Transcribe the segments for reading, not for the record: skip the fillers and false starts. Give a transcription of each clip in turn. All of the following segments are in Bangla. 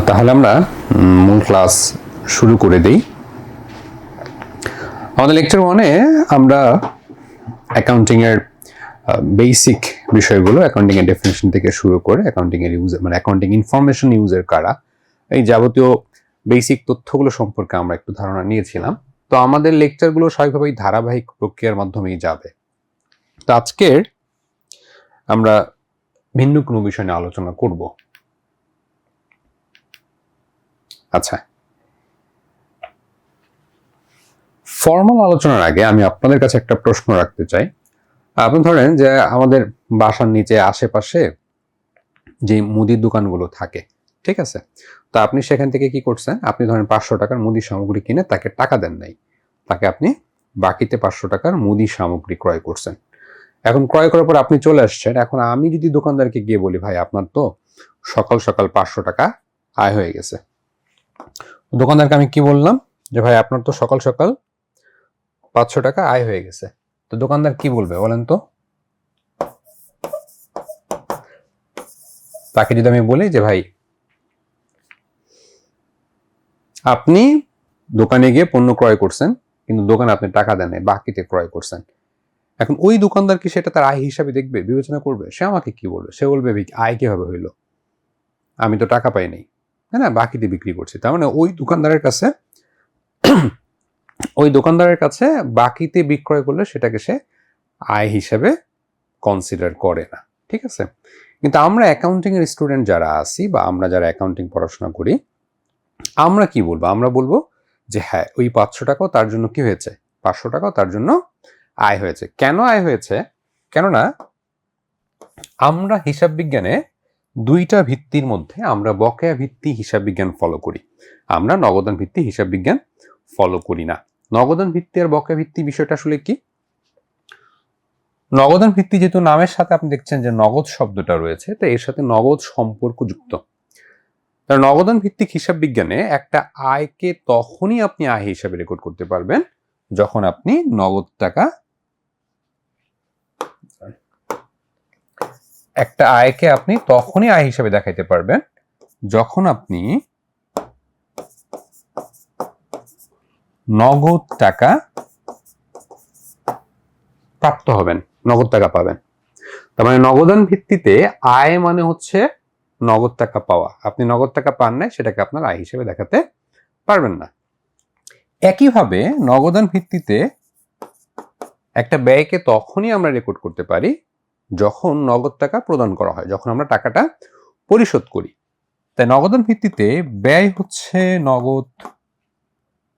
তাহলে আমরা মূল ক্লাস শুরু করে দেই। আমাদের লেকচার 1-এ আমরা অ্যাকাউন্টিং এর বেসিক বিষয়গুলো, অ্যাকাউন্টিং এর ডেফিনিশন থেকে শুরু করে অ্যাকাউন্টিং এর ইউজার মানে অ্যাকাউন্টিং ইনফরমেশন ইউজার কারা, এই যাবতীয় বেসিক তথ্যগুলো সম্পর্কে আমরা একটু ধারণা নিয়েছিলাম। তো আমাদের লেকচারগুলো স্বাভাবিকভাবেই ধারাবাহিক প্রক্রিয়ার মাধ্যমেই যাবে। তো আজকের আমরা ভিন্ন কোনো বিষয় নিয়ে আলোচনা করব। আচ্ছা, ফর্মাল আলোচনার আগে আমি আপনাদের কাছে একটা প্রশ্ন রাখতে চাই। আপনি ধরেন যে আমাদের বাসার নিচে আশেপাশে যে মুদির দোকানগুলো থাকে, ঠিক আছে, তো আপনি সেখান থেকে কি করছেন, আপনি ধরেন 500 টাকার মুদি সামগ্রী কিনে তাকে টাকা দেন নাই, তাকে আপনি বাকিতে 500 টাকার মুদি সামগ্রী ক্রয় করছেন। এখন ক্রয় করার পর আপনি চলে আসছেন। এখন আমি যদি দোকানদারকে গিয়ে বলি, ভাই আপনার তো সকাল সকাল 500 টাকা আয় হয়ে গেছে, দোকানদারকে আমি কি বললাম যে ভাই আপনার তো সকাল সকাল 500 টাকা আয় হয়ে গেছে, তো দোকানদার কি বলবে বলেন তো? তাকে যদি আমি বলি যে ভাই আপনি দোকানে গিয়ে পণ্য ক্রয় করছেন কিন্তু দোকানে আপনি টাকা দেন নাই, বাকিতে ক্রয় করছেন, এখন ওই দোকানদার কি সেটা তার আয় হিসাবে দেখবে, বিবেচনা করবে? সে আমাকে কি বলবে? সে বলবে আয় কিভাবে হইলো, আমি তো টাকা পাই নাই, তাই না, বাকিতে বিক্রি করছি। তার মানে ওই দোকানদারের কাছে বাকিতে বিক্রয় করলে সেটাকে সে আয় হিসেবে কনসিডার করে না, ঠিক আছে। কিন্তু আমরা অ্যাকাউন্টিং এর স্টুডেন্ট যারা আছি বা আমরা যারা অ্যাকাউন্টিং পড়াশোনা করি, আমরা কি বলবো? আমরা বলবো যে হ্যাঁ, ওই 500 টাকাও তার জন্য কি হয়েছে, 500 টাকাও তার জন্য আয় হয়েছে। কেন আয় হয়েছে? কেননা আমরা হিসাব বিজ্ঞানে দুইটা ভিত্তির মধ্যে আমরা বকেয়া ভিত্তি হিসাব বিজ্ঞান ফলো করি, আমরা নগদান ভিত্তি হিসাব বিজ্ঞান ফলো করি না। নগদান ভিত্তি আর বকেয়া ভিত্তি বিষয়টা আসলে কি? নগদান ভিত্তি যেহেতু নামের সাথে আপনি দেখছেন যে নগদ শব্দটা রয়েছে, তো এর সাথে নগদ সম্পর্কযুক্ত। তার নগদান ভিত্তিক হিসাব বিজ্ঞানে একটা আয়কে তখনই আপনি আয় হিসাবে রেকর্ড করতে পারবেন যখন আপনি নগদ টাকা, একটা আয়কে আপনি তখনই আয় হিসাবে দেখাইতে পারবেন যখন আপনি নগদ টাকা প্রাপ্ত হবেন, নগদ টাকা পাবেন। তার মানে নগদান ভিত্তিতে আয় মানে হচ্ছে নগদ টাকা পাওয়া। আপনি নগদ টাকা পান নাই, সেটাকে আপনার আয় হিসেবে দেখাতে পারবেন না। একইভাবে নগদান ভিত্তিতে একটা ব্যয়কে তখনই আমরা রেকর্ড করতে পারি যখন নগদ টাকা প্রদান করা হয়, যখন আমরা টাকাটা পরিশোধ করি। তাই নগদান ভিত্তিতে ব্যয় হচ্ছে নগদ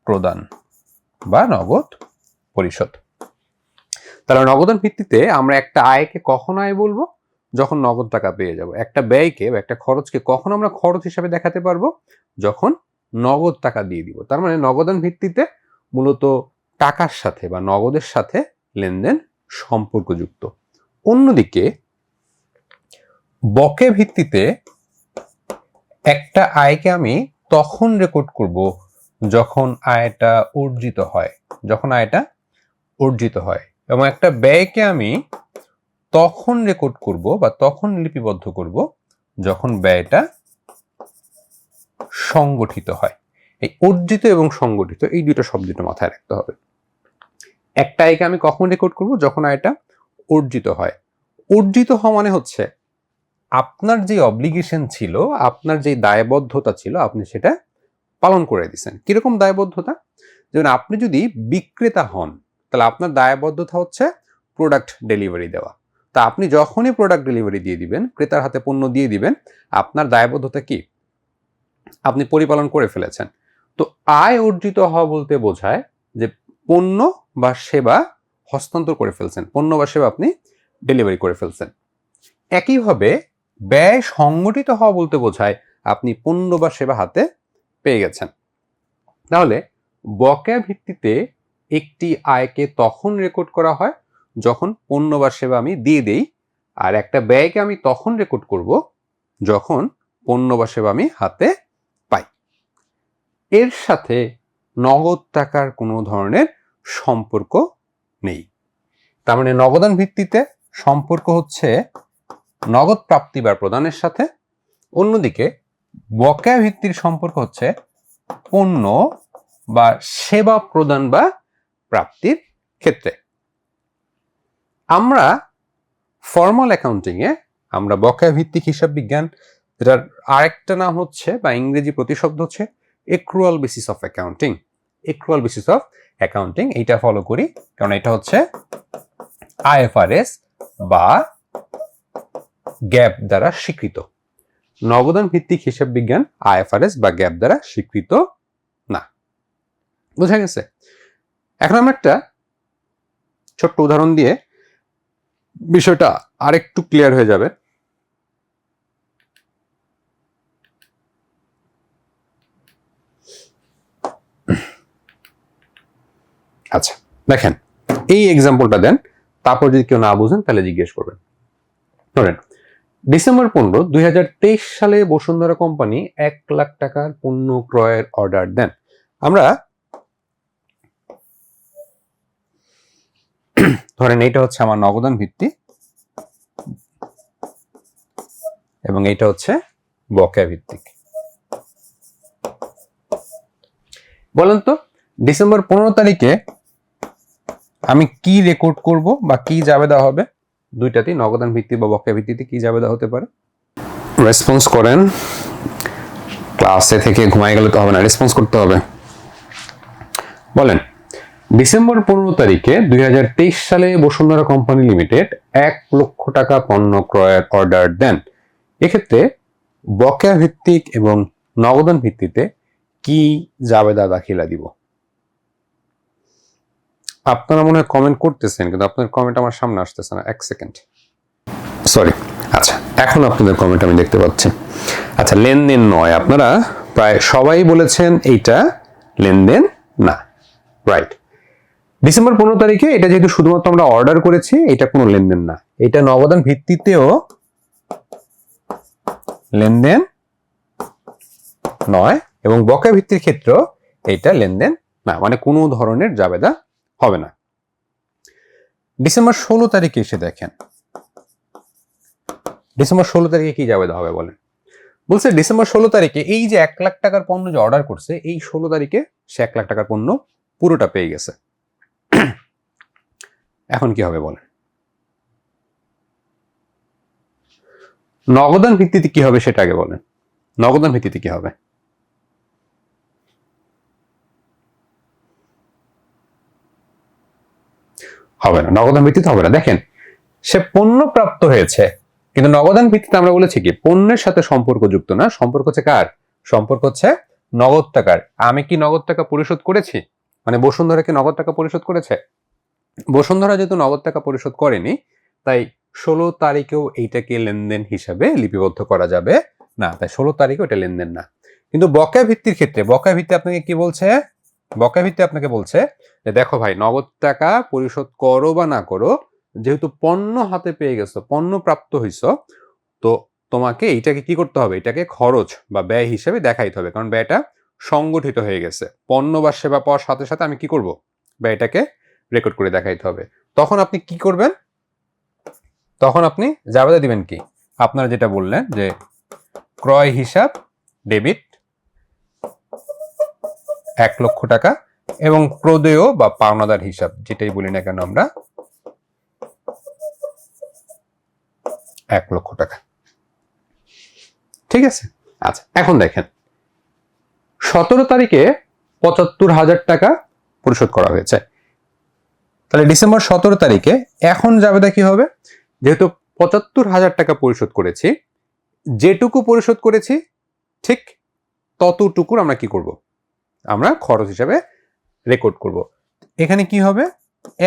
প্রদান বা নগদ পরিশোধ। তাহলে নগদান ভিত্তিতে আমরা একটা আয়কে কখন আয় বলবো? যখন নগদ টাকা পেয়ে যাব। একটা ব্যয়কে বা একটা খরচকে কখন আমরা খরচ হিসাবে দেখাতে পারবো? যখন নগদ টাকা দিয়ে দিব। তার মানে নগদান ভিত্তিতে মূলত টাকার সাথে বা নগদের সাথে লেনদেন সম্পর্কযুক্ত। অন্যদিকে বকেয়া ভিত্তিতে একটা আয়কে আমি তখন রেকর্ড করব যখন আয়টা অর্জিত হয়, যখন আয়টা অর্জিত হয়, এবং একটা ব্যয়কে আমি তখন রেকর্ড করব বা তখন লিপিবদ্ধ করব যখন ব্যয়টা সংগঠিত হয়। এই অর্জিত এবং সংগঠিত এই দুটো শব্দটা মাথায় রাখতে হবে। একটা আয়কে আমি কখন রেকর্ড করব? যখন আয়টা অর্জিত হয়। অর্জিত হওয়া মানে হচ্ছে আপনার যে অব্লিগেশন ছিল, আপনার যে দায়বদ্ধতা ছিল, আপনি সেটা পালন করে দিচ্ছেন। কিরকম দায়বদ্ধতা? যেমন আপনি যদি বিক্রেতা হন, তাহলে আপনার দায়বদ্ধতা হচ্ছে প্রোডাক্ট ডেলিভারি দেওয়া। তা আপনি যখনই প্রোডাক্ট ডেলিভারি দিয়ে দিবেন, ক্রেতার হাতে পণ্য দিয়ে দিবেন, আপনার দায়বদ্ধতা কি? আপনি পরিপালন করে ফেলেছেন। তো আয় অর্জিত হওয়া বলতে বোঝায় যে পণ্য বা সেবা হস্তান্তর করে ফেলছেন, পণ্য বা সেবা আপনি ডেলিভারি করে ফেলছেন। একইভাবে ব্যয় সংগঠিত হওয়া বলতে বোঝায় আপনি পণ্য বা সেবা হাতে পেয়ে গেছেন। তাহলে বকেয়া ভিত্তিতে একটি আয়কে তখন রেকর্ড করা হয় যখন পণ্য বা সেবা আমি দিয়ে দেই, আর একটা ব্যয়কে আমি তখন রেকর্ড করব যখন পণ্য বা সেবা আমি হাতে পাই। এর সাথে নগদ টাকার কোনো ধরনের সম্পর্ক নেই। তার মানে নগদান ভিত্তিতে সম্পর্ক হচ্ছে নগদ প্রাপ্তি বা প্রদানের সাথে, অন্যদিকে বকেয়া ভিত্তির সম্পর্ক হচ্ছে পণ্য বা সেবা প্রদান বা প্রাপ্তির ক্ষেত্রে। আমরা ফর্মাল অ্যাকাউন্টিং এ আমরা বকেয়া ভিত্তিক হিসাব বিজ্ঞান, যেটার আরেকটা নাম হচ্ছে বা ইংরেজি প্রতিশব্দ হচ্ছে accrual basis of accounting. Accrual basis of accounting এইটা ফলো করি, কারণ এটা হচ্ছে আইএফআরএস বা গ্যাপ দ্বারা স্বীকৃত। নগদান ভিত্তিক হিসাব বিজ্ঞান আইএফআরএস বা গ্যাপ দ্বারা স্বীকৃত না। বোঝা গেছে? এখন আমরা একটা ছোট্ট উদাহরণ দিয়ে বিষয়টা আরেকটু ক্লিয়ার হয়ে যাবে। আচ্ছা দেখেন, এই এক্সাম্পলটা দেন, তারপর যদি কেউ না বুঝেন তাহলে জিজ্ঞেস করবেন। ধরেন ডিসেম্বর 15, 2023 সালে বসুন্ধরা কোম্পানি 1 লাখ টাকার পণ্য ক্রয়ের অর্ডার দেন। আমরা ধরেন এইটা হচ্ছে আমার নগদান ভিত্তি এবং এইটা হচ্ছে বকেয়া ভিত্তিক। বলেন তো ডিসেম্বর 15 তারিখে আমি কি রেকর্ড করব বা কি জাবেদা হবে? দুইটাতেই নগদান ভিত্তি বা বকেয়া ভিত্তিতে কি জাবেদা হতে পারে? রেসপন্স করেন, ক্লাসে থেকে ঘুমাই গেলে তো হবে না, রেসপন্স করতে হবে। বলেন ডিসেম্বর 15 তারিখে 2023 সালে বসুন্ধরা কোম্পানি লিমিটেড 1 লক্ষ টাকা পণ্য ক্রয়ের অর্ডার দেন। এক্ষেত্রে বকেয়া ভিত্তিক এবং নগদান ভিত্তিতে কি জাবেদা দাখিলা দিব? আপনারা মনে হয় কমেন্ট করতেছেন, কিন্তু আপনাদের কমেন্ট আমার সামনে আসতেছে না। 1 সেকেন্ড, সরি। আচ্ছা এখন আপনাদের কমেন্ট আমি দেখতে পাচ্ছি। আচ্ছা লেনদেন নয়, আপনারা প্রায় সবাই বলেছেন এইটা লেনদেন না, রাইট। ডিসেম্বর 15 তারিখে এটা যেহেতু শুধুমাত্র আমরা অর্ডার করেছি, এটা কোনো লেনদেন না। এটা নগদান ভিত্তিতেও লেনদেন নয় এবং বকেয়া ভিত্তির ক্ষেত্রে এটা লেনদেন না, মানে কোনো ধরনের জাবেদা হবে না। ডিসেম্বর 16 তারিখে এসে দেখেন, ডিসেম্বর 16 তারিখে কি জাবেদা হবে বলেন? বলছে ডিসেম্বর 16 তারিখে এই যে 1 লাখ টাকার পণ্য যে অর্ডার করছে, এই 16 তারিখে সে 1 লাখ টাকার পণ্য পুরোটা পেয়ে গেছে। এখন কি হবে বলেন? নগদান ভিত্তিতে কি হবে সেটা আগে বলেন। নগদান ভিত্তিতে কি হবে? হবে না, নগদান ভিত্তিতে হবে না। দেখেন সে পণ্য প্রাপ্ত হয়েছে, কিন্তু নগদান ভিত্তিতে আমরা বলেছি কি পণ্যের সাথে সম্পর্ক যুক্ত না, সম্পর্ক হচ্ছে কার? সম্পর্ক হচ্ছে নগদ টাকার। আমি কি নগদ টাকা পরিশোধ করেছি? মানে বসুন্ধরা কি নগদ টাকা পরিশোধ করেছে? বসুন্ধরা যেহেতু নগদ টাকা পরিশোধ করেনি, তাই 16 তারিখেও এইটাকে লেনদেন হিসাবে লিপিবদ্ধ করা যাবে না, তাই 16 তারিখেও এটা লেনদেন না। কিন্তু বকেয়া ভিত্তির ক্ষেত্রে বকেয়া ভিত্তি আপনাকে কি বলছে? বকেয়া ভিত্তি আপনাকে বলছে যে দেখো ভাই, নগদ টাকা পরিশোধ করো বা না করো, যেহেতু পণ্য হাতে পেয়ে গেছো, পণ্য প্রাপ্ত হইছো, তো তোমাকে এইটাকে কি করতে হবে? এটাকে খরচ বা ব্যয় হিসেবে দেখাইতে হবে, কারণ ব্যয়টা সংগঠিত হয়ে গেছে। পণ্য বা সেবা পাওয়ার সাথে সাথে আমি কি করব? ব্যয়টাকে রেকর্ড করে দেখাইতে হবে। তখন আপনি কি করবেন? তখন আপনি জাবেদা দিবেন কি? আপনারা যেটা বললেন যে ক্রয় হিসাব ডেবিট 1 লক্ষ টাকা এবং প্রদেয় বা পাওনাদার হিসাব যেটাই বলি না কেন আমরা 1 লক্ষ টাকা। ঠিক আছে? আচ্ছা এখন দেখেন 17 তারিখে 75,000 টাকা পরিশোধ করা হয়েছে। তাহলে ডিসেম্বর 17 তারিখে এখন জাবেদা কি হবে? যেহেতু 75,000 টাকা পরিশোধ করেছি, যেটুকু পরিশোধ করেছি ঠিক ততটুকুর আমরা কি করব? আমরা খরচ হিসাবে রেকর্ড করব। এখানে কি হবে?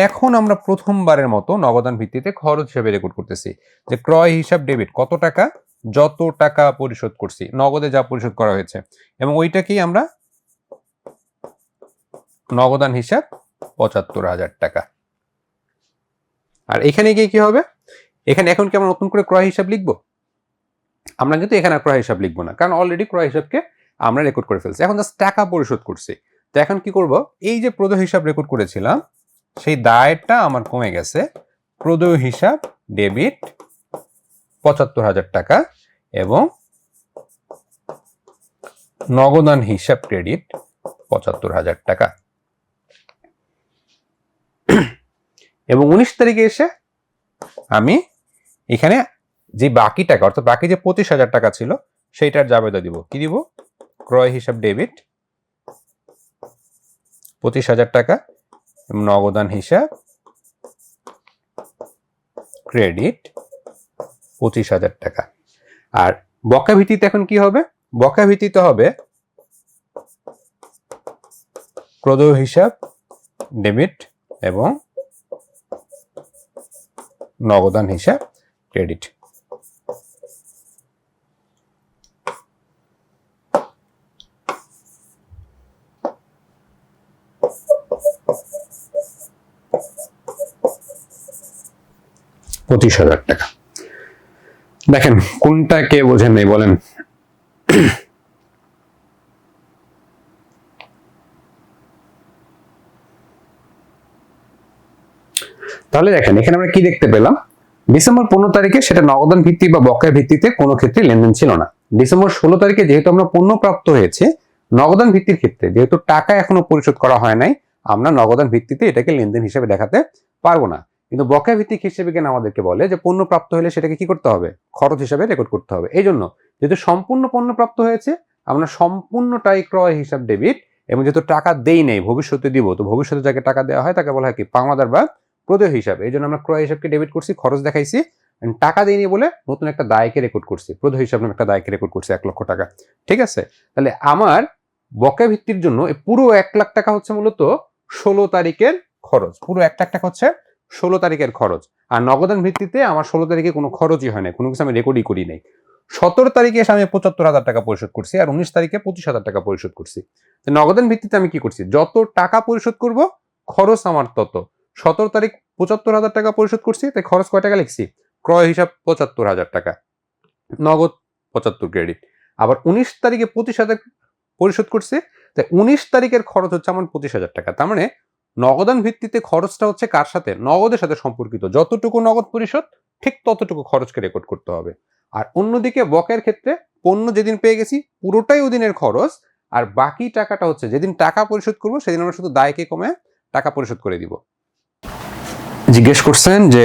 এখন আমরা প্রথমবারের মতো নগদান ভিত্তিতে খরচ হিসাবে রেকর্ড করতেছি যে ক্রয় হিসাব ডেবিট কত টাকা, যত টাকা পরিশোধ করছি, নগদে যা পরিশোধ করা হয়েছে, এবং ওইটাকেই আমরা নগদান হিসাব 75,000 টাকা। আর এখানে গিয়ে কি হবে? এখানে এখন কি আমরা নতুন করে ক্রয় হিসাব লিখব? আমরা কিন্তু এখানে ক্রয় হিসাব লিখবো না, কারণ অলরেডি ক্রয় হিসাবকে আমরা রেকর্ড করে ফেলছি। এখন জাস্ট টাকা পরিশোধ করছি। তো এখন কি করব? এই যে প্রদেয় হিসাব রেকর্ড করেছিলাম, সেই দায়টা আমার কমে গেছে। প্রদেয় হিসাব ডেবিট 75,000 টাকা এবং নগদান হিসাব ক্রেডিট ৭৫,০০০ টাকা। এবং 19 তারিখে এসে আমি এখানে যে বাকি টাকা অর্থাৎ বাকি যে 25,০০০ টাকা ছিল সেইটার জাবেদা দিব। কি দিব? ক্রয় হিসাব ডেবিট 25,০০০ টাকা এবং নগদান হিসাব ক্রেডিট 25,০০০ টাকা। আর বকেয়া ভিত্তিতে এখন কি হবে? বকেয়া ভিত্তিতে হবে প্রদেয় হিসাব ডেবিট এবং নগদান হিসাব ক্রেডিট। $25,০০০ টাকা। দেখেন কোনটা কে বোঝেন নাই বলেন? তাহলে দেখেন এখানে আমরা কি দেখতে পেলাম? ডিসেম্বর 15 তারিখে সেটা নগদান ভিত্তি বা বকেয়া ভিত্তিতে কোনো ক্ষেত্রে লেনদেন ছিল না। ডিসেম্বর 16 তারিখে যেহেতু আমরা পণ্য প্রাপ্ত হয়েছে, নগদান ভিত্তির ক্ষেত্রে যেহেতু টাকা এখনো পরিশোধ করা হয় নাই, আমরা নগদান ভিত্তিতে এটাকে লেনদেন হিসেবে দেখাতে পারবো না। কিন্তু বকেয়া ভিত্তিক হিসেবে কেন আমাদেরকে বলে যে পণ্য প্রাপ্ত হলে সেটাকে কি করতে হবে? খরচ হিসাবে রেকর্ড করতে হবে। এই জন্য যেহেতু সম্পূর্ণ পণ্য প্রাপ্ত হয়েছে, আমরা সম্পূর্ণটাই ক্রয় হিসাব ডেবিট, এবং যেহেতু টাকা দেই নেই, ভবিষ্যতে দিব, তো ভবিষ্যতে যাকে টাকা দেওয়া হয় তাকে বলা হয় কি? পাওনাদার বা প্রদেয় হিসাব। এই জন্য আমরা ক্রয় হিসাবকে ডেবিট করছি, খরচ দেখাইছি, টাকা দেয়নি বলে নতুন একটা দায়কে রেকর্ড করছি, প্রদেয় হিসাব নামে একটা দায়কে রেকর্ড করছি 1 লক্ষ টাকা। ঠিক আছে? তাহলে আমার বকেয়া ভিত্তির জন্য এই পুরো 1 লাখ টাকা হচ্ছে মূলত 16 তারিখের খরচ। পুরো 1 লাখ টাকা হচ্ছে 16 তারিখের খরচ। আর নগদান ভিত্তিতে আমার 16 তারিখে কোনো খরচই হয় না, কোনো কিছু আমি রেকর্ডই করি নাই। 17 তারিখে এসে আমি 75,000 টাকা পরিশোধ করছি আর 19 তারিখে 25,000 টাকা পরিশোধ করছি। নগদান ভিত্তিতে আমি কি করছি? যত টাকা পরিশোধ করব খরচ আমার তত। 17 তারিখ 75,000 টাকা পরিশোধ করছি, তাই খরচ কয় টাকা লিখছি? ক্রয় হিসাব 75,000 টাকা, নগদ 75 ক্রেডিট। আবার 19 তারিখে 25,000 পরিশোধ করছি, তাই 19 তারিখের খরচ হচ্ছে আমার 25,000 টাকা। তার মানে নগদান ভিত্তিতে খরচটা হচ্ছে কার সাথে? নগদের সাথে সম্পর্কিত। যতটুকু নগদ পরিশোধ ঠিক ততটুকু খরচকে রেকর্ড করতে হবে। আর অন্যদিকে বকেয়ার ক্ষেত্রে পণ্য যেদিন পেয়ে গেছি পুরোটাই ওদিনের খরচ, আর বাকি টাকাটা হচ্ছে যেদিন টাকা পরিশোধ করবো সেদিন আমরা শুধু দায়কে কমে টাকা পরিশোধ করে দিব। জিজ্ঞেস করছেন যে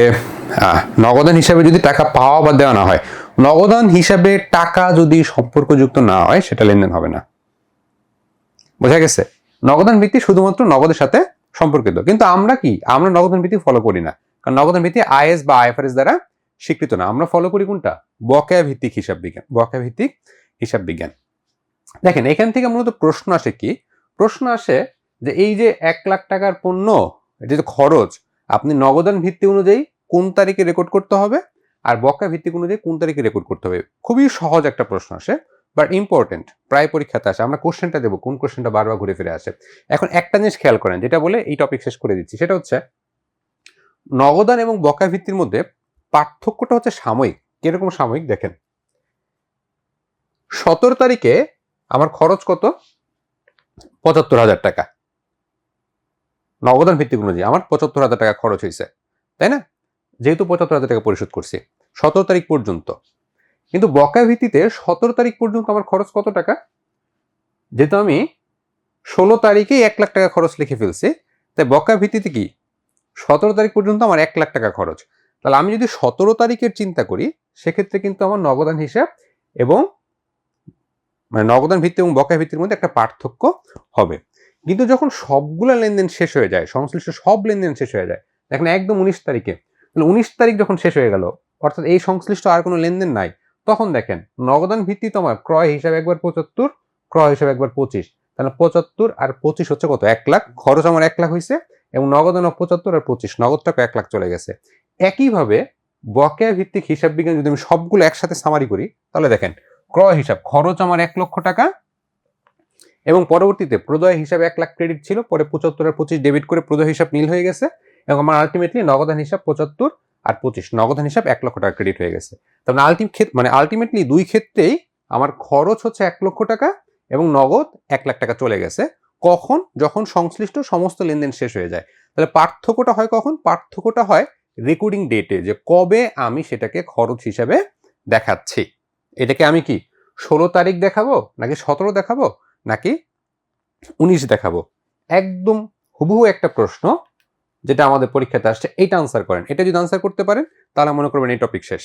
নগদান হিসাবে যদি টাকা পাওয়া বা দেওয়া না হয়, নগদান হিসাবে টাকা যদি সম্পর্কযুক্ত না হয় সেটা লেনদেন হবে না। বোঝা গেছে? নগদান ভিত্তি শুধুমাত্র নগদের সাথে সম্পর্কিত। কিন্তু আমরা কি? আমরা নগদান ভিত্তি ফলো করি না, কারণ নগদান ভিত্তি আইএস বা আইএফআরএস দ্বারা স্বীকৃত না। আমরা ফলো করি কোনটা? বকেয়া ভিত্তিক হিসাব বিজ্ঞান। বকেয়া ভিত্তিক হিসাব বিজ্ঞান। দেখেন এখান থেকে মূলত প্রশ্ন আসে কি? প্রশ্ন আসে যে এই যে 1 লাখ টাকার পণ্য, এটা যে খরচ, আপনি নগদান ভিত্তি অনুযায়ী কোন তারিখে রেকর্ড করতে হবে আর বকেয়া ভিত্তিক অনুযায়ী কোন তারিখে রেকর্ড করতে হবে? খুবই সহজ একটা প্রশ্ন আসে, বাট ইম্পর্টেন্ট, প্রায় পরীক্ষাতে আসে। আমরা কোশ্চেনটা দেবো, কোন কোশ্চেনটা বারবার ঘুরে ফিরে আসে। এখন একটা জিনিস খেয়াল করেন, যেটা বলে এই টপিক শেষ করে দিচ্ছি, সেটা হচ্ছে নগদান এবং বকেয়া ভিত্তির মধ্যে পার্থক্যটা হচ্ছে সাময়িক। কিরকম সাময়িক? দেখেন 17 তারিখে আমার খরচ কত? 75,000 টাকা। নগদান ভিত্তিক অনুযায়ী আমার 75,000 টাকা খরচ হয়েছে, তাই না? যেহেতু 75,000 টাকা পরিশোধ করছি 17 তারিখ পর্যন্ত। কিন্তু বকেয়া ভিত্তিতে 17 তারিখ পর্যন্ত আমার খরচ কত টাকা? যেহেতু আমি 16 তারিখে 1 লাখ টাকা খরচ লিখে ফেলছি, তাই বকেয়া ভিত্তিতে কি 17 তারিখ পর্যন্ত আমার 1 লাখ টাকা খরচ। তাহলে আমি যদি 17 তারিখের চিন্তা করি, সেক্ষেত্রে কিন্তু আমার নগদান হিসাব এবং মানে নগদান ভিত্তি এবং বকেয়া ভিত্তির মধ্যে একটা পার্থক্য হবে। কিন্তু যখন সবগুলো লেনদেন শেষ হয়ে যায়, সংশ্লিষ্ট সব লেনদেন শেষ হয়ে যায়, দেখেন একদম 19 তারিখে, 19 তারিখ যখন শেষ হয়ে গেল, অর্থাৎ এই সংশ্লিষ্ট আর কোনো লেনদেন নাই, তখন দেখেন নগদান ভিত্তি তোমার ক্রয় হিসাব একবার 75, ক্রয় হিসাব একবার 25, তাহলে 75 আর 25 হচ্ছে কত? 1 লাখ। খরচ আমার 1 লাখ হয়েছে, এবং নগদান 75 আর 25, নগদ টাকা 1 লাখ চলে গেছে। একইভাবে বকেয়া ভিত্তিক হিসাব বিজ্ঞান যদি আমি সবগুলো একসাথে সামারি করি, তাহলে দেখেন ক্রয় হিসাব খরচ আমার 1 লক্ষ টাকা, এবং পরবর্তীতে প্রদেয় হিসাব 1 লাখ ক্রেডিট ছিল, পরে 75 আর 25 ডেবিট করে প্রদেয় হিসাব নীল হয়ে গেছে, এবং আমার আলটিমেটলি নগদান হিসাব 75 আর 25, নগদান হিসাব 1 লক্ষ টাকা ক্রেডিট হয়ে গেছে। তাহলে আলটিমেটলি দুই ক্ষেত্রেই আমার খরচ হচ্ছে 1 লক্ষ টাকা এবং নগদ 1 লাখ টাকা চলে গেছে। কখন? যখন সংশ্লিষ্ট সমস্ত লেনদেন শেষ হয়ে যায়। তাহলে পার্থক্যটা হয় কখন? পার্থক্যটা হয় রেকর্ডিং ডেটে, যে কবে আমি সেটাকে খরচ হিসাবে দেখাচ্ছি। এটাকে আমি কি 16 তারিখ দেখাবো নাকি 17 দেখাবো নাকি 19 দেখাবো? একদম হুবহু একটা প্রশ্ন যেটা আমাদের পরীক্ষাতে আসছে, এইটা আনসার করেন। এটা যদি আনসার করতে পারেন তাহলে মনে করবেন এই টপিক শেষ।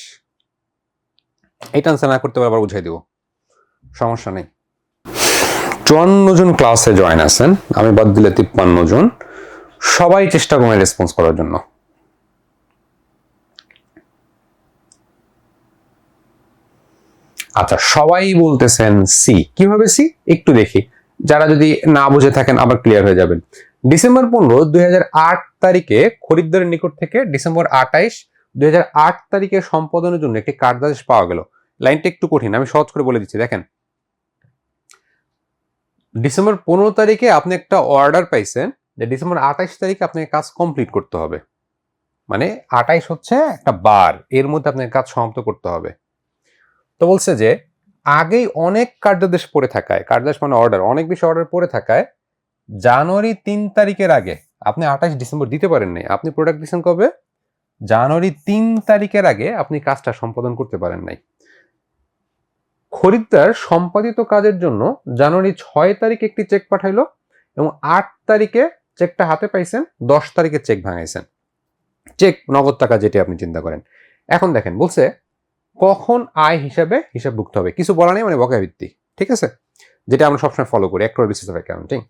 এইটা আনসার না করতে পারলে আবার বুঝাই দিব, সমস্যা নেই। 54 জন ক্লাসে জয়েন আছেন, আমি বাদ দিলে 53 জন। সবাই চেষ্টা করেন রেসপন্স করার জন্য। আচ্ছা, সবাই বলতেছেন সি। কিভাবে সি একটু দেখি, যারা যদি না বুঝে থাকেন আবার ক্লিয়ার হয়ে যাবেন। ডিসেম্বর 15, 2008 তারিখে খরিদ্দারের নিকট থেকে ডিসেম্বর 28, 2008 তারিখে সম্পাদনের জন্য একটি কার্যাদেশ পাওয়া গেল। লাইনটা একটু কঠিন, আমি সহজ করে বলে দিচ্ছি। দেখেন, ডিসেম্বর 15 তারিখে আপনি একটা অর্ডার পাইছেন যে ডিসেম্বর 28 তারিখে আপনাকে কাজ কমপ্লিট করতে হবে, মানে 28 হচ্ছে একটা বার, এর মধ্যে আপনাকে কাজ সমাপ্ত করতে হবে। তো বলছে যে আগেই অনেক কার্যাদেশ পড়ে থাকায়, কার্যাদেশ মানে অর্ডার, অনেক বেশি অর্ডার পড়ে থাকায় জানুয়ারি 3 তারিখের আগে আপনি 28 ডিসেম্বর দিতে পারেন নাই। আপনি প্রোডাক্ট দিচ্ছেন কবে? জানুয়ারি 3 তারিখের আগে আপনি কাজটা সম্পাদন করতে পারেন নাই। খরিদ্দার সম্পাদিত কাজের জন্য জানুয়ারি 6 তারিখে একটি চেক পাঠাইলো এবং 8 তারিখে চেকটা হাতে পাইছেন, 10 তারিখে চেক ভাঙাইছেন। চেক নগদ টাকা যেটি আপনি চিন্তা করেন। এখন দেখেন বলছে কখন আয় হিসাবে হিসাবভুক্ত হবে, কিছু বলা নেই, মানে বকেয়া ভিত্তিক, ঠিক আছে, যেটা আমরা সবসময় ফলো করি অ্যাক্রুয়াল বেসিস অফ অ্যাকাউন্টিং।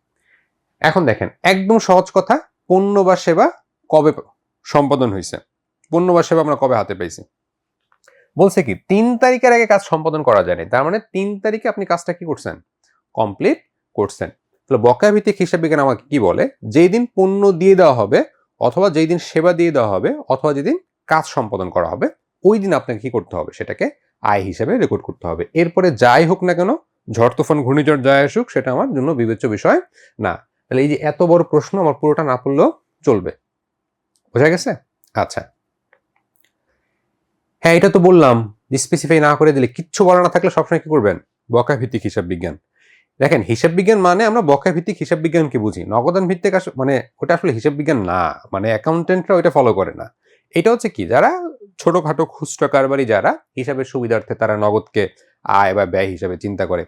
এখন দেখেন একদম সহজ কথা, পণ্য বা সেবা কবে সম্পাদন হয়েছে, পণ্য বা সেবা আমরা কবে হাতে পাইছি। বলছে কি 3 তারিখের আগে কাজ সম্পাদন করা যায়নি, তার মানে 3 তারিখে আপনি কাজটা কি করছেন? কমপ্লিট করছেন। তাহলে বকেয়া ভিত্তিক হিসাব বিজ্ঞান আমাকে কি বলে? যেই দিন পণ্য দিয়ে দেওয়া হবে অথবা যেই দিন সেবা দিয়ে দেওয়া হবে অথবা যেদিন কাজ সম্পাদন করা হবে, ওই দিন আপনাকে কি করতে হবে? সেটাকে আয় হিসেবে রেকর্ড করতে হবে। এরপরে যাই হোক না কেন, ঝড় তুফান ঘূর্ণিঝড় যাই আসুক, সেটা আমার জন্য বিবেচ্য বিষয় না। তাহলে এই যে এত বড় প্রশ্ন আমার পুরোটা না পড়লেও চলবে, বোঝা গেছে? আচ্ছা, হ্যাঁ এটা তো বললাম, স্পেসিফাই না করে দিলে, কিচ্ছু বলা না থাকলে সবসময় কি করবেন? বকেয়া ভিত্তিক হিসাব বিজ্ঞান। দেখেন হিসাব বিজ্ঞান মানে আমরা বকেয়া ভিত্তিক হিসাব বিজ্ঞানকে বুঝি, নগদান ভিত্তিক মানে ওটা আসলে হিসাব বিজ্ঞান না, মানে অ্যাকাউন্টেন্টরা ওইটা ফলো করে না। এটা হচ্ছে কি, যারা ছোটখাটো খুচরা কারবারি, যারা হিসাবের সুবিধার্থে তারা নগদকে আয় বা ব্যয় হিসাবে চিন্তা করে।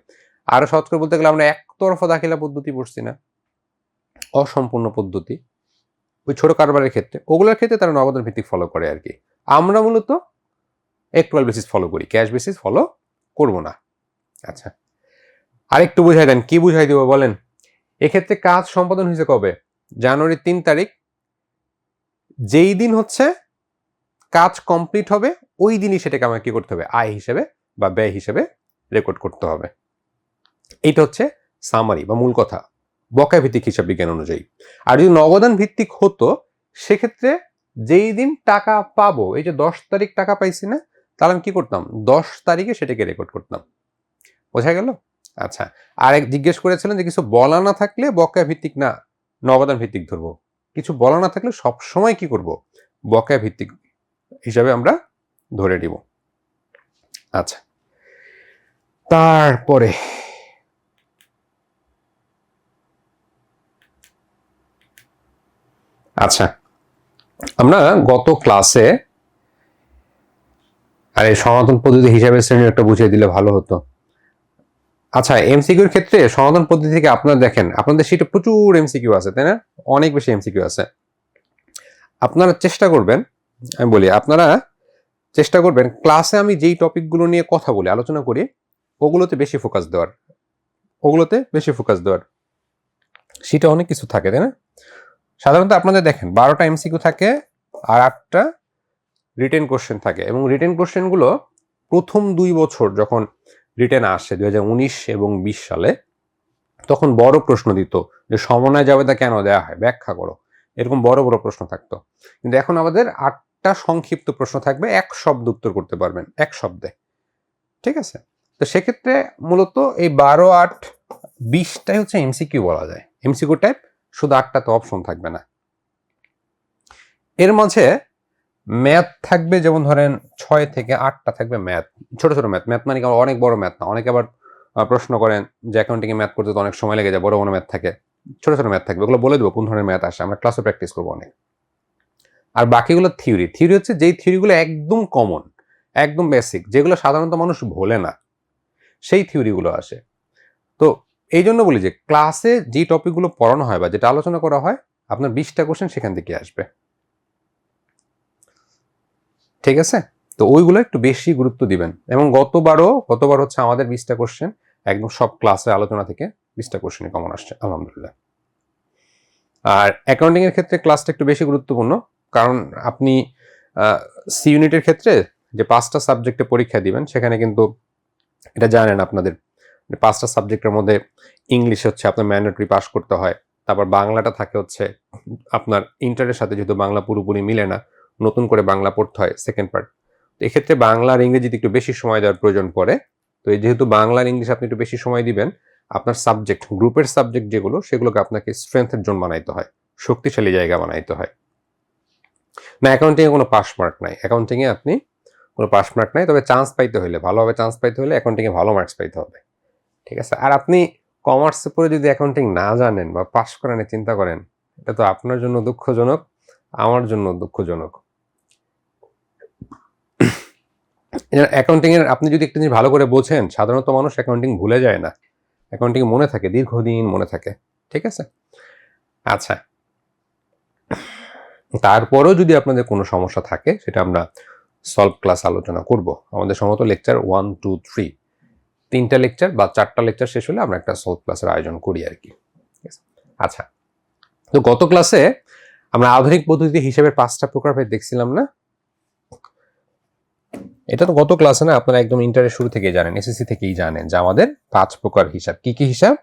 আরো সহজ করে বলতে গেলে আমরা একতরফা দাখিলা পদ্ধতি পড়ছি না, অসম্পূর্ণ পদ্ধতি, ওই ছোট কারবারের ক্ষেত্রে, ওগুলোর ক্ষেত্রে তারা নগদান ভিত্তিক ফলো করে আর কি। আমরা মূলত অ্যাক্রুয়াল বেসিস ফলো করি, ক্যাশ বেসিস ফলো করব না। আচ্ছা, আরেকটু বুঝাই দেন, কি বুঝাই দিব বলেন? এক্ষেত্রে কাজ সম্পাদন হয়েছে কবে? জানুয়ারি 3 তারিখ। যেই দিন হচ্ছে কাজ কমপ্লিট হবে ওই দিনই সেটাকে আমাকে কি করতে হবে? আয় হিসেবে বা ব্যয় হিসেবে রেকর্ড করতে হবে। এইটা হচ্ছে সামারি বা মূল কথা বকেয়া ভিত্তিক হিসাব বিজ্ঞান অনুযায়ী। আর যদি নগদান ভিত্তিক হতো সেক্ষেত্রে যেই দিন টাকা পাবো, এই যে 10 তারিখ টাকা পাইছি না, তাহলে আমি কি করতাম? 10 তারিখে সেটাকে রেকর্ড করতাম। বোঝা গেল? আচ্ছা, আর এক জিজ্ঞেস করেছিলেন যে কিছু বলা না থাকলে বকেয়া ভিত্তিক না নগদান ভিত্তিক ধরবো। কিছু বলা না থাকলে সব সময় কি করব? বকেয়া ভিত্তিক হিসাবে আমরা ধরে নিব। আচ্ছা, তারপরে আচ্ছা, আমরা গত ক্লাসে, আরে সনাতন পদ্ধতি হিসাবে শ্রেণী একটা বুঝিয়ে দিলে ভালো হতো। আচ্ছা, এমসিকিউর ক্ষেত্রে সনাতন পদ্ধতি থেকে আপনারা দেখেন আপনাদের শীটে প্রচুর এমসিকিউ আছে, তাই না? অনেক বেশি এমসিকিউ আছে। আপনারা চেষ্টা করবেন, আমি বলি আপনারা চেষ্টা করবেন ক্লাসে আমি যেই টপিকগুলো নিয়ে কথা বলি, আলোচনা করি, ওগুলোতে বেশি ফোকাস দেওয়ার, ওগুলোতে বেশি ফোকাস দেওয়ার। সেটা অনেক কিছু থাকে, তাই না? সাধারণত আপনাদের দেখেন 12টা এমসিকিউ থাকে আর 8টা রিটেন কোশ্চেন থাকে, এবং রিটেন কোশ্চেনগুলো প্রথম 2 বছর যখন রিটেন আসে 2019 এবং 20 সালে, তখন বড় প্রশ্ন দিত যে সমন্বয় জাবেদা কেন দেওয়া হয়, ব্যাখ্যা করো, এরকম বড় বড় প্রশ্ন থাকতো। কিন্তু এখন আমাদের 8টা সংক্ষিপ্ত প্রশ্ন থাকবে, এক শব্দ উত্তর করতে পারবেন, এক শব্দে, ঠিক আছে? তো সেক্ষেত্রে মূলত এই 12, 8, 20টাই হচ্ছে এমসিকিউ বলা যায়, এমসিকিউ টাইপ, শুধু 8টা তো অপশন থাকবে না। এর মাঝে ম্যাথ থাকবে, যেমন ধরেন 6 থেকে 8টা থাকবে ম্যাথ, ছোট ছোট ম্যাথ। ম্যাথ মানে অনেক বড় ম্যাথ না, অনেকে আবার প্রশ্ন করেন যে অ্যাকাউন্টিং এ ম্যাথ করতে তো অনেক সময় লেগে যায়, বড় বড় ম্যাথ থাকে। ছোট ছোট ম্যাথ থাকবে, ওগুলো বলে দেবো কোন ধরনের ম্যাথ আসে, আমরা ক্লাসে প্র্যাকটিস করবো অনেক। আর বাকিগুলো থিওরি। থিওরি হচ্ছে যেই থিওরিগুলো একদম কমন, একদম বেসিক, যেগুলো সাধারণত মানুষ ভোলে না, সেই থিওরিগুলো আসে। তো এই জন্য বলি যে ক্লাসে যে টপিকগুলো পড়ানো হয় বা যেটা আলোচনা করা হয়, আপনার 20টা কোশ্চেন সেখান থেকে আসবে, ঠিক আছে? তো ওইগুলো একটু বেশি গুরুত্ব দিবেন। এবং গতবার হচ্ছে আমাদের 20টা কোশ্চেন একদম সব ক্লাসে আলোচনা থেকে 20টা কোশ্চেনই কমন আসছে, আলহামদুলিল্লাহ। আর অ্যাকাউন্টিং এর ক্ষেত্রে ক্লাসটা একটু বেশি গুরুত্বপূর্ণ, কারণ আপনি সি ইউনিটের ক্ষেত্রে যে 5টা সাবজেক্টে পরীক্ষা দিবেন, সেখানে কিন্তু এটা জানেন আপনাদের 5টা সাবজেক্টের মধ্যে ইংলিশ হচ্ছে আপনার ম্যান্ডেটরি পাস করতে হয়, তারপর বাংলাটা থাকে হচ্ছে আপনার ইন্টারের সাথে, যেহেতু বাংলা পুরোপুরি মিলে না, নতুন করে বাংলা পড়তে হয় সেকেন্ড পার্ট। তো এক্ষেত্রে বাংলা আর ইংরেজিতে একটু বেশি সময় দেওয়ার প্রয়োজন পড়ে। তো এই যেহেতু বাংলা আর ইংলিশ আপনি একটু বেশি সময় দিবেন, আপনার সাবজেক্ট গ্রুপের সাবজেক্ট যেগুলো, সেগুলোকে আপনাকে স্ট্রেংথের জোন বানাইতে হয়, শক্তিশালী জায়গা বানাইতে হয়। না, অ্যাকাউন্টিংয়ে কোনো পাস মার্ক নাই, অ্যাকাউন্টিংয়ে আপনি কোনো পাস মার্ক নাই, তবে চান্স পাইতে হলে, ভালোভাবে চান্স পাইতে হলে অ্যাকাউন্টিংয়ে ভালো মার্কস পাইতে হবে, ঠিক আছে? আর আপনি কমার্সে পড়ে যদি অ্যাকাউন্টিং না জানেন বা পাস করেন চিন্তা করেন, এটা তো আপনার জন্য দুঃখজনক, আমার জন্য দুঃখজনক। অ্যাকাউন্টিং এর আপনি যদি একটা জিনিস ভালো করে বোঝেন, সাধারণত মানুষ অ্যাকাউন্টিং ভুলে যায় না, অ্যাকাউন্টিং মনে থাকে, দীর্ঘদিন মনে থাকে, ঠিক আছে? আচ্ছা, তারপরেও যদি আপনাদের কোনো সমস্যা থাকে, সেটা আমরা সলভ ক্লাস আলোচনা করব। আমাদের সম্ভবত লেকচার 1, 2, 3 3টা লেকচার বা 4টা লেকচার শেষ হলে আমরা একটা সলভ ক্লাসের আয়োজন করি আর কি। আচ্ছা, তো গত ক্লাসে আমরা আধুনিক পদ্ধতিতে হিসাবের 5টা প্রকারভেদ দেখছিলাম না? এটা তো গত ক্লাসে না, আপনারা একদম ইন্টারের শুরু থেকেই জানেন, এসএসসি থেকেই জানেন যে আমাদের 5 প্রকার হিসাব। কি কি হিসাব?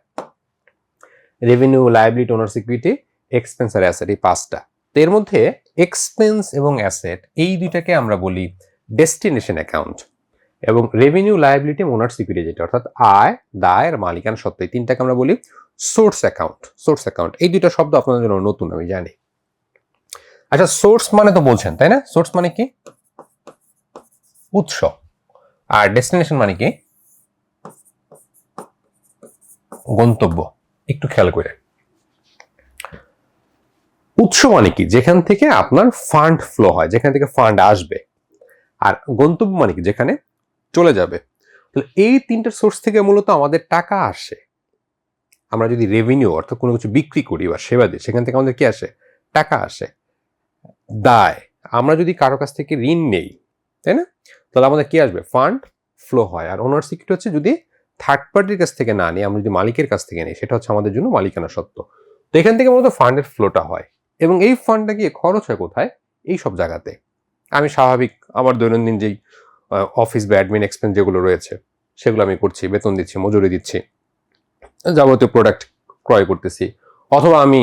Revenue, liability, owner's equity, expense আর অ্যাসেট, এই 5টা। তো এর মধ্যে এক্সপেন্স এবং অ্যাসেট এই দুইটাকে আমরা বলি ডেস্টিনেশন অ্যাকাউন্ট, এবং রেভিনিউ, লায়াবিলিটি, ওনার্স ইকুইটি যেটা অর্থাৎ আয়, দায় আর মালিকানা সত্ত্ব, এই তিনটাকে আমরা বলি সোর্স অ্যাকাউন্ট। সোর্স অ্যাকাউন্ট, এই দুইটা শব্দ আপনাদের জন্য নতুন, আমি জানি। আচ্ছা, সোর্স মানে তো বলছেন, তাই না? সোর্স মানে কি? উৎস। আর ডেস্টিনেশন মানে কি? গন্তব্য। একটু খেয়াল করে, উৎস মানে কি? যেখান থেকে আপনার ফান্ড ফ্লো হয়, যেখান থেকে ফান্ড আসবে। আর গন্তব্য মানে কি? যেখানে চলে যাবে। তাহলে এই তিনটা সোর্স থেকে মূলত আমাদের টাকা আসে। আমরা যদি রেভিনিউ অর্থাৎ কোনো কিছু বিক্রি করি বা সেবা দিই, সেখান থেকে আমাদের কি আসে? টাকা আসে। দায়, আমরা যদি কারো কাছ থেকে ঋণ নেই, তাই না, তাহলে আমাদের কি আসবে? ফান্ড ফ্লো হয়। আর ওনার সিকিউরিটি হচ্ছে যদি থার্ড পার্টির কাছ থেকে না নিই, আমরা যদি মালিকের কাছ থেকে নিই, সেটা হচ্ছে আমাদের জন্য মালিকানা সত্ত্ব। তো এখান থেকে মূলত ফান্ডের ফ্লোটা হয়, এবং এই ফান্ডটা গিয়ে খরচ হয় কোথায়? এই সব জায়গাতে। আমি স্বাভাবিক আমার দৈনন্দিন যেই অফিস বা অ্যাডমিন এক্সপেন্স যেগুলো রয়েছে, সেগুলো আমি করছি, বেতন দিচ্ছি, মজুরি দিচ্ছি, যাবতীয় প্রোডাক্ট ক্রয় করতেছি, অথবা আমি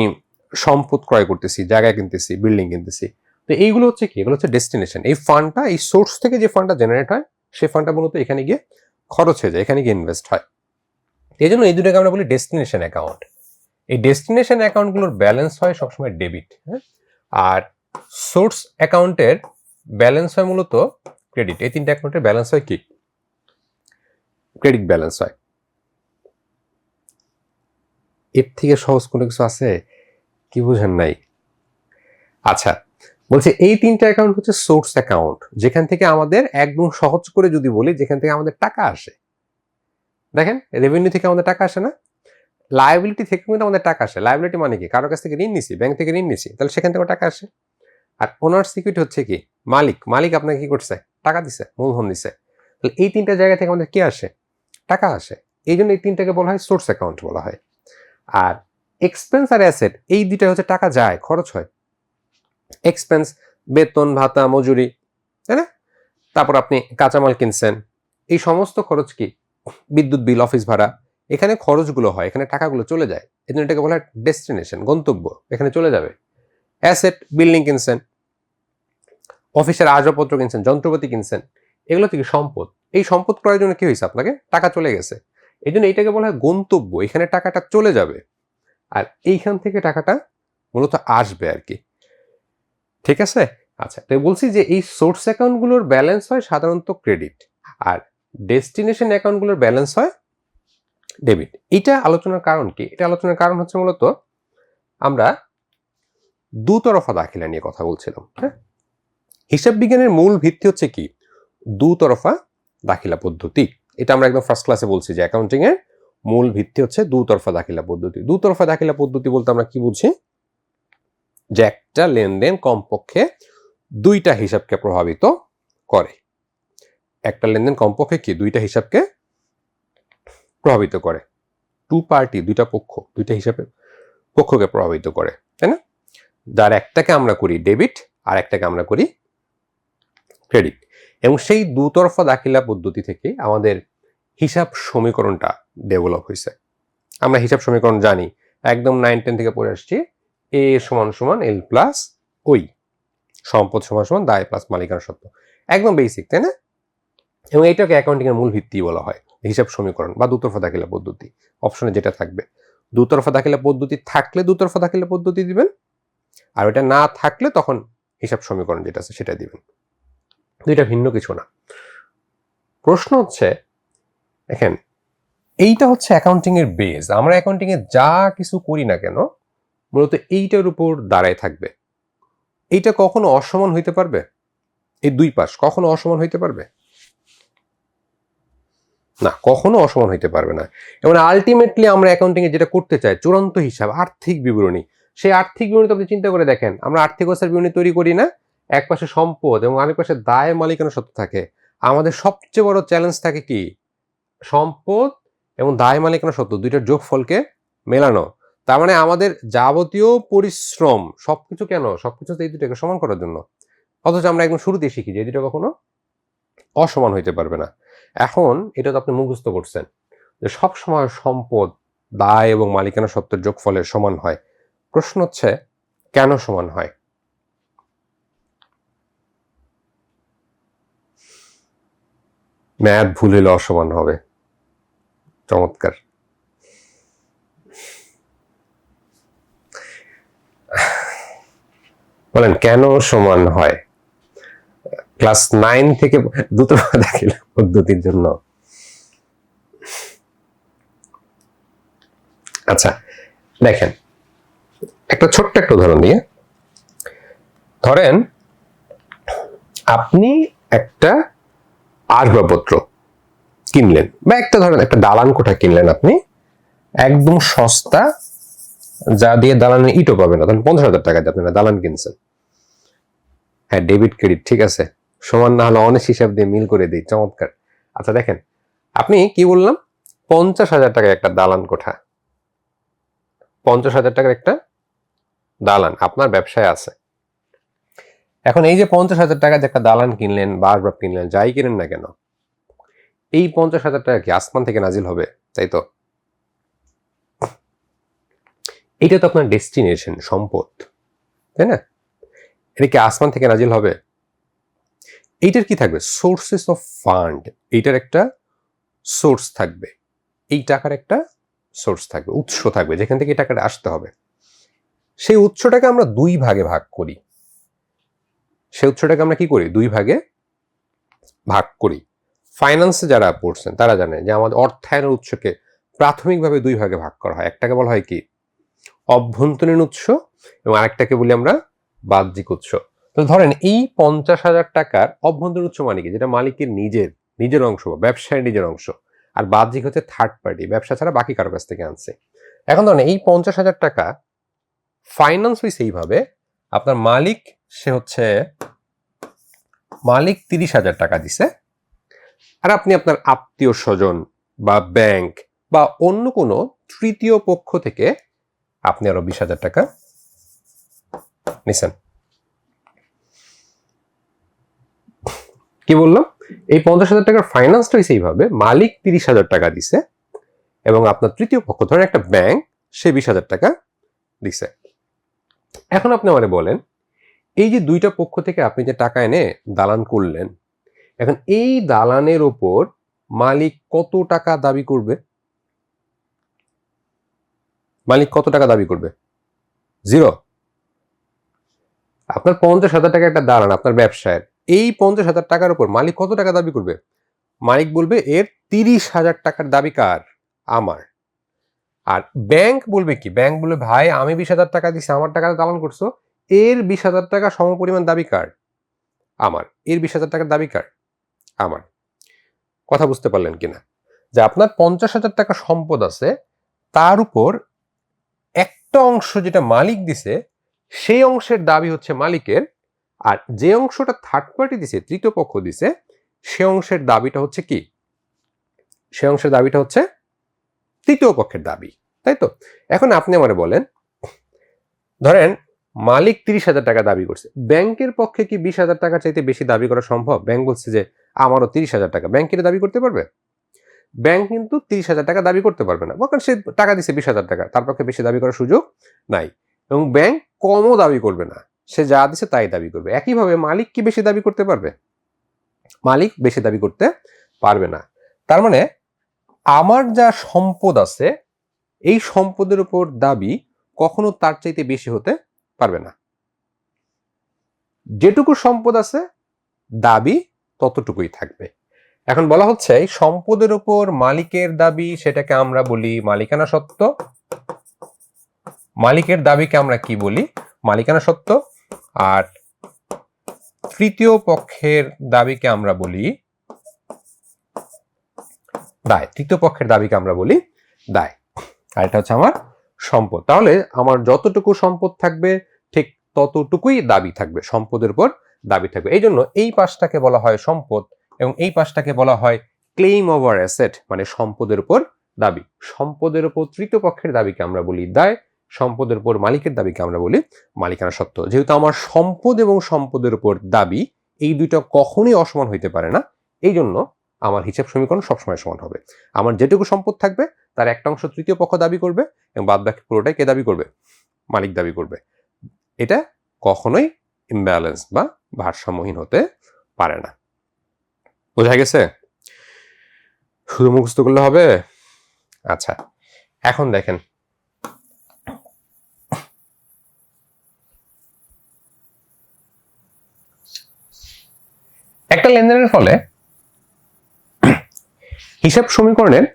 সম্পদ ক্রয় করতেছি, জায়গা কিনতেছি, বিল্ডিং কিনতেছি। তো এইগুলো হচ্ছে কি? এগুলো হচ্ছে ডেস্টিনেশন। এই ফান্ডটা, এই সোর্স থেকে যে ফান্ডটা জেনারেট হয়, সেই ফান্ডটা মূলত এখানে গিয়ে খরচ হয়ে যায়, এখানে গিয়ে ইনভেস্ট হয়। এই জন্য এই দুটাকে আমরা বলি ডেস্টিনেশন অ্যাকাউন্ট। এই ডেস্টিনেশন অ্যাকাউন্টগুলোর ব্যালেন্স হয় সবসময় ডেবিট, হ্যাঁ? আর সোর্স অ্যাকাউন্টের ব্যালেন্স হয় মূলত ক্রেডিট। এই তিনটা অ্যাকাউন্টের ব্যালেন্স হয় কি? ক্রেডিট ব্যালেন্স হয়। এর থেকে সহজ কোনো কিছু আছে? কি বুঝেন নাই? আচ্ছা, বলছে এই তিনটা অ্যাকাউন্ট হচ্ছে সোর্স অ্যাকাউন্ট, যেখান থেকে আমাদের একদম সহজ করে যদি বলি, যেখান থেকে আমাদের টাকা আসে। দেখেন, রেভিনিউ থেকে আমাদের টাকা আসে না, লায়াবিলিটি থেকে কিন্তু আমাদের টাকা আসে। লায়াবিলিটি মানে কি? কারোর কাছ থেকে ঋণ নিছি, ব্যাংক থেকে ঋণ নিছি, তাহলে সেখান থেকে টাকা আসে। আর ওনার সিকিউরিটি হচ্ছে কি? মালিক আপনাকে কি করছে? টাকা দিছে, মূলধন দিছে। তাহলে এই তিনটা জায়গা থেকে আমাদের কি আসে? টাকা আসে। এই জন্য এই তিনটাকে বলা হয় সোর্স অ্যাকাউন্ট বলা হয়। আর এক্সপেন্স আর অ্যাসেট, এই দুইটা হচ্ছে টাকা যায়, খরচ হয়। এক্সপেন্স, বেতন ভাতা, মজুরি, তাই না? তারপর আপনি কাঁচামাল কিনছেন, এই সমস্ত খরচ কি? বিদ্যুৎ বিল, অফিস ভাড়া, এখানে খরচগুলো হয়, এখানে টাকাগুলো চলে যায়। এই জন্য এটাকে বলা হয় ডেস্টিনেশন, গন্তব্য, এখানে চলে যাবে। অ্যাসেট, বিল্ডিং কিনছেন, অফিসের আসবাবপত্র কিনছেন, যন্ত্রপাতি কিনছেন, এগুলো থেকে সম্পদ। এই সম্পদ ক্রয়ের জন্য কি হয়েছে? আপনাকে টাকা চলে গেছে। এই জন্য এইটাকে বলা হয় গন্তব্য, এখানে টাকাটা চলে যাবে, আর এইখান থেকে টাকাটা মূলত আসবে আর কি, ঠিক আছে? আচ্ছা, তো বলছি যে এই সোর্স অ্যাকাউন্টগুলোর ব্যালেন্স হয় সাধারণত ক্রেডিট, আর ডেস্টিনেশন অ্যাকাউন্টগুলোর ব্যালেন্স হয় ডেবিট। এটা আলোচনার কারণ কি? এটা আলোচনার কারণ হচ্ছে মূলত আমরা দুতরফা দাখিলা নিয়ে কথা বলছিলাম, হ্যাঁ? হিসাব বিজ্ঞানের মূল ভিত্তি হচ্ছে কি? দুতরফা দাখিলা পদ্ধতি। এটা আমরা একদম ফার্স্ট ক্লাসে বলছি যে অ্যাকাউন্টিং এর মূল ভিত্তি হচ্ছে দুতরফা দাখিলা পদ্ধতি। দুতরফা দাখিলা পদ্ধতি বলতে আমরা কি বুঝি, যে একটা লেনদেন কমপক্ষে দুইটা হিসাবকে প্রভাবিত করে। একটা লেনদেন কমপক্ষে কি দুইটা হিসাবকে প্রভাবিত করে। টু পার্টি, দুইটা পক্ষ, দুইটা হিসাবে পক্ষকে প্রভাবিত করে, তাই না? যার একটাকে আমরা করি ডেবিট আর একটাকে আমরা করি ক্রেডিট। এবং সেই দুতরফা দাখিলা পদ্ধতি থেকে আমাদের হিসাব সমীকরণটা ডেভেলপ হয়েছে। আমরা হিসাব সমীকরণ জানি, একদম 9-10 থেকে পড়ে আসছি, এ সমান সমান এল প্লাস ওই, সম্পদ সমান সমান দায় প্লাস মালিকানা সত্ত্ব, একদম বেসিক, তাই না? এবং এইটাকে অ্যাকাউন্টিং এর মূল ভিত্তি বলা হয়, হিসাব সমীকরণ বা দুতরফা দাখিলা পদ্ধতি। অপশনে যেটা থাকবে, দুতরফা দাখিলা পদ্ধতি থাকলে দুতরফা দাখিলা পদ্ধতি দিবেন, আর ওটা না থাকলে তখন হিসাব সমীকরণ যেটা আছে সেটা দিবেন। দুইটা ভিন্ন কিছু না। প্রশ্ন হচ্ছে, দেখেন এইটা হচ্ছে অ্যাকাউন্টিং এর বেস। আমরা অ্যাকাউন্টিং এ যা কিছু করি না কেন মূলত এইটার উপর দাঁড়ায় থাকবে। এইটা কখনো অসমান হইতে পারবে? এই দুই পাশ কখনো অসমান হইতে পারবে না, কখনো অসমান হইতে পারবে না। এবং আলটিমেটলি আমরা অ্যাকাউন্টিং এ যেটা করতে চাই, চূড়ান্ত হিসাব, আর্থিক বিবরণী। সেই আর্থিক বিবরণী আপনি চিন্তা করে দেখেন, আমরা আর্থিক অবস্থার বিবরণী তৈরি করি না, এক পাশে সম্পদ এবং আরেক পাশে দায় মালিকানা সত্ত্ব থাকে। আমাদের সবচেয়ে বড় চ্যালেঞ্জ থাকে কি, সম্পদ এবং দায় মালিকানা সত্ত্ব দুইটার যোগফলকে মেলানো। তার মানে আমাদের যাবতীয় পরিশ্রম সবকিছু কেন, সবকিছু এই দুটাকে সমান করার জন্য। অথচ আমরা একদম শুরুতেই শিখি যে এই দুটো কখনো অসমান হইতে পারবে না। এখন এটা তো আপনি মুখস্থ করছেন যে সবসময় সম্পদ, দায় এবং মালিকানা সত্ত্বের যোগফলের সমান হয়। প্রশ্ন হচ্ছে কেন সমান হয়? ম্যাথ ভুল হলে অসমান হবে। চমৎকার। বলেন কেন সমান হয়? ক্লাস 9 থেকে দুতরফা দাখিলা পদ্ধতির জন্য। আচ্ছা দেখেন, একটা ছোট্ট একটা উদাহরণ দিয়ে, ধরেন আপনি একটা আসবাবপত্র কিনলেন, বা একটা ধরেন একটা দালান কোঠা কিনলেন আপনি, একদম সস্তা, যা দিয়ে দালানের ইটও পাবে না, তখন 50,000 টাকা দিয়ে আপনি দালান কিনছেন। হ্যাঁ, ডেবিট ক্রেডিট ঠিক আছে, সমান না হলে অনেক হিসাব দিয়ে মিল করে দিই। চমৎকার। আচ্ছা দেখেন, আপনি কি বললাম, 50,000 টাকায় একটা দালান কোঠা, 50,000 টাকার একটা দালান আপনার ব্যবসায় আছে। এখন এই যে 50,000 টাকা যে একটা দালান কিনলেন বা আসবাব কিনলেন, যাই কিনেন না কেন, এই 50,000 টাকা কি আসমান থেকে নাজিল হবে? তাই তো? এটা তো আপনার ডেস্টিনেশন, সম্পদ, তাই না? এটা কি আসমান থেকে নাজিল হবে? এইটার কি থাকবে? Sources of fund. এইটার একটা সোর্স থাকবে, এই টাকার একটা সোর্স থাকবে, উৎস থাকবে, যেখান থেকে এই টাকাটা আসতে হবে। সেই উৎসটাকে আমরা দুই ভাগে ভাগ করি। সেই উৎসটাকে আমরা কি করি? দুই ভাগে ভাগ করি। ফাইন্যান্সে যারা পড়ছেন তারা জানে যে আমাদের অর্থায়নের উৎসকে প্রাথমিকভাবে দুই ভাগে ভাগ করা হয়। একটাকে বলা হয় কি অভ্যন্তরীণ উৎস, এবং আরেকটাকে বলি আমরা বাহ্যিক উৎস। তো ধরেন এই 50,000 টাকার অভ্যন্তরীণ উৎস মানে কি, যেটা মালিকের নিজের অংশ বা ব্যবসায়ের নিজের অংশ, আর বাহ্যিক হচ্ছে থার্ড পার্টি, ব্যবসা ছাড়া বাকি কারো কাছ থেকে আনছে। এখন ধরেন এই 50,000 টাকা ফাইন্যান্স হয়েছে এইভাবে, আপনার মালিক সে হচ্ছে মালিক 30,000 টাকা দিছে, আর আপনি আপনার আত্মীয় স্বজন বা ব্যাংক বা অন্য কোনো তৃতীয় পক্ষ থেকে আপনি আরো 20,000 টাকা নিছেন। কি বললাম, এই 50,000 টাকার ফাইন্যান্সটা হয়েছে এইভাবে, মালিক 30,000 টাকা দিছে এবং আপনার তৃতীয় পক্ষ ধরেন একটা ব্যাংক, সে 20,000 টাকা দিছে। এখন আপনি আমারে বলেন, এই যে দুইটা পক্ষ থেকে আপনি যে টাকা এনে দালান করলেন, এখন এই দালানের ওপর মালিক কত টাকা দাবি করবে? মালিক কত টাকা দাবি করবে? 0। আপনার 50,000 টাকা একটা দালান আপনার ব্যবসায়ের, এই 50,000 টাকার উপর মালিক কত টাকা দাবি করবে? মালিক বলবে এর 30,000 টাকার দাবি কার? আমার। আর ব্যাংক বলবে কি? ব্যাংক বলবে ভাই আমি 20,000 টাকা দিছি, আমার টাকা দালান করছো, এর 20,000 টাকা সমপরিমাণ দাবি কার? আমার। এর 20,000 টাকার দাবি কার? আমার। কথা বুঝতে পারলেন কিনা? যে আপনার 50,000 টাকা সম্পদ আছে, তার উপর একটা অংশ যেটা মালিক দিছে সেই অংশের দাবি হচ্ছে মালিকের, আর যে অংশটা থার্ড পার্টি দিছে, তৃতীয় পক্ষ দিছে, সে অংশের দাবিটা হচ্ছে কি? সে অংশের দাবিটা হচ্ছে তৃতীয় পক্ষের দাবি, তাই তো? এখন আপনি আমারে বলেন, ধরেন মালিক 30,000 টাকা দাবি করছে, ব্যাংকের পক্ষে কি 20,000 টাকা চাইতে বেশি দাবি করা সম্ভব? ব্যাংক বলছে যে আমারও 30,000 টাকা, ব্যাংক কি দাবি করতে পারবে? ব্যাংক কিন্তু 30,000 টাকা দাবি করতে পারবে না, কারণ সে টাকা দিচ্ছে 20,000 টাকা, তার পক্ষে বেশি দাবি করার সুযোগ নাই। এবং ব্যাংক কমও দাবি করবে না, সে যা দিচ্ছে তাই দাবি করবে। একইভাবে মালিক কি বেশি দাবি করতে পারবে? মালিক বেশি দাবি করতে পারবে না। তার মানে আমার যা সম্পদ আছে, এই সম্পদের উপর দাবি কখনো তার চাইতে বেশি হতে পারবে না। যেটুকু সম্পদ আছে দাবি ততটুকুই থাকবে। এখন বলা হচ্ছে সম্পদের উপর মালিকের দাবি, সেটাকে আমরা বলি মালিকানা সত্ত্ব। মালিকের দাবিকে আমরা কি বলি? মালিকানা সত্ত্ব। আর তৃতীয় পক্ষের দাবিকে আমরা বলি দায়। তৃতীয় পক্ষের দাবিকে আমরা বলি দায়। আর এটা হচ্ছে আমার সম্পদ। তাহলে আমার যতটুকু সম্পদ থাকবে ঠিক ততটুকুই দাবি থাকবে, সম্পদের উপর দাবি থাকবে। এই জন্য এই পাশটাকে বলা হয় সম্পদ এবং এই পাশটাকে বলা হয় ক্লেইম ওভার অ্যাসেট, মানে সম্পদের উপর দাবি। সম্পদের উপর তৃতীয় পক্ষের দাবিকে আমরা বলি দায়, সম্পদের উপর মালিকের দাবিকে আমরা বলি মালিকানা সত্ত্ব। যেহেতু আমার সম্পদ এবং সম্পদের উপর দাবি এই দুইটা কখনোই অসমান হইতে পারে না, এই জন্য আমার হিসাব সমীকরণ সবসময় সমান হবে। আমার যেটুকু সম্পদ থাকবে তার একটা অংশ তৃতীয় পক্ষ দাবি করবে এবং বাদ বাকি পুরোটাই কে দাবি করবে? মালিক দাবি করবে। এটা কখনোই ইমব্যালেন্স বা ভারসাম্যহীন হতে পারে না। বোঝা গেছে? শুধু মুখস্থ করলে হবে? আচ্ছা, এখন দেখেন, একটা লেনদেনের ফলে হিসাব সমীকরণের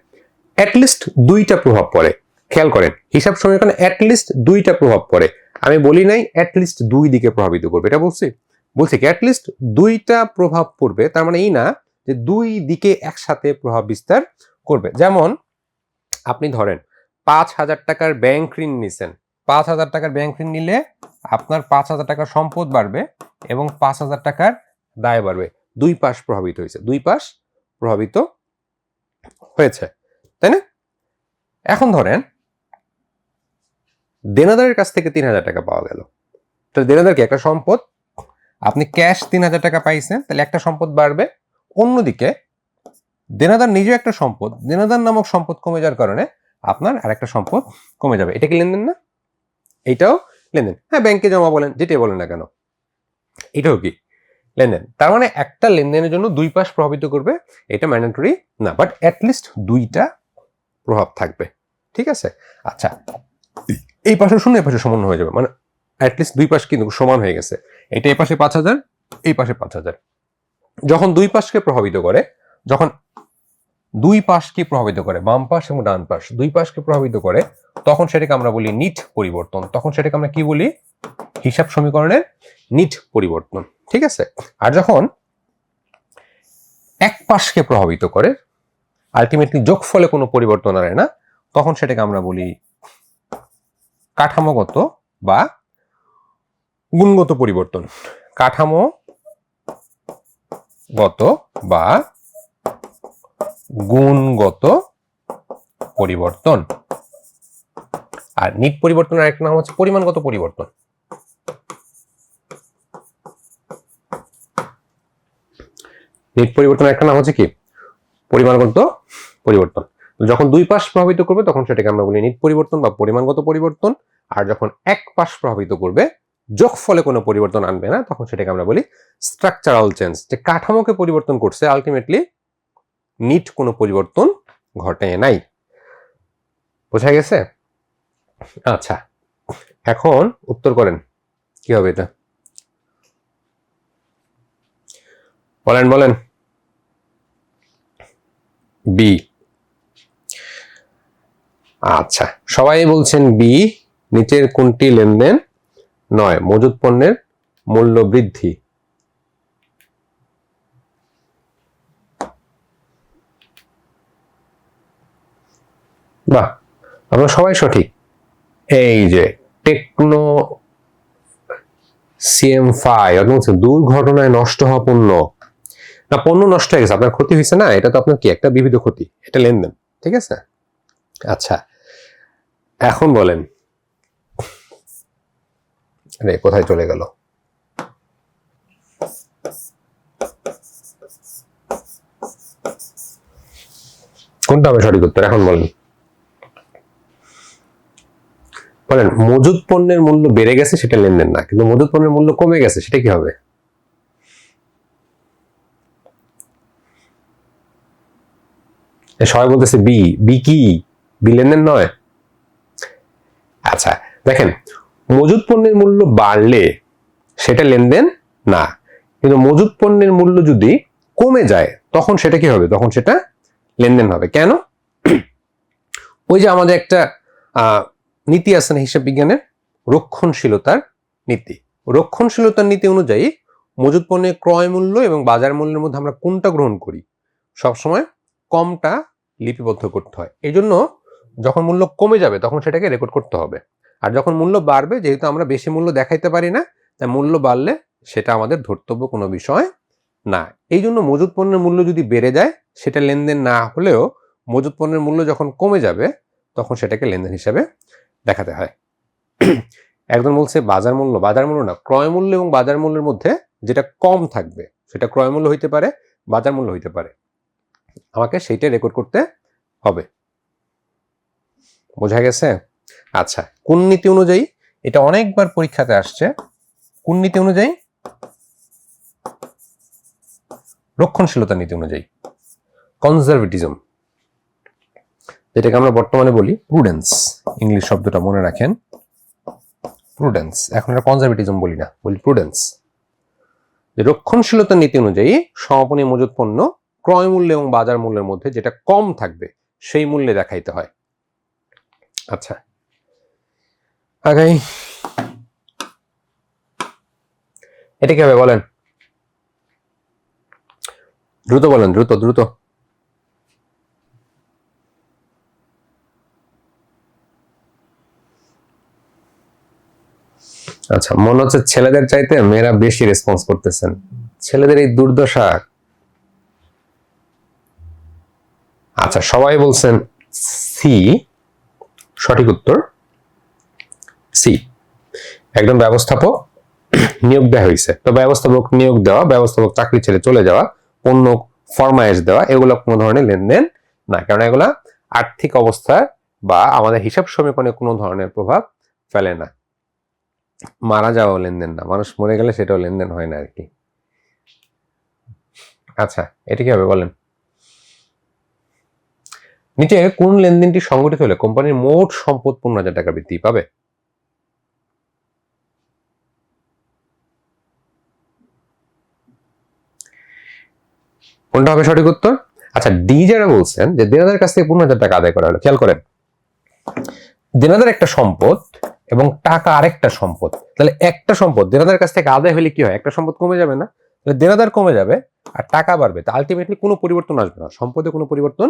অ্যাটলিস্ট দুইটা প্রভাব পড়ে। খেয়াল করেন, হিসাব সমীকরণে অ্যাটলিস্ট দুইটা প্রভাব পড়ে। আমি বলি নাই অ্যাটলিস্ট দুই দিকে প্রভাবিত করবে, এটা বলছি কি অ্যাটলিস্ট দুইটা প্রভাব পড়বে, তার মানে এই না যে দুই দিকে একসাথে প্রভাব বিস্তার করবে। যেমন আপনি ধরেন 5,000 টাকার ব্যাংক ঋণ নিছেন, 5,000 টাকার ব্যাংক ঋণ নিলে আপনার 5,000 টাকার সম্পদ বাড়বে এবং 5,000 টাকার দায় বাড়বে। দুই পাশ প্রভাবিত হয়েছে, দুই পাশ প্রভাবিত হয়েছে, তাই না? এখন ধরেন দেনাদারের কাছ থেকে 3,000 টাকা পাওয়া গেল, তাহলে দেনাদার কি একটা সম্পদ? আপনি ক্যাশ 3,000 টাকা পাইছেন, তাহলে একটা সম্পদ বাড়বে। অন্যদিকে দেনাদার নিজেও একটা সম্পদ, দেনাদার নামক সম্পদ কমে যাওয়ার কারণে আপনার আর একটা সম্পদ কমে যাবে। এটা কি লেনদেন না? এটাও লেনদেন। হ্যাঁ, ব্যাংকে জমা বলেন, যেটাই বলেন না কেন, এটাও কি লেনদেন। তার মানে একটা লেনদেনের জন্য দুই পাশ প্রভাবিত করবে, এটা ম্যান্ডেটরি না, বাট অ্যাটলিস্ট দুইটা প্রভাব থাকবে। ঠিক আছে? আচ্ছা, এই পাশে শূন্য, এই পাশে সমান হয়ে যাবে, মানে অ্যাটলিস্ট দুই পাশ কিন্তু সমান হয়ে গেছে। এটা এই পাশে 5,000, এই পাশে 5,000। যখন দুই পাশকে প্রভাবিত করে, যখন দুই পাশকে প্রভাবিত করে, বাম পাশ এবং ডান পাশ দুই পাশকে প্রভাবিত করে, তখন সেটাকে আমরা বলি নিট পরিবর্তন। তখন সেটাকে আমরা কি বলি? হিসাব সমীকরণের নিট পরিবর্তন। ঠিক আছে? আর যখন এক পাশকে প্রভাবিত করে, আলটিমেটলি যোগফলে কোনো পরিবর্তন আনে না, তখন সেটাকে আমরা বলি কাঠামোগত বা গুণগত পরিবর্তন। কাঠামোগত বা গুণগত পরিবর্তন। আর নিট পরিবর্তনের আরেকটা নাম হচ্ছে পরিমাণগত পরিবর্তন। নিট পরিবর্তনের একটা নাম হচ্ছে কি? পরিমাণগত পরিবর্তন। যখন দুই পাশ প্রভাবিত করবে তখন সেটাকে আমরা বলি নিট পরিবর্তন বা পরিমাণগত পরিবর্তন। আর যখন এক পাশ প্রভাবিত করবে, যোগফলে কোনো পরিবর্তন আনবে না, তখন সেটাকে আমরা বলি স্ট্রাকচারাল চেঞ্জ। যে কাঠামোকে পরিবর্তন করছে, আলটিমেটলি নিট কোনো পরিবর্তন ঘটে নাই। বোঝা গেছে? আচ্ছা, এখন উত্তর করেন কি হবে এটা? বলেন। বি। আচ্ছা, সবাই বলছেন বি। নিচের কোনটি লেনদেন নয়? মজুদ পণ্যের মূল্য বৃদ্ধি। বাহ, আমরা সবাই সঠিক। এই যে টেকনো CM5 দুর্ঘটনায় নষ্ট হওয়া পণ্য, না পণ্য নষ্ট হয়ে গেছে, আপনার ক্ষতি হয়েছে না, এটা তো আপনার কি একটা বিবিধ ক্ষতি, এটা লেনদেন, ঠিক আছে। আচ্ছা এখন বলেন, আরে কোথায় চলে গেল, কোনটা হবে সঠিক উত্তর এখন বলেন। বলেন মজুদ পণ্যের মূল্য বেড়ে গেছে সেটা লেনদেন না, কিন্তু মজুদ পণ্যের মূল্য কমে গেছে সেটা কি হবে? সবাই বলতেছে বি, বি কি? বি লেনদেন নয়। আচ্ছা দেখেন, মজুদ পণ্যের মূল্য বাড়লে সেটা লেনদেন না, কিন্তু মজুদ পণ্যের মূল্য যদি কমে যায় তখন সেটা কি হবে? তখন সেটা লেনদেন হবে। কেন? ওই যে আমাদের একটা নীতি আছে না হিসাব বিজ্ঞানের, রক্ষণশীলতার নীতি। রক্ষণশীলতার নীতি অনুযায়ী মজুদ পণ্যের ক্রয় মূল্য এবং বাজার মূল্যের মধ্যে আমরা কোনটা গ্রহণ করি? সবসময় কমটা লিপিবদ্ধ করতে হয়। এই জন্য যখন মূল্য কমে যাবে তখন সেটাকে রেকর্ড করতে হবে, আর যখন মূল্য বাড়বে, যেহেতু আমরা বেশি মূল্য দেখাইতে পারি না, তাই মূল্য বাড়লে সেটা আমাদের ধর্তব্য কোনো বিষয় না। এই জন্য মজুদ পণ্যের মূল্য যদি বেড়ে যায় সেটা লেনদেন না হলেও মজুদ পণ্যের মূল্য যখন কমে যাবে তখন সেটাকে লেনদেন হিসাবে দেখাতে হয়। একজন বলছে বাজার মূল্য, বাজার মূল্য না, ক্রয় মূল্য এবং বাজার মূল্যের মধ্যে যেটা কম থাকবে সেটা ক্রয় মূল্য হইতে পারে, বাজার মূল্য হইতে পারে, আমাকে সেইটা রেকর্ড করতে হবে। বোঝা গেছে? আচ্ছা কোন নীতি অনুযায়ী? এটা অনেকবার পরীক্ষাতে আসছে। কোন নীতি অনুযায়ী? রক্ষণশীলতা নীতি অনুযায়ী, কনজারভেটিজম, যেটাকে আমরা বর্তমানে বলি প্রুডেন্স। ইংলিশ শব্দটা মনে রাখেন, প্রুডেন্স। এখন আমরা কনজারভেটিজম বলি না, বলি প্রুডেন্স। রক্ষণশীলতা নীতি অনুযায়ী সমাপনী মজুদ পণ্য ক্রয় মূল্য এবং বাজার মূল্যের মধ্যে যেটা কম থাকবে সেই মূল্যে দেখাইতে হয়। আচ্ছা আগাই, এটা কি হবে বলেন? দ্রুত বলেন, দ্রুত দ্রুত। আচ্ছা মনে হচ্ছে ছেলেদের চাইতে মেয়েরা বেশি রেসপন্স করতেছেন, ছেলেদের এই দুর্দশা। আচ্ছা সবাই বলছেন সি, সঠিক উত্তর সি। একজন ব্যবস্থাপক নিয়োগ দেওয়া হয়েছে, তো ব্যবস্থাপক নিয়োগ দেওয়া, ব্যবস্থাপক চাকরি ছেড়ে চলে যাওয়া, অন্য ফরমায়েশ দেওয়া, এগুলো কোনো ধরনের লেনদেন না, কারণ এগুলা আর্থিক অবস্থা বা আমাদের হিসাব সমীকরণে কোনো ধরনের প্রভাব ফেলে না। মারা যাওয়া লেনদেন না, মানুষ মরে গেলে সেটাও লেনদেন হয় না আর কি। আচ্ছা এটা কি হবে বলেন? নিচে কোন লেনদেনটি সংগঠিত হলে কোম্পানির মোট সম্পদ 15,000 টাকা বৃদ্ধি পাবে? কোনটা হবে সঠিক উত্তর? আচ্ছা ডি যারা বলছেন যে দেনাদার কাছ থেকে 15,000 টাকা আদায় করা হলো, খেয়াল করেন দেনাদার একটা সম্পদ এবং টাকা আরেকটা সম্পদ, তাহলে একটা সম্পদ দেনাদার কাছ থেকে আদায় হলে কি হয়? একটা সম্পদ কমে যাবে না? তাহলে দেনাদার কমে যাবে আর টাকা বাড়বে, তা আলটিমেটলি কোনো পরিবর্তন আসবে না, সম্পদে কোনো পরিবর্তন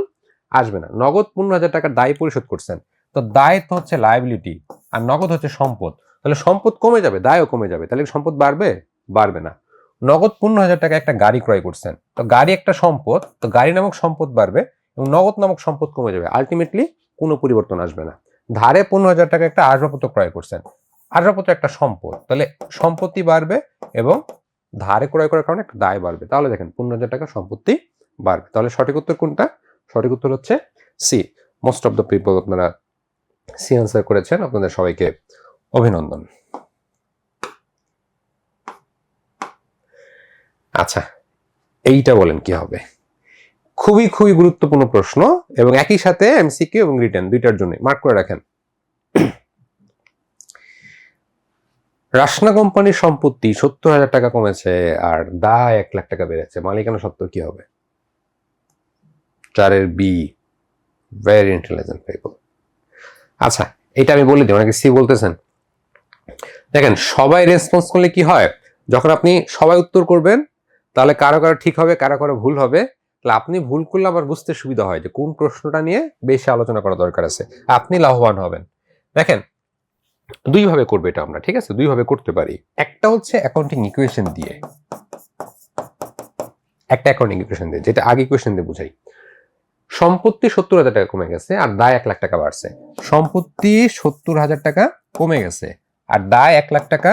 আসবে না। নগদ 15,000 টাকার দায় পরিশোধ করছেন, তো দায় তো হচ্ছে লায়াবিলিটি আর নগদ হচ্ছে সম্পদ, তাহলে সম্পদ কমে যাবে, দায়ও কমে যাবে, তাহলে সম্পদ বাড়বে? বাড়বে না। নগদ 15,000 টাকা একটা গাড়ি ক্রয় করছেন, তো গাড়ি একটা সম্পদ, তো গাড়ি নামক সম্পদ বাড়বে এবং নগদ নামক সম্পদ কমে যাবে, আলটিমেটলি কোনো পরিবর্তন আসবে না। ধারে 15,000 টাকা একটা আসবাবপত্র ক্রয় করছেন, আসবাবপত্র একটা সম্পদ, তাহলে সম্পত্তি বাড়বে এবং ধারে ক্রয় করার কারণে একটা দায় বাড়বে, তাহলে দেখেন 15,000 টাকা সম্পত্তি বাড়বে। তাহলে সঠিক উত্তর কোনটা? সঠিক উত্তর হচ্ছে C. Most of the people আপনারা সি আনসার করেছেন, আপনাদের সবাইকে অভিনন্দন। আচ্ছা এইটা বলেন কি হবে? খুবই খুবই গুরুত্বপূর্ণ প্রশ্ন এবং একই সাথে এমসিকিউ এবং রিটেন দুইটার জন্য মার্ক করে রাখেন। রাসনা কোম্পানির সম্পত্তি 70,000 টাকা কমেছে আর দায় 1 লাখ টাকা বেড়েছে, মালিকানা সত্ত্ব কি হবে? 4 বি, ভেরি ইন্টেলিজেন্ট পিপল। আচ্ছা এটা আমি বলে দিই, অনেকে সি বলতেছেন। দেখেন সবাই রেসপন্স করলে কি হয়, যখন আপনি সবাই উত্তর করবেন তাহলে কারো কারো ঠিক হবে, কারো কারো ভুল হবে, তাহলে আপনি ভুল করলে আবার বুঝতে সুবিধা হয় যে কোন প্রশ্নটা নিয়ে বেশি আলোচনা করা দরকার আছে, আপনি লাভবান হবেন। দেখেন দুইভাবে করবে এটা আমরা, ঠিক আছে, দুইভাবে করতে পারি। একটা হচ্ছে অ্যাকাউন্টিং ইকুয়েশন দিয়ে, যেটা আগে ইকুয়েশন দিয়ে বুঝাই। সম্পত্তি 70,000 টাকা কমে গেছে আর দায় 1 লাখ টাকা বাড়ছে। সম্পত্তি 70,000 টাকা কমে গেছে আর দায় 1 লাখ টাকা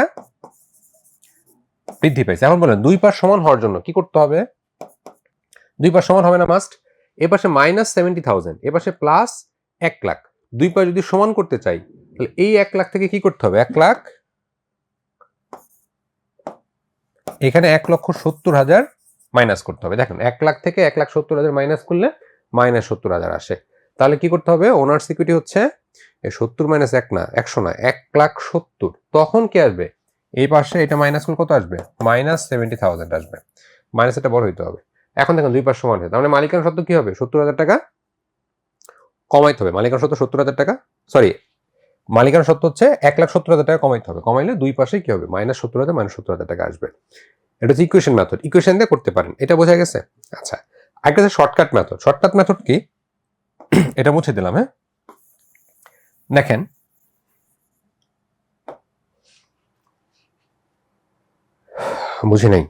বৃদ্ধি পাইছে। এখন বলেন দুই পাশ সমান হওয়ার জন্য কি করতে হবে? দুই পাশ সমান হবে না মাস্ট। এ পাশে -70,000, এ পাশে +1 লাখ। দুই পাশ যদি সমান করতে চাই তাহলে এই 1 লাখ থেকে কি করতে হবে? 1 লাখ, এখানে 1,70,000 মাইনাস করতে হবে। দেখেন 1 লাখ থেকে 1,70,000 মাইনাস করলে -70,000 আসে। তাহলে কি করতে হবে? ওনার্স ইকুইটি হচ্ছে 70 - 1 না, 100 না, 1,70,000। তখন কি আসবে? এই পাশে এটা মাইনাস করলে কত আসবে? -70,000 আসবে। মাইনাস এটা বড় হইতে হবে। এখন দেখেন দুই পাশ সমান হয়, তার মানে মালিকানা সত্ত্ব কি হবে? 70,000 টাকা কমাইতে হবে। মালিকানা সত্ত্ব 70,000 টাকা, সরি, মালিকানা সত্ত্ব হচ্ছে 1,70,000 টাকা কমাইতে হবে। কমাইলে দুই পাশে কি হবে? -70,000 -70,000 টাকা আসবে। এটা হচ্ছে ইকুয়েশন মেথড, ইকুয়েশন দিয়ে করতে পারেন। এটা বোঝা গেছে? আচ্ছা, একটা হচ্ছে শর্টকাট মেথড। শর্টকাট মেথড কি? এটা মুছে দিলাম। হ্যাঁ, দেখেন বুঝি নাই।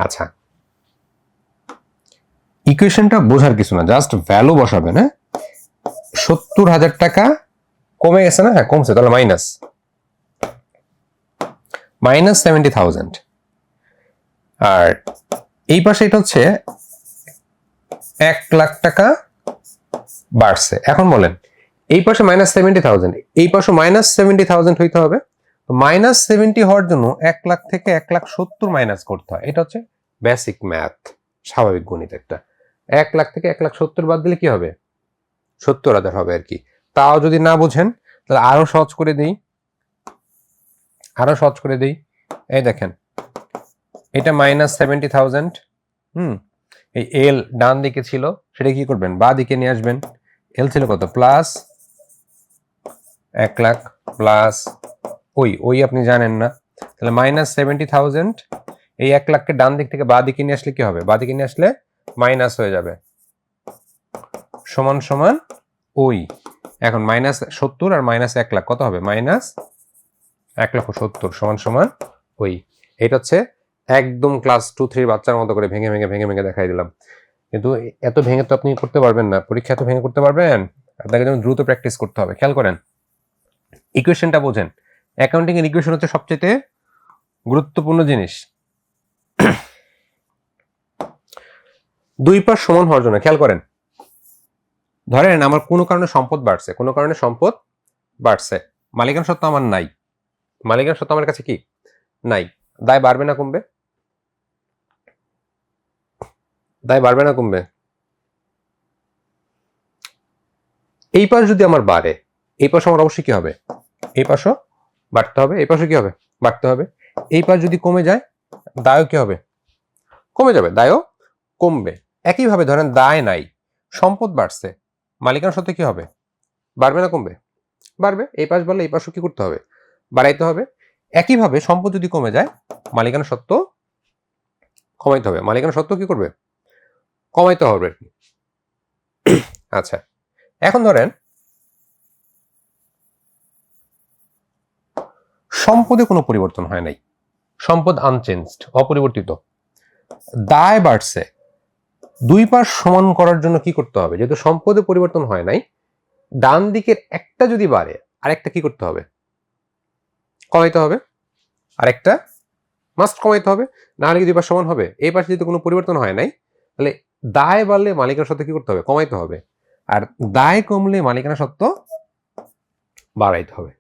আচ্ছা, ইকুয়েশনটা বোঝার কিছু না, জাস্ট ভ্যালু বসাবেন। হ্যাঁ, 70,000 টাকা কমে গেছে না? হ্যাঁ কমছে, তাহলে -70,000। আর এই পাশে এটা হচ্ছে 1 লাখ টাকা বাড়ছে। এখন বলেন এই পাশে -70,000, এই পাশে -70,000 হইতে হবে। তো -70 হওয়ার জন্য 1 লাখ থেকে 1,70,000 মাইনাস করতে হয়। এটা হচ্ছে বেসিক ম্যাথ, স্বাভাবিক গণিত একটা। 1 লাখ থেকে 1,70,000 বাদ দিলে কি হবে? 70,000 হবে আর কি। তাও যদি না বুঝেন তাহলে আরো সহজ করে দিই, এই দেখেন এটা -70,000। এই এল ডান দিকে ছিল, সেটা কি করবেন? বা দিকে নিয়ে আসবেন। এল ছিল কত? +1 লাখ প্লাস ওই আপনি জানেন না, তাহলে -70,000। এই 1 লাখকে ডান দিক থেকে বা দিকে নিয়ে আসলে কি হবে? বা দিকে নিয়ে আসলে মাইনাস হয়ে যাবে, সমান সমান ওই। এখন -70 আর -1 লাখ কত হবে? -1,70,000 সমান সমান ওই। এটা হচ্ছে একদম ক্লাস 2-3 বাচ্চার মতো করে ভেঙে দেখাই দিলাম। কিন্তু এত ভেঙে তো আপনি করতে পারবেন না, পরীক্ষা এত ভেঙে করতে পারবেন? আপনাকে যেমন দ্রুত প্র্যাকটিস করতে হবে। খেয়াল করেন, ইকুয়েশনটা বোঝেন। অ্যাকাউন্টিং এর ইকুয়েশন হচ্ছে সবচেয়ে গুরুত্বপূর্ণ জিনিস। দুই পাশ সমান হওয়ার জন্য খেয়াল করেন, ধরেন আমার কোনো কারণে সম্পদ বাড়ছে, মালিকানা সত্ত্ব আমার নাই, মালিকানা সত্ত্ব আমার কাছে কি নাই। দায় বাড়বে না কমবে? এই পাশ যদি আমার বাড়ে, এই পাশ আমার অবশ্যই কি হবে? এই পাশও বাড়তে হবে, এই পাশও কি হবে? বাড়তে হবে। এই পাশ যদি কমে যায়, দায়ও কি হবে? কমে যাবে, দায়ও কমবে। একইভাবে ধরেন দায় নাই, সম্পদ বাড়ছে, মালিকানা সত্ত্ব কি হবে? বাড়বে না কমবে? বাড়বে। এই পাশ বাড়লে এই পাশও কি করতে হবে? বাড়াইতে হবে। একইভাবে সম্পদ যদি কমে যায়, মালিকানা সত্ত্ব কমাইতে হবে। মালিকানা সত্ত্ব কি করবে? কমাইতে হবে। আচ্ছা, এখন ধরেন সম্পদে কোনো পরিবর্তন হয় নাই, সম্পদ আনচেঞ্জড, অপরিবর্তিত, দায় বাড়ছে। দুই পাশ সমান করার জন্য কি করতে হবে? যেহেতু সম্পদে পরিবর্তন হয় নাই, ডান দিকের একটা যদি বাড়ে আরেকটা কি করতে হবে? কমাইতে হবে। আরেকটা মাস্ট কমাইতে হবে, না হলে কি দুই পাশ সমান হবে? এই পাশে যদি কোনো পরিবর্তন হয় নাই, তাহলে দায় বাড়লে মালিকানা সত্ত্ব কি করতে হবে? কমাইতে হবে। আর দায় কমলে মালিকানা সত্ত্ব বাড়াইতে হবে।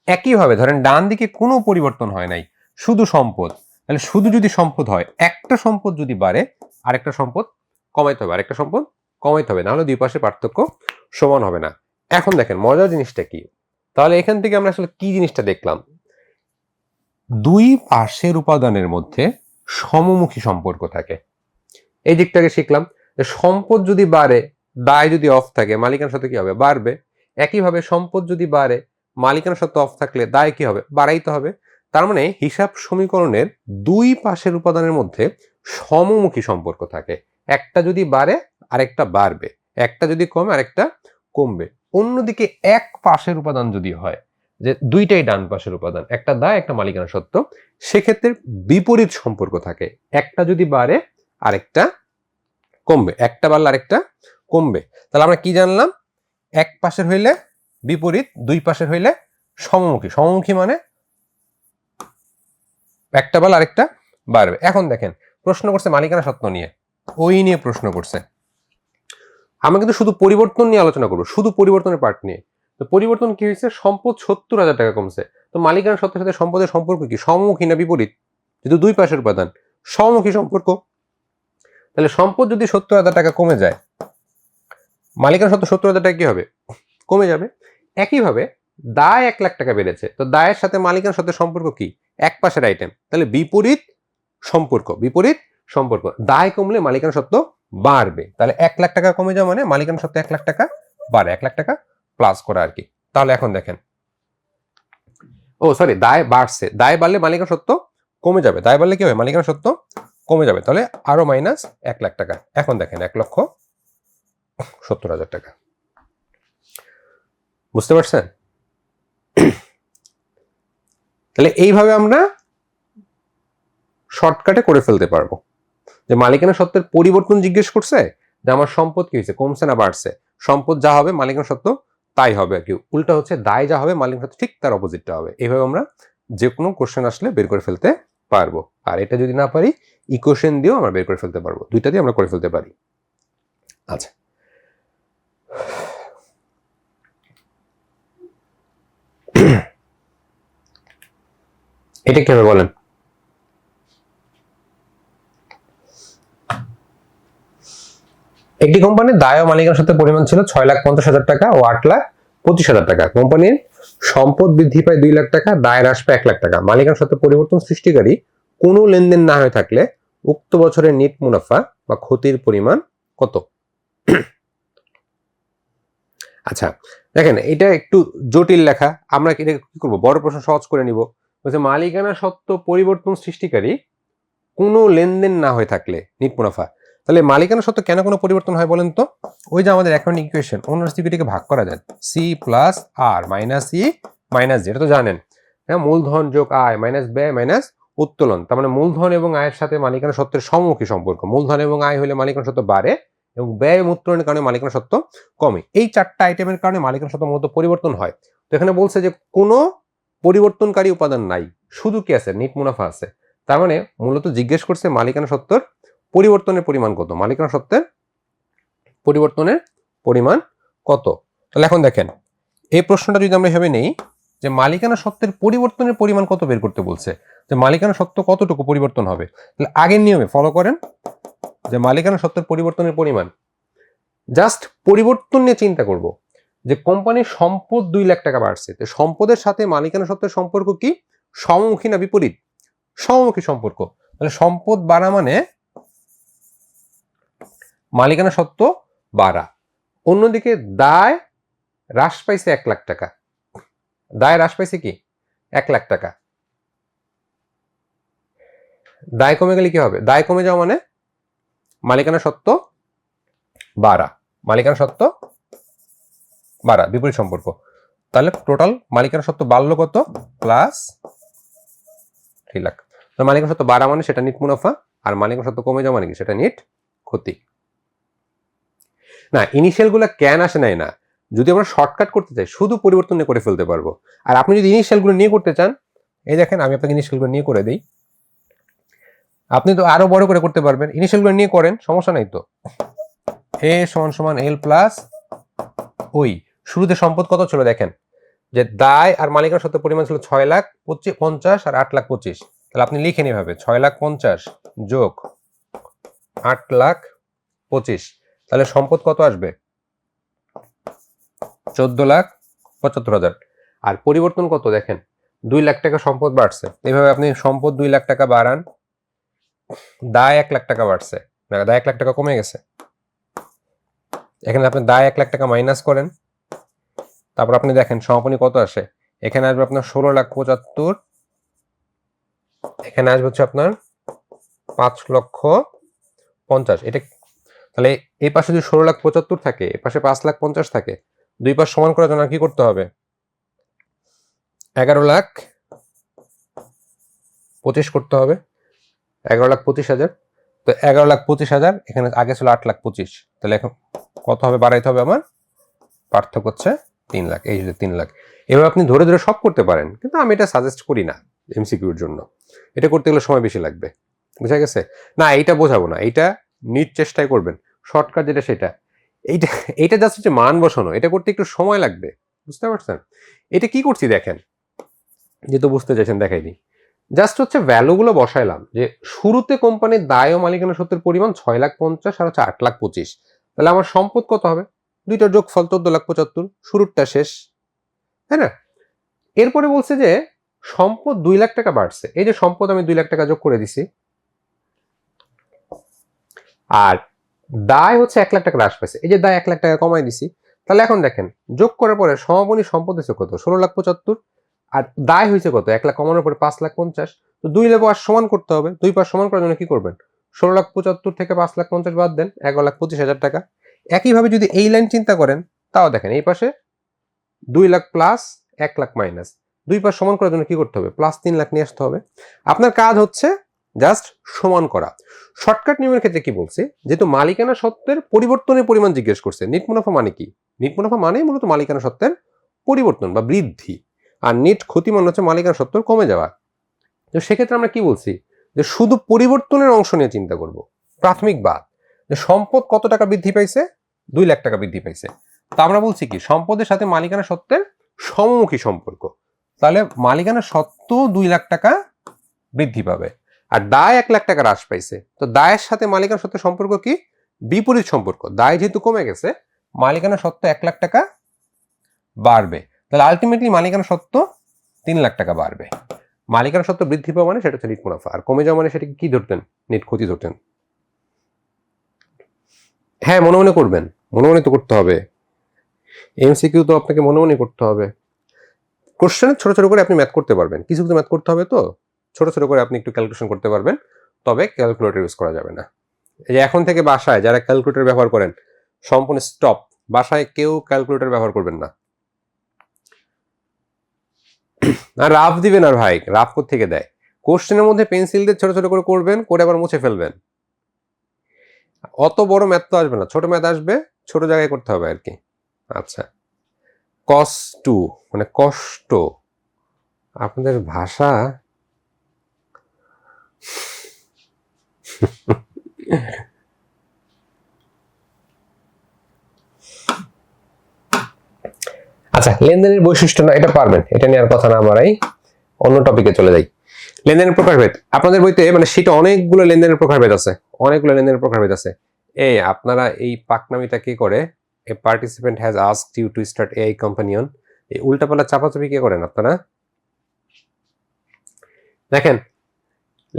একইভাবে ধরেন ডান দিকে কোনো পরিবর্তন হয় নাই, শুধু সম্পদ, তাহলে শুধু যদি সম্পদ হয়, একটা সম্পদ যদি বাড়ে আরেকটা সম্পদ কমাইতে হবে, আরেকটা সম্পদ কমাইতে হবে, নাহলে দুই পাশে পার্থক্য সমান হবে না। এখন দেখেন মজার জিনিসটা কি, তাহলে এখান থেকে আমরা আসলে কি জিনিসটা দেখলাম? দুই পাশের উপাদানের মধ্যে সমমুখী সম্পর্ক থাকে। এই দিকটাকে শিখলাম যে সম্পদ যদি বাড়ে, দায় যদি অফ থাকে, মালিকানার সাথে কি হবে? বাড়বে। একইভাবে সম্পদ যদি বাড়ে, মালিকানার সাথে অফ থাকলে দায় কি হবে? বাড়াইতে হবে। তার মানে হিসাব সমীকরণের দুই পাশের উপাদানের মধ্যে সমমুখী সম্পর্ক থাকে। একটা যদি বাড়ে আরেকটা বাড়বে, একটা যদি কমে আরেকটা কমবে। অন্যদিকে এক পাশের উপাদান যদি হয়, যে দুইটাই ডান পাশের উপাদান, একটা দায় একটা মালিকানা সত্ত্ব, সেক্ষেত্রে বিপরীত সম্পর্ক থাকে। একটা যদি বাড়ে আরেকটা কমবে, একটা বাড়লে আরেকটা কমবে। তাহলে আমরা কি জানলাম? এক পাশের হইলে বিপরীত, দুই পাশের হইলে সমমুখী। সমমুখী মানে একটা বাড়লে আরেকটা বাড়বে। এখন দেখেন প্রশ্ন করছে মালিকানা সত্ত্ব নিয়ে, ওই নিয়ে প্রশ্ন করছে। আমরা কিন্তু শুধু পরিবর্তন নিয়ে আলোচনা করবো, শুধু পরিবর্তনের পার্ট নিয়ে। তো পরিবর্তন কি হয়েছে? সম্পদ 70,000 টাকা কমছে। তো মালিকানা সত্ত্বের সাথে সম্পদের সম্পর্ক কি? সমমুখী না বিপরীত? যেহেতু দুই পাশের উপাদান, সমমুখী সম্পর্ক। তাহলে সম্পদ যদি 70,000 টাকা কমে যায়, মালিকানা সত্ত্ব 70,000 টাকা কি হবে? কমে যাবে। একইভাবে দায় 1 লাখ টাকা বেড়েছে, তো দায়ের সাথে মালিকানা সত্ত্বের সম্পর্ক কি? এক পাশের আইটেম, তাহলে বিপরীত সম্পর্ক। বিপরীত সম্পর্ক, দায় কমলে মালিকানা সত্ত্ব বাড়বে। তাহলে 1 লাখ টাকা কমে যাওয়া মানে মালিকানা সত্ত্ব 1 লাখ টাকা বাড়ে, 1 লাখ টাকা প্লাস করা আর কি। তাহলে এখন দেখেন, দায় বাড়ছে, দায় বাড়লে মালিকানা সত্ত্ব কমে যাবে। দায় বাড়লে কি হবে? মালিকানা সত্ত্ব কমে যাবে, তাহলে আরো মাইনাস 1 লাখ টাকা। এখন দেখেন 1,70,000 টাকা। বুঝতে পারছেন? তাহলে এইভাবে আমরা শর্টকাটে করে ফেলতে পারবো যে মালিকানা সত্ত্বের পরিবর্তন জিজ্ঞেস করছে, যে আমার সম্পদ কি হয়েছে, কমছে না বাড়ছে। সম্পদ যা হবে মালিকানা সত্ত্ব তাই হবে আর কি। উল্টা হচ্ছে দায় যা হবে মালিকানা সত্ত্ব ঠিক তার অপোজিটটা হবে। এইভাবে আমরা যে কোনো কোশ্চেন আসলে বের করে ফেলতে পারবো। আর এটা যদি না পারি, ইকুয়েশন দিয়েও আমরা বের করে ফেলতে পারবো। দুইটা দিয়ে আমরা করে ফেলতে পারি। আচ্ছা, এটা কি হবে বলেন? একটি কোম্পানির দায় ও মালিকানার সাথে পরিমাণ ছিল 6,50,000 টাকা ও 8,25,000 টাকা। কোম্পানির সম্পদ বৃদ্ধি পায় 2 লাখ টাকা, দায় হ্রাস পায় 1 লাখ টাকা। মালিকানার সাথে পরিবর্তন সৃষ্টিকারী কোনো লেনদেন না হয়ে থাকলে উক্ত বছরের নেট মুনাফা বা ক্ষতির পরিমাণ কত? আচ্ছা দেখেন, এটা একটু জটিল লেখা। আমরা কি করবো? বড় প্রশ্ন সহজ করে নিব। বলছে মালিকানা সত্ত্ব পরিবর্তন সৃষ্টিকারী কোনো লেনদেন না হয়ে থাকলে নেট মুনাফা। তাহলে মালিকানা সত্ত্ব কেন কোনো পরিবর্তন হয় বলেন তো? ওই যে আমাদের অ্যাকাউন্টিং ইকুয়েশন, ওনার্স ইকুইটিকে ভাগ করা যায় সি প্লাস আর মাইনাস ই মাইনাস জি, এটা তো জানেন। হ্যাঁ, মূলধন যোগ আয় মাইনাস ব্যয় মাইনাস উত্তোলন। তার মানে মূলধন এবং আয়ের সাথে মালিকানা সত্ত্বের সমমুখী সম্পর্ক। মূলধন এবং আয় হলে মালিকানা সত্ত্ব বাড়ে এবং ব্যয় এবং উত্তোলনের কারণে মালিকানা সত্ত্ব কমে। এই চারটা আইটেমের কারণে মালিকানা সত্ত্ব মূলত পরিবর্তন হয়। তো এখানে বলছে যে কোনো পরিবর্তনকারী উপাদান নাই, শুধু কি আছে? নেট মুনাফা আছে। তার মানে মূলত জিজ্ঞেস করছে মালিকানা সত্ত্বের পরিবর্তনের পরিমাণ কত। মালিকানা সত্ত্বের পরিবর্তনের পরিমাণ কত? তাহলে এখন দেখেন, এই প্রশ্নটা যদি আমরা এভাবে নেই যে মালিকানা সত্ত্বের পরিবর্তনের পরিমাণ কত বের করতে বলছে, যে মালিকানা সত্ত্ব কতটুকু পরিবর্তন হবে। তাহলে আগের নিয়মে ফলো করেন, যে মালিকানা সত্ত্বের পরিবর্তনের পরিমাণ, জাস্ট পরিবর্তন নিয়ে চিন্তা করব যে কোম্পানির সম্পদ 2 লাখ টাকা বাড়ছে, তো সম্পদের সাথে মালিকানা সত্ত্বের সম্পর্ক কি? সমমুখী না বিপরীত? সমমুখী সম্পর্ক। তাহলে সম্পদ বাড়া মানে মালিকানা সত্ত্ব বাড়া। অন্যদিকে দায় হ্রাস পাইছে 1 লাখ টাকা। দায় হ্রাস পাইছে কি? 1 লাখ টাকা। দায় কমে গেলে কি হবে? দায় কমে যাওয়া মানে মালিকানা সত্ত্ব বাড়া। মালিকানা সত্ত্ব বাড়া, বিপরীত সম্পর্ক। তাহলে টোটাল মালিকানা সত্ত্ব বাড়লো কত? প্লাস 3 লাখ। মালিকানা সত্ত্ব বাড়া মানে সেটা নিট মুনাফা, আর মালিকানা সত্ত্ব কমে যাওয়া মানে কি? সেটা নিট ক্ষতি। না, ইনিশিয়াল গুলা ক্যান আসে নাই না। যদি আমরা শর্টকাট করতে চাই, শুধু পরিবর্তন করে ফেলতে পারবো। আর আপনি যদি ইনিশিয়াল গুলো নিয়ে করতে চান, এই দেখেন আমি আপনাকে ইনিশিয়াল গুলো নিয়ে করে দিই। আপনি তো আরো বড় করে করতে পারবেন। ইনিশিয়াল গুলো নিয়ে করেন, সমস্যা নাই তো। এ সমান সমান এল প্লাস ওই। শুরুতে সম্পদ কত ছিল দেখেন, যে দায় আর মালিকানা সত্ত্ব পরিমাণ ছিল 6,50,000 আর 8,25,000। তাহলে আপনি লিখেন এভাবে 6,50,000 যোগ 8,25,000। তাহলে সম্পদ কত আসবে? 14,75,000। আর পরিবর্তন কত দেখেন, 2 লাখ টাকা সম্পদ বাড়ছে। এইভাবে আপনি সম্পদ 2 লাখ টাকা বাড়ান, দায় 1 লাখ টাকা বাড়ছে, দায় 1 লাখ টাকা কমে গেছে। এখানে আপনি দায় 1 লাখ টাকা মাইনাস করেন, তারপর আপনি দেখেন সমাপনী কত আসে। এখানে আসবে আপনার 16,75,000, এখানে আসবে হচ্ছে আপনার 5,50,000। এটা তাহলে এই পাশে যদি 16,75,000 থাকে, এ পাশে 5,50,000 থাকে, দুই পাশ সমান করার জন্য কি করতে হবে? 11,25,000 করতে হবে, 11,25,000। তো 11,25,000 এখানে আগে ছিল 8,25,000, তাহলে এখন কত হবে বাড়াইতে হবে আমার? পার্থক্য হচ্ছে 3 লাখ। এই যে 3 লাখ। এভাবে আপনি ধরে ধরে সব করতে পারেন, কিন্তু আমি এটা সাজেস্ট করি না এমসিকিউর জন্য। এটা করতে গেলে সময় বেশি লাগবে, বুঝা গেছে? না, এইটা বোঝাবো না, এইটা নিজ চেষ্টায় করবেন। শর্টকাট যেটা সেটা, এইটা এইটা জাস্ট হচ্ছে মান বসানো, এটা করতে একটু সময় লাগবে, বুঝতে পারছেন? এটা কি করছি দেখেন, যেহেতু বুঝতে চাইছেন দেখাই দিই। জাস্ট হচ্ছে ভ্যালুগুলো বসাইলাম, যে শুরুতে কোম্পানির দায় ও মালিকানা সত্ত্বের পরিমাণ 6,50,000 আর হচ্ছে 8,25,000। তাহলে আমার সম্পদ কত হবে? দুইটার যোগফল 14,75,000, শুরুরটা শেষ, তাই না? এরপরে বলছে যে সম্পদ 2 লাখ টাকা বাড়ছে। এই যে সম্পদ আমি 2 লাখ টাকা যোগ করে দিছি, আর দায় হচ্ছে 1 লাখ টাকা হ্রাস পাইছে। এই যে দায় 1 লাখ টাকা কমাই দিছি। তাহলে এখন দেখেন, যোগ করার পরে সমাপনী সম্পদ হচ্ছে কত? 16,75,000, আর দায় হয়েছে কত? 1 লাখ কমানোর পরে 5,50,000। তো দুই পাশ সমান করতে হবে। দুই পাশ সমান করার জন্য কি করবেন? 16,75,000 থেকে 5,50,000 বাদ দেন, 11,25,000 টাকা। একইভাবে যদি এই লাইন চিন্তা করেন, তাও দেখেন এই পাশে 2 লাখ প্লাস 1 লাখ মাইনাস, দুই পাশ সমান করার জন্য কি করতে হবে? প্লাস 3 লাখ নিয়ে আসতে হবে। আপনার কাজ হচ্ছে জাস্ট সমান করা। শর্টকাট নিয়মের ক্ষেত্রে কি বলছে, যেহেতু মালিকানা সত্ত্বের পরিবর্তনের পরিমাণ জিজ্ঞেস করছে, নিট মুনাফা মানে কি? নিট মুনাফা মানে মূলত মালিকানা সত্ত্বের পরিবর্তন বা বৃদ্ধি, আর নিট ক্ষতি মানে হচ্ছে মালিকানা সত্ত্বের কমে যাওয়া। তো সেক্ষেত্রে আমরা কি বলছি, যে শুধু পরিবর্তনের অংশ নিয়ে চিন্তা করব। প্রাথমিক বাদ, যে সম্পদ কত টাকা বৃদ্ধি পাইছে? 2 লাখ টাকা বৃদ্ধি পাইছে। তা আমরা বলছি কি, সম্পদের সাথে মালিকানা সত্ত্বের সমমুখী সম্পর্ক। তাহলে মালিকানা সত্ত্ব 2 লাখ টাকা বৃদ্ধি পাবে, আর দায় 1 লাখ টাকা হ্রাস পাইছে। তো দায়ের সাথে মালিকানা সত্ত্বের সম্পর্ক কি? বিপরীত সম্পর্ক। দায় যেহেতু কমে গেছে, মালিকানা সত্ত্ব 1 লাখ টাকা বাড়বে। তাহলে আলটিমেটলি মালিকানা সত্ত্ব 3 লাখ টাকা বাড়বে। মালিকানা সত্ত্ব বৃদ্ধি পাওয়া মানে সেটা হচ্ছে নিট মুনাফা, আর কমে যাওয়া মানে সেটাকে কি ধরতেন? নিট ক্ষতি ধরতেন। হ্যাঁ, মনে মনে করবেন, মনে মনে তো করতে হবে। এমসিকিউ তো আপনাকে মনে মনে করতে হবে। কোশ্চেনে ছোট ছোট করে আপনি ম্যাথ করতে পারবেন, কিছু কিছু ম্যাথ করতে হবে, তো ছোট ছোট করে আপনি একটু ক্যালকুলেশন করতে পারবেন, তবে ক্যালকুলেটর ইউজ করা যাবে না। এই যে এখন থেকে বাসায় যারা ক্যালকুলেটর ব্যবহার করেন, সম্পূর্ণ স্টপ। বাসায় কেউ ক্যালকুলেটর ব্যবহার করবেন না। আর রাফ দিবেন, আর ভাই রাফ থেকে দেয়, কোশ্চেনের মধ্যে পেন্সিল দিয়ে ছোট ছোট করে করবেন, করে আবার মুছে ফেলবেন। অত বড় ম্যাথ তো আসবে না, ছোট ম্যাথ আসবে, ছোট জায়গায় করতে হবে আর কি। আচ্ছা, কষ্ট মানে কষ্ট, আপনাদের ভাষা আচ্ছা, লেনদেনের বৈশিষ্ট্য না, এটা পারবেন, এটা নিয়ে আর কথা না বাড়াই, অন্য টপিকে চলে যাই। লেনদেনের প্রকারভেদ আপনাদের বইতে মানে সেটা অনেকগুলো লেনদেনের প্রকারভেদ আছে, অনেকগুলো লেনদেনের প্রকারভেদ আছে। এই আপনারা এই পাকনামিটা কি করে, a participant has asked you to start AI company on, এই উল্টাপাল্টা চাপাচাপি কে করেন আপনারা? দেখেন,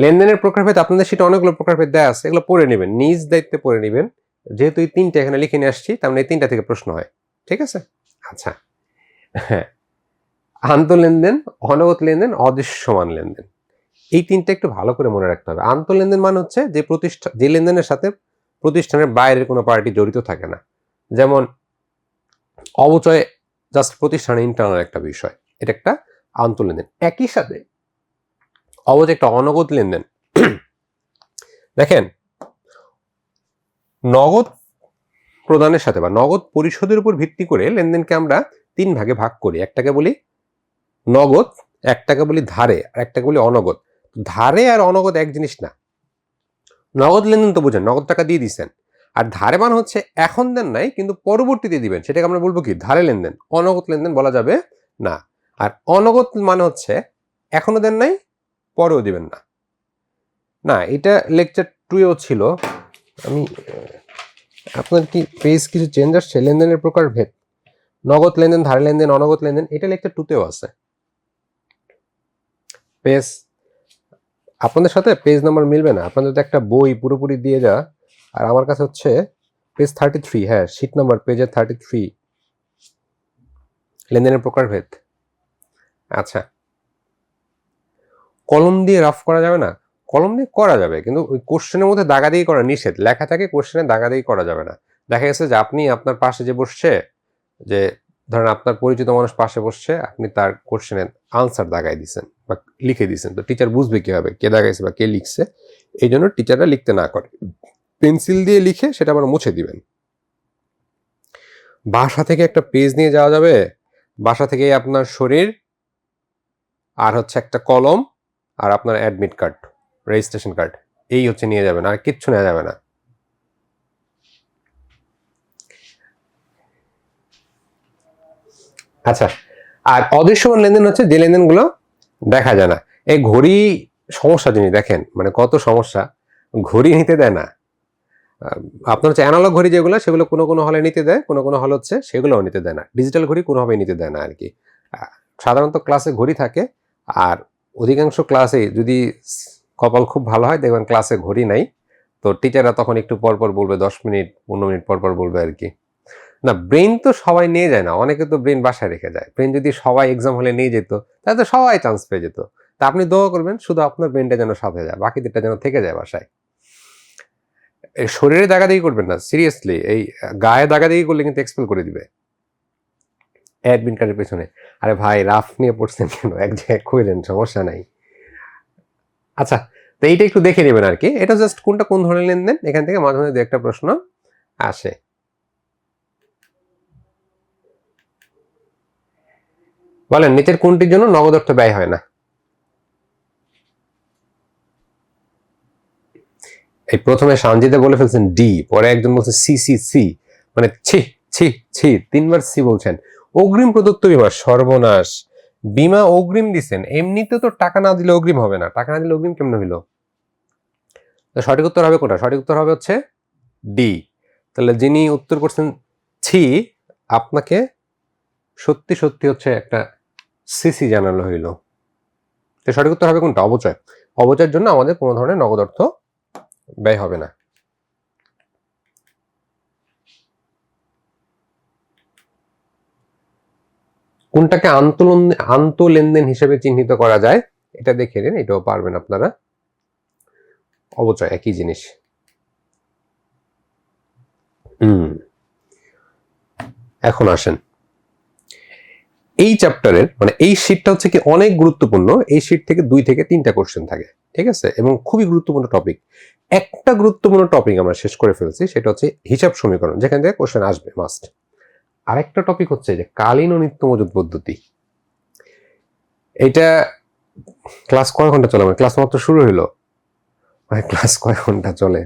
লেনদেনের প্রকারভেদ আপনাদের সেটা অনেকগুলো প্রকারভেদ দেয়া আছে, এগুলো পড়ে নেবেন, নিজ দায়িত্বে পড়ে নেবেন। যেহেতু এই তিনটা এখানে লিখে নিয়ে আসছি, তার মানে এই তিনটা থেকে প্রশ্ন হয়, ঠিক আছে? আচ্ছা, হ্যাঁ, আন্তঃলেনদেন, অনগত লেনদেন, অদৃশ্যমান লেনদেন, এই তিনটা একটু ভালো করে মনে রাখতে হবে। আন্তঃলেনদেন মানে হচ্ছে যে লেনদেনের সাথে প্রতিষ্ঠানের বাইরের কোনো পার্টি জড়িত থাকে না। যেমন অবচয় জাস্ট প্রতিষ্ঠানের ইন্টারনাল একটা বিষয়, এটা একটা আন্তঃলেনদেন। একই সাথে অবচয় একটা অনগত লেনদেন। দেখেন, নগদ প্রদানের সাথে বা নগদ পরিশোধের উপর ভিত্তি করে লেনদেনকে আমরা 3 ভাগে ভাগ করি। একটাকে বলি নগদ, একটাকে বলি ধারে, আর একটাকে বলি অনগদ। ধারে আর অনগদ এক জিনিস না। নগদ লেনদেন তো বুঝেন, নগদ টাকা দিয়ে দিচ্ছেন, আর ধারে মানে হচ্ছে এখন দেন নাই কিন্তু পরবর্তীতে দিবেন, সেটাকে আমরা বলবো কি? ধারে লেনদেন। অনগদ লেনদেন বলা যাবে না। আর অনগদ মানে হচ্ছে এখনো দেন নাই, পরেও দিবেন না। না, এটা লেকচার 2-এও ছিল। আমি আপনার কি পেজ কিছু চেঞ্জ আসছে? লেনদেনের প্রকারভেদ, নগদ লেনদেন, ধারে লেনদেন, অনগদ লেনদেন, এটা লেকচার 2-তেও আছে। পেজ আপনাদের সাথে পেজ নাম্বার মিলবে না, আপনাদের তো একটা বই পুরোপুরি দিয়ে যা, আর আমার কাছে হচ্ছে পেজ 33, হ্যাঁ শীট নাম্বার পেজের 33, লেনদেনের প্রকারভেদ। আচ্ছা, কলম দিয়ে রাফ করা যাবে না? কলম দিয়ে করা যাবে, কিন্তু ওই কোশ্চেনের মধ্যে দাগাদাগি করা নিষেধ, লেখা থাকে কোশ্চেনে দাগাদাগি করা যাবে না। দেখা গেছে যে আপনি আপনার পাশে যে বসছে, যে ধরেন আপনার পরিচিত মানুষ পাশে বসছে, আপনি তার কোশ্চেনের আনসার দাগাই দিচ্ছেন বা লিখে দিচ্ছেন, তো টিচার বুঝবে কিভাবে কে দাগাইছে বা কে লিখছে? এই জন্য টিচাররা লিখতে না করে, পেন্সিল দিয়ে লিখে সেটা আবার মুছে দিবেন। বাসা থেকে একটা পেজ নিয়ে যাওয়া যাবে, বাসা থেকে আপনার শরীর আর হচ্ছে একটা কলম আর আপনার অ্যাডমিট কার্ড, রেজিস্ট্রেশন কার্ড, এই হচ্ছে নিয়ে যাবেন, আর কিচ্ছু নেওয়া যাবে না। আচ্ছা, আর অদৃশ্যমান লেনদেন হচ্ছে যে লেনদেনগুলো দেখা যায় না। এই ঘড়ি সমস্যা জিনিস, দেখেন মানে কত সমস্যা, ঘড়ি নিতে দেয় না। আপনার হচ্ছে অ্যানালগ ঘড়ি যেগুলো, সেগুলো কোনো কোনো হলে নিতে দেয়, কোনো কোনো হল হচ্ছে সেগুলোও নিতে দেয় না। ডিজিটাল ঘড়ি কোনোভাবেই নিতে দেয় না আর কি। সাধারণত ক্লাসে ঘড়ি থাকে, আর অধিকাংশ ক্লাসে যদি কপাল খুব ভালো হয় দেখবেন ক্লাসে ঘড়ি নাই, তো টিচাররা তখন একটু পরপর বলবে, 10 মিনিট 15 মিনিট পরপর বলবে আর কি। না, ব্রেন তো সবাই নিয়ে যায় না, অনেকে তো ব্রেন বাসায় রেখে যায়। ব্রেন যদি সবাই এক্সাম হলে নিয়ে যেত তাহলে তো সবাই চান্স পেয়ে যেত। তা আপনি দোয়া করবেন শুধু আপনার ব্রেনটা যেন সাথে যায়, বাকিদেরটা যেন থেকে যায় বাসায়। এই শরীরে দাগাদাগি করবেন না, সিরিয়াসলি। এই গায়ে দাগাদাগি করলে কিন্তু এক্সপেল করে দিবে অ্যাডমিট কার্ডের পেছনে। আরে ভাই, রাফ নিয়ে পড়ছেন কেন? এক জায়গায় কইলেন, সমস্যা নাই। আচ্ছা, তো এইটা একটু দেখে নেবেন আর কি। এটা জাস্ট কোনটা কোন ধরনের লেনদেন, এখান থেকে মাঝে মাঝে দু একটা প্রশ্ন আসে। বলেন, নিচের কোনটির জন্য নগদ অর্থ ব্যয় হয় না? এই প্রথমে সানজিদে বলে ফেলছেন ডি, পরে একজন বলছে সি সি সি, মানে ছি ছি ছি, 3 বার সি বলছেন। অগ্রিম প্রদত্ত বিমা, সর্বনাশ। বিমা অগ্রিম দিচ্ছেন, এমনিতে তো টাকা না দিলে অগ্রিম হবে না, টাকা না দিলে অগ্রিম কেমন হইলো? তো সঠিক উত্তর হবে কোনটা? সঠিক উত্তর হবে হচ্ছে ডি। তাহলে যিনি উত্তর করছেন ছি, আপনাকে সত্যি সত্যি হচ্ছে একটা সিসি জানানো হইল। তো সঠিক উত্তর হবে কোনটা? অবচয়। অবচয়ের জন্য আমাদের কোনো ধরনের নগদ অর্থ ব্যয় হবে না। কোনটাকে আন্ত লেনদেন হিসেবে চিহ্নিত করা যায়? এটা দেখে নিন, এটাও পারবেন আপনারা। অবচয় একই জিনিস। এখন আসেন, এই চ্যাপ্টারের মানে এই শীটটা হচ্ছে কি অনেক গুরুত্বপূর্ণ। এই শীট থেকে 2 থেকে 3টা কোশ্চেন থাকে, ঠিক আছে, এবং খুবই গুরুত্বপূর্ণ টপিক। একটা গুরুত্বপূর্ণ টপিক আমরা শেষ করে ফেলছি, সেটা হচ্ছে হিসাব সমীকরণ, যেখান থেকে কোশ্চেন আসবে মাস্ট। আরেকটা টপিক হচ্ছে যে কালীন ও নিত্য মজুদ পদ্ধতি। এটা ক্লাস কয় ঘন্টা চলে? মানে ক্লাস মাত্র শুরু হইলো, মানে ক্লাস কয় ঘন্টা চলে?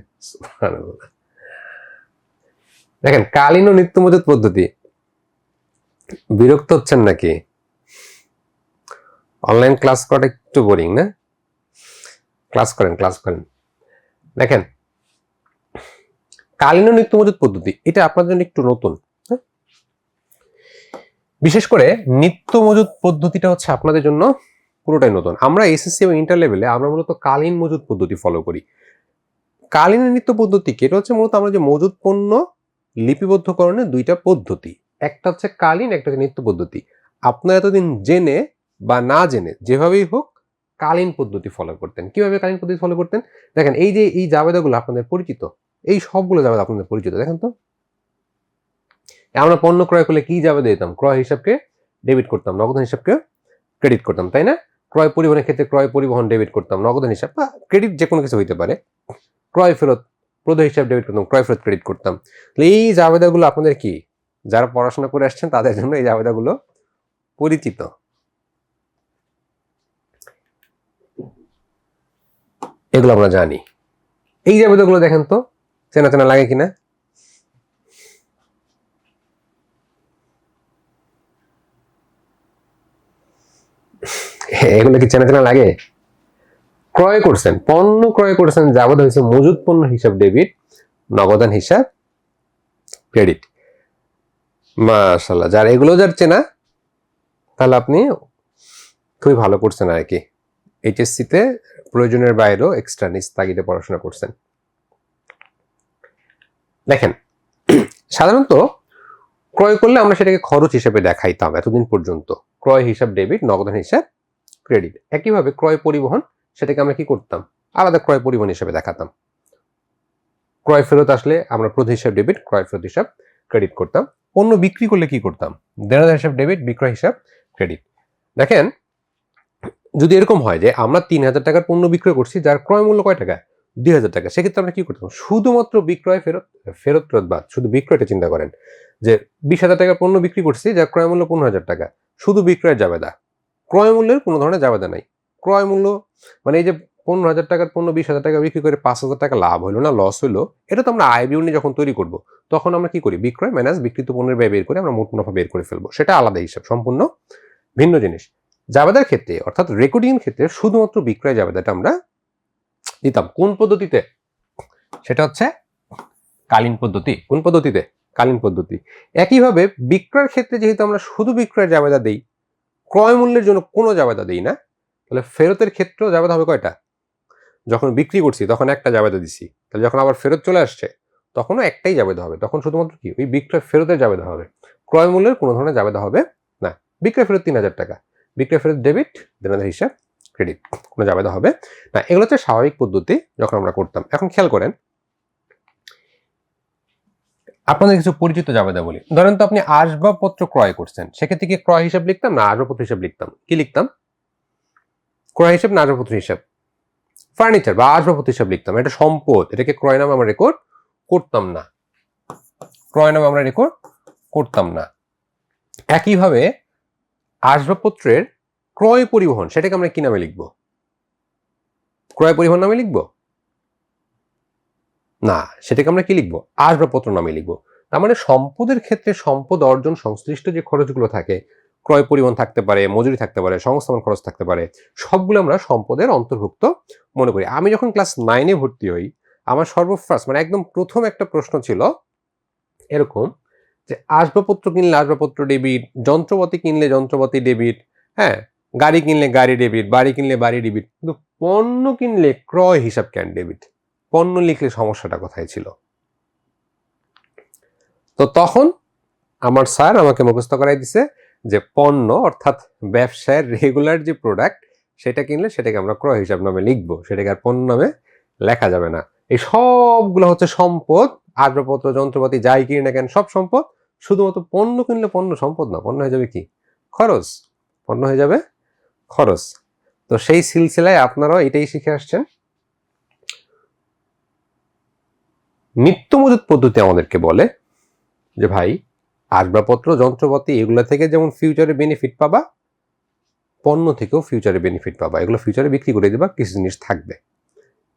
দেখেন, কালীন ও নিত্য মজুদ পদ্ধতি, বিরক্ত হচ্ছেন নাকি? অনলাইন ক্লাস করাটা একটু বোরিং না? ক্লাস করেন, ক্লাস করেন। দেখেন, কালীন ও নিত্য মজুদ পদ্ধতি এটা আপনাদের জন্য একটু নতুন। বিশেষ করে নিত্য মজুদ পদ্ধতিটা হচ্ছে আপনাদের জন্য পুরোটাই নতুন। আমরা এসএসসি এবং ইন্টার লেভেলে আমরা মূলত কালীন মজুদ পদ্ধতি ফলো করি। কালীন নিত্য পদ্ধতি কি? এটা হচ্ছে মূলত আমরা যে মজুদ পণ্য লিপিবদ্ধকরণের 2টা পদ্ধতি, একটা হচ্ছে কালীন, একটা হচ্ছে নিত্য পদ্ধতি। আপনারা এতদিন জেনে বা না জেনে যেভাবেই হোক কালীন পদ্ধতি ফলো করতেন। কিভাবে কালীন পদ্ধতি ফলো করতেন? দেখেন, এই যে এই জাবেদাগুলো আপনাদের পরিচিত, এই সবগুলো জাবেদা আপনাদের পরিচিত। দেখেন তো, আমরা পণ্য ক্রয় করলে কি জাবেদা দিতাম? ক্রয় হিসাবকে ডেবিট করতাম, নগদান হিসাবকে ক্রেডিট করতাম, তাই না? ক্রয় পরিবহনের ক্ষেত্রে ক্রয় পরিবহন ডেবিট করতাম, নগদান হিসাব বা ক্রেডিট যে কোনো কিছু হইতে পারে। ক্রয় ফেরত প্রদ হিসাব ডেবিট করতাম, ক্রয় ফেরত ক্রেডিট করতাম। এই জাবেদাগুলো আপনাদের কি, যারা পড়াশোনা করে আসছেন তাদের জন্য এই জাবেদাগুলো পরিচিত। এগুলো আমরা জানি। এই জাবেদাগুলো দেখেন তো, চেনা চেনা লাগে কিনা? এগুলো কি চেনা চেনা লাগে? ক্রয় করছেন, পণ্য ক্রয় করছেন, জাবেদা হয়েছে মজুদ পণ্য হিসাব ডেবিট, নগদান হিসাব ক্রেডিট। মাশাআল্লাহ, যার এগুলো যার চেনা, তাহলে আপনি খুবই ভালো করছেন আর কি। এইচএসসিতে প্রয়োজনের বাইরেও এক্সট্রা নিজ তাগিদে পড়াশোনা করছেন। দেখেন, সাধারণত ক্রয় করলে আমরা সেটাকে খরচ হিসেবে দেখাইতাম এতদিন পর্যন্ত, ক্রয় হিসাব ডেবিট, নগদান হিসাব ক্রেডিট। একইভাবে ক্রয় পরিবহন, সেটাকে আমরা কি করতাম? আলাদা ক্রয় পরিমাণ হিসেবে দেখাতাম। ক্রয় ফেরত আসলে আমরা প্রতি হিসাব ডেবিট, ক্রয় ফেরত হিসাব ক্রেডিট করতাম। পণ্য বিক্রি করলে কি করতাম? দেনাদার হিসাব ডেবিট, বিক্রয় হিসাব ক্রেডিট। দেখেন, যদি এরকম হয় যে আমরা 3,000 টাকার পণ্য বিক্রয় করছি যার ক্রয় মূল্য কয় টাকা? 2,000 টাকা, সেক্ষেত্রে আমরা কি করতাম? শুধুমাত্র বিক্রয় ফেরত বাদ, শুধু বিক্রয়টা চিন্তা করেন যে 20,000 টাকার পণ্য বিক্রি করছি যার ক্রয় মূল্য 15,000 টাকা, শুধু বিক্রয়ের জাবেদা, ক্রয় মূল্যের কোনো ধরনের জাবেদা নাই। ক্রয় মূল্য মানে এই যে 15,000 টাকার পণ্য 20,000 টাকা বিক্রি করে 5,000 টাকা লাভ হলো না লস হলো, এটা তো আমরা আয় বিবরণী যখন তৈরি করব তখন আমরা কি করি? বিক্রয় মাইনাস বিক্রিত পণ্যের ব্যয় বের করে আমরা মোট মুনাফা বের করে ফেলবো, সেটা আলাদা হিসাব, সম্পূর্ণ ভিন্ন জিনিস। জাবেদার ক্ষেত্রে অর্থাৎ রেকর্ডিং এর ক্ষেত্রে শুধুমাত্র বিক্রয় জাবেদাটা আমরা দিতাম। কোন পদ্ধতিতে? সেটা হচ্ছে কালীন পদ্ধতি। কোন পদ্ধতিতে? কালীন পদ্ধতি। একইভাবে বিক্রয়ের ক্ষেত্রে যেহেতু আমরা শুধু বিক্রয়ের জাবেদা দেই, ক্রয় মূল্যের জন্য কোনো জাবেদা দেই না, তাহলে ফেরতের ক্ষেত্রেও জাবেদা হবে কয়টা? যখন বিক্রি করছি তখন একটা জাবেদা দিছি, তাহলে যখন আবার ফেরত চলে আসছে তখনও একটাই জাবেদা হবে, তখন শুধুমাত্র কি ওই বিক্রয় ফেরতের জাবেদা হবে, ক্রয় মূল্যের কোনো ধরনের জাবেদা হবে না। বিক্রয় ফেরত 3,000 টাকা, বিক্রয় ফেরত ডেবিট, দেনাদার হিসাব ক্রেডিট, কোনো জাবেদা হবে না। এগুলো হচ্ছে স্বাভাবিক পদ্ধতি যখন আমরা করতাম। এখন খেয়াল করেন, আপনাদের কিছু পরিচিত জাবেদা বলি। ধরেন তো আপনি আসবাবপত্র ক্রয় করছেন, সেক্ষেত্রে কি ক্রয় হিসাব লিখতাম না আসবাবপত্র হিসাব লিখতাম? কি লিখতাম? ক্রয় হিসাব না আসবাবপত্র হিসাব? ফার্নিচার বা আসবাবপত্র হিসাব লিখতাম। এটা সম্পদ, এটাকে ক্রয় নামে আমরা রেকর্ড করতাম না, ক্রয় নামে আমরা রেকর্ড করতাম না। একইভাবে আসবাবপত্রের ক্রয় পরিবহন, সেটাকে আমরা কি নামে লিখব? ক্রয় পরিবহন নামে লিখব না, সেটাকে আমরা কি লিখবো? আসবাবপত্র নামে লিখবো। তার মানে সম্পদের ক্ষেত্রে সম্পদ অর্জন সংশ্লিষ্ট যে খরচগুলো থাকে, ক্রয় পরিবহন থাকতে পারে, মজুরি থাকতে পারে, সংস্থাপন খরচ থাকতে পারে, সবগুলো আমরা সম্পদের অন্তর্ভুক্ত মনে করি। আমি যখন ক্লাস 9-এ ভর্তি হই, আমার সর্বফার্স্ট মানে একদম প্রথম একটা প্রশ্ন ছিল এরকম যে আসবাবপত্র কিনলে আসবাবপত্র ডেবিট, যন্ত্রপাতি কিনলে যন্ত্রপাতি ডেবিট, হ্যাঁ, গাড়ি কিনলে গাড়ি ডেবিট, বাড়ি কিনলে বাড়ি ডেবিট, কিন্তু পণ্য কিনলে ক্রয় হিসাব কেন ডেবিট? পণ্য লিখলে সমস্যাটা কোথায় ছিল? তো তখন আমার স্যার আমাকে মুখস্থ করাই দিছে যে পণ্য অর্থাৎ ব্যবসায়ের রেগুলার যে প্রোডাক্ট সেটা কিনলে সেটাকে আমরা ক্রয় হিসাব নামে লিখবো, সেটাকে আর পণ্য নামে লেখা যাবে না। এই সবগুলো হচ্ছে সম্পদ, আসবাবপত্র যন্ত্রপাতি যাই কিনি না কেন সব সম্পদ, শুধুমাত্র পণ্য কিনলে পণ্য সম্পদ না, পণ্য হয়ে যাবে কি? খরচ। পণ্য হয়ে যাবে খরচ। তো সেই সিলসিলায় আপনারাও এটাই শিখে আসছেন। নিত্য মজুত পদ্ধতি আমাদেরকে বলে যে ভাই, আসবাবপত্র যন্ত্রপাতি এগুলো থেকে যেমন ফিউচারে বেনিফিট পাবা, পণ্য থেকেও ফিউচারে বেনিফিট পাবা, এগুলো ফিউচারে বিক্রি করে দিবা, কিছু জিনিস থাকবে,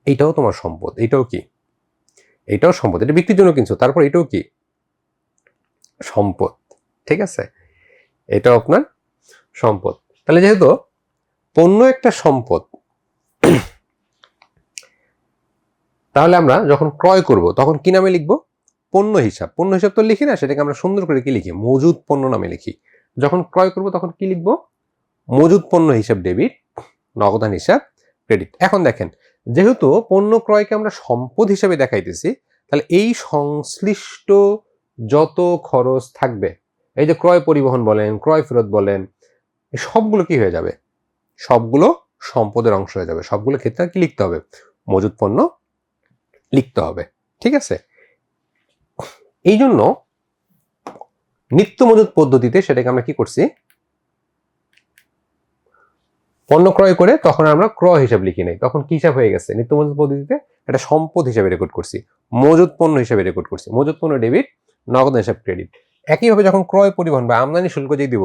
এইটাও তোমার সম্পদ। এটাও কি? এটাও সম্পদ, এটা বিক্রির জন্য কিনছো, তারপর এটাও কি? সম্পদ। ঠিক আছে, এটাও আপনার সম্পদ। তাহলে যেহেতু পণ্য একটা সম্পদ, তাহলে আমরা যখন ক্রয় করব তখন কি নামে লিখবো? পণ্য হিসাব। পণ্য হিসাব তো লিখি না, সেটাকে আমরা সুন্দর করে কি লিখি? মজুদ পণ্য নামে লিখি। যখন ক্রয় করব তখন কি লিখবো? মজুদ পণ্য হিসাব ডেবিট, নগদান হিসাব ক্রেডিট। এখন দেখেন, যেহেতু পণ্য ক্রয়কে আমরা সম্পদ হিসাবে দেখাইতেছি, তাহলে এই সংশ্লিষ্ট যত খরচ থাকবে, এই যে ক্রয় পরিবহন বলেন, ক্রয় ফেরত বলেন, সবগুলো কি হয়ে যাবে? সবগুলো সম্পদের অংশ হয়ে যাবে। সবগুলো ক্ষেত্রে কি লিখতে হবে? মজুদ পণ্য লিখতে হবে। ঠিক আছে, এই জন্য নিত্য মজুদ পদ্ধতিতে সেটাকে আমরা কি করছি? পণ্য ক্রয় করে তখন আমরা ক্রয় হিসাব লিখি নাই, তখন কি হিসাব হয়ে গেছে? নিত্য মজুদ পদ্ধতিতে এটা সম্পদ হিসাবে রেকর্ড করছি, মজুদ পণ্য হিসাবে রেকর্ড করছি। মজুদ পণ্য ডেবিট, নগদ হিসাব ক্রেডিট। একইভাবে যখন ক্রয় পরিবহন বা আমদানি শুল্ক যে দিব,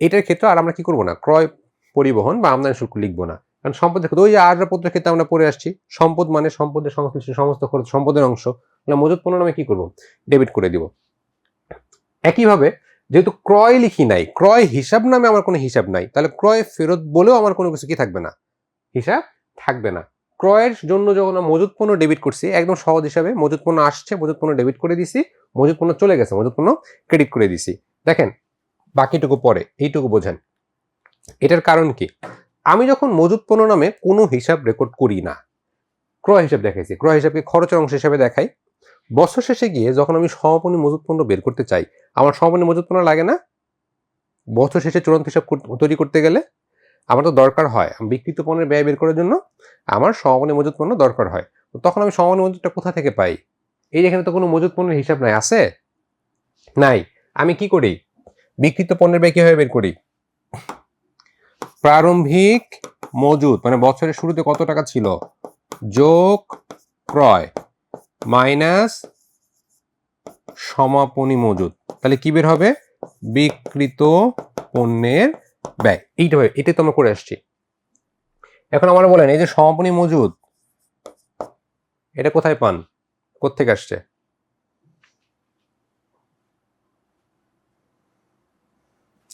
এটার ক্ষেত্রে আর আমরা কি করবো না? ক্রয় পরিবহন বা আমদানি শুল্ক লিখবো না, কারণ সম্পদের ক্ষেত্রে ওই যে আসবাবপত্রের ক্ষেত্রে আমরা পড়ে আসছি, সম্পদ মানে সম্পদের সংশ্লিষ্ট সমস্ত খরচ সম্পদের অংশ, মজুদ পণ্য নামে কি করবো? ডেবিট করে দিব। একইভাবে যেহেতু ক্রয় লিখি নাই, ক্রয় হিসাব নামে আমার কোনো হিসাব নাই, তাহলে ক্রয় ফেরত বলেও আমার কোনো কিছু কি থাকবে না? হিসাব থাকবে না। ক্রয়ের জন্য যখন মজুদ পণ্য ডেবিট করছি, একদম সহজ হিসাবে মজুদ পণ্য আসছে, মজুদ পণ্য ডেবিট করে দিছি, মজুদ পণ্য চলে গেছে, মজুদ পণ্য ক্রেডিট করে দিছি। দেখেন বাকিটুকু পরে, এইটুকু বোঝেন। এটার কারণ কি? আমি যখন মজুদ পণ্য নামে কোনো হিসাব রেকর্ড করি না, ক্রয় হিসাব দেখাইছি, ক্রয় হিসাবকে খরচের অংশ হিসাবে দেখাই, বছর শেষে গিয়ে যখন আমি সমাপনী মজুদ পণ্য বের করতে চাই, আমার সমাপনী মজুদ পণ্য লাগে না বছর শেষে চূড়ান্ত হিসাব তৈরি করতে গেলে? আমার তো দরকার হয়, বিক্রিত পণ্যের ব্যয় বের করার জন্য আমার সমাপনী মজুত পণ্য দরকার হয়। তো তখন আমি সমাপনী মজুতটা কোথা থেকে পাই? এই এখানে তো কোনো মজুত পণ্যের হিসাব নাই, আছে? নাই। আমি কি করি? বিক্রিত পণ্যের ব্যয় কিভাবে বের করি? প্রারম্ভিক মজুত মানে বছরের শুরুতে কত টাকা ছিল যোগ ক্রয় মাইনাস সমাপনী মজুত, তাহলে কি বের হবে? বিক্রিত পণ্যের ব্যয়। এইটা হবে, এটাই তো আমরা করে আসছি। এখন আমরা বলেন এই যে সমাপনী মজুত, এটা কোথায় পান, কোত্থেকে আসছে?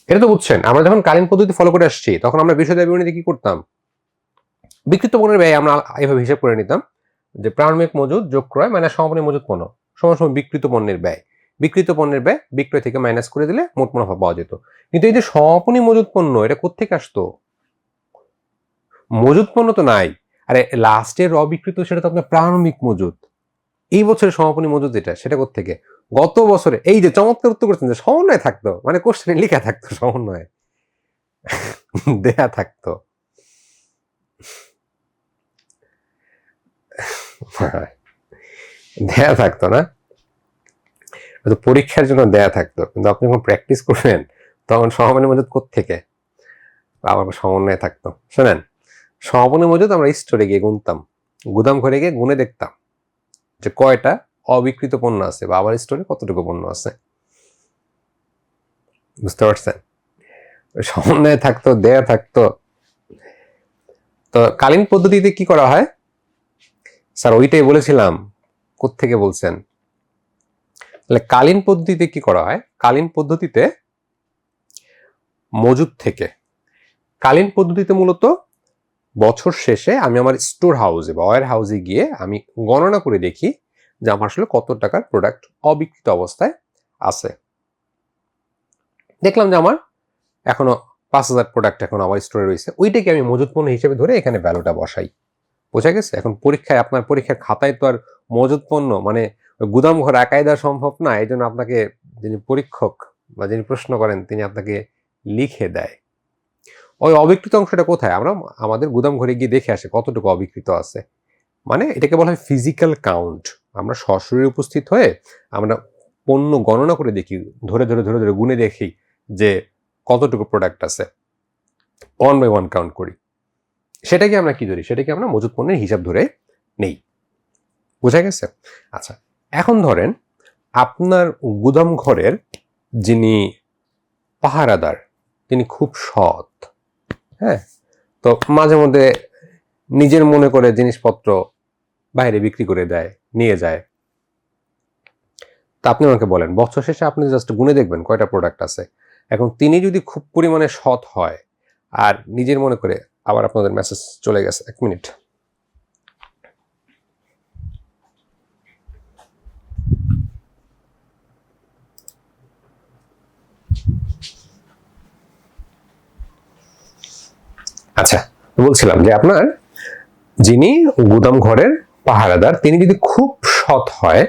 এটা তো বুঝছেন, আমরা যখন কালীন পদ্ধতি ফলো করে আসছি তখন আমরা বিষয় বিবরণীতে কি করতাম? বিক্রিত পণ্যের ব্যয় আমরা এইভাবে হিসাব করে নিতাম যে প্রারম্ভিক মজুত যোগ ক্রয় মানে সমাপনী মজুত পণ্য সমান সমান বিক্রিত পণ্যের ব্যয়। বিক্রিত পণ্যের ব্যয় বিক্রয় থেকে মাইনাস করে দিলে মোট মুনাফা পাওয়া যেত। কিন্তু এই যে সমাপনী মজুত পণ্য, এটা কোত্থেকে আসতো? মজুত পণ্য তো নাই। আরে লাস্টের অবিকৃত সেটা তো আপনার প্রারম্ভিক মজুত। এই বছরের সমাপনী মজুত যেটা, সেটা কোত্থেকে? গত বছরে। এই যে চমৎকার উত্তর করছেন যে সমন্বয় থাকতো, মানে কোশ্চেনে লেখা থাকতো সমন্বয় দেয়া থাকতো। দেয়া থাকতো না, পরীক্ষার জন্য দেয়া থাকতো, কিন্তু আপনি যখন প্র্যাকটিস করবেন তখন সমাপনী মজুত কোত্থেকে? আবার সমন্বয় থাকতো। শোনেন, সমাপনী মজুত আমরা স্টোরে গিয়ে গুনতাম, গুদাম ঘরে গিয়ে গুনে দেখতাম যে কয়টা অবিকৃত পণ্য আছে বা আবার স্টোরে কতটুকু পণ্য আছে। বুঝতে পারছেন? সমন্বয় থাকতো, দেয়া থাকতো। তো কালীন পদ্ধতিতে কি করা হয়? স্যার ওইটাই বলেছিলাম। কোত্থেকে বলছেন? তাহলে কালীন পদ্ধতিতে কি করা হয়? কালীন পদ্ধতিতে মজুদ থেকে, কালীন পদ্ধতিতে মূলত বছর শেষে আমি আমার স্টোর হাউসে বা ওয়্যার হাউসে গিয়ে আমি গণনা করে দেখি যে আমার আসলে কত টাকার প্রোডাক্ট অবিকৃত অবস্থায় আছে। দেখলাম যে আমার এখনো 5,000 প্রোডাক্ট এখন আমার স্টোরে রয়েছে, ওইটাকে আমি মজুত পণ্য হিসেবে ধরে এখানে ভ্যালুটা বসাই। বোঝা গেছে? এখন পরীক্ষায়, আপনার পরীক্ষার খাতায় তো আর মজুত পণ্য মানে গুদাম ঘর একাই দেওয়া সম্ভব না। এই জন্য আপনাকে যিনি পরীক্ষক বা যিনি প্রশ্ন করেন তিনি আপনাকে লিখে দেয়। ওই অবিকৃত অংশটা কোথায়? আমরা আমাদের গুদাম ঘরে গিয়ে দেখে আসে কতটুকু অবিকৃত আছে। মানে এটাকে বলা হয় ফিজিক্যাল কাউন্ট। আমরা সশরীরে উপস্থিত হয়ে আমরা পণ্য গণনা করে দেখি, ধরে ধরে ধরে ধরে গুনে দেখি যে কতটুকু প্রোডাক্ট আছে, ওয়ান বাই ওয়ান কাউন্ট করি। সেটাকে আমরা কি ধরি? সেটাকে আমরা মজুত পণ্যের হিসাব ধরে নেই। বোঝা গেছে? আচ্ছা, এখন ধরেন আপনার গুদাম ঘরের যিনি পাহারাদার তিনি খুব সৎ, হ্যাঁ, তো মাঝে মধ্যে নিজের মনে করে জিনিসপত্র বাইরে বিক্রি করে দেয়, নিয়ে যায়। তা আপনি আমাকে বলেন, বছর শেষে আপনি জাস্ট গুনে দেখবেন কয়টা প্রোডাক্ট আছে। এখন তিনি যদি খুব পরিমাণে সৎ হয় আর নিজের মনে করে, আবার আপনাদের মেসেজ চলে গেছে, 1 মিনিট। আচ্ছা, বলছিলাম যে আপনার যিনি গুদাম ঘরের পাহারাদার তিনি যদি খুব সৎ হয়,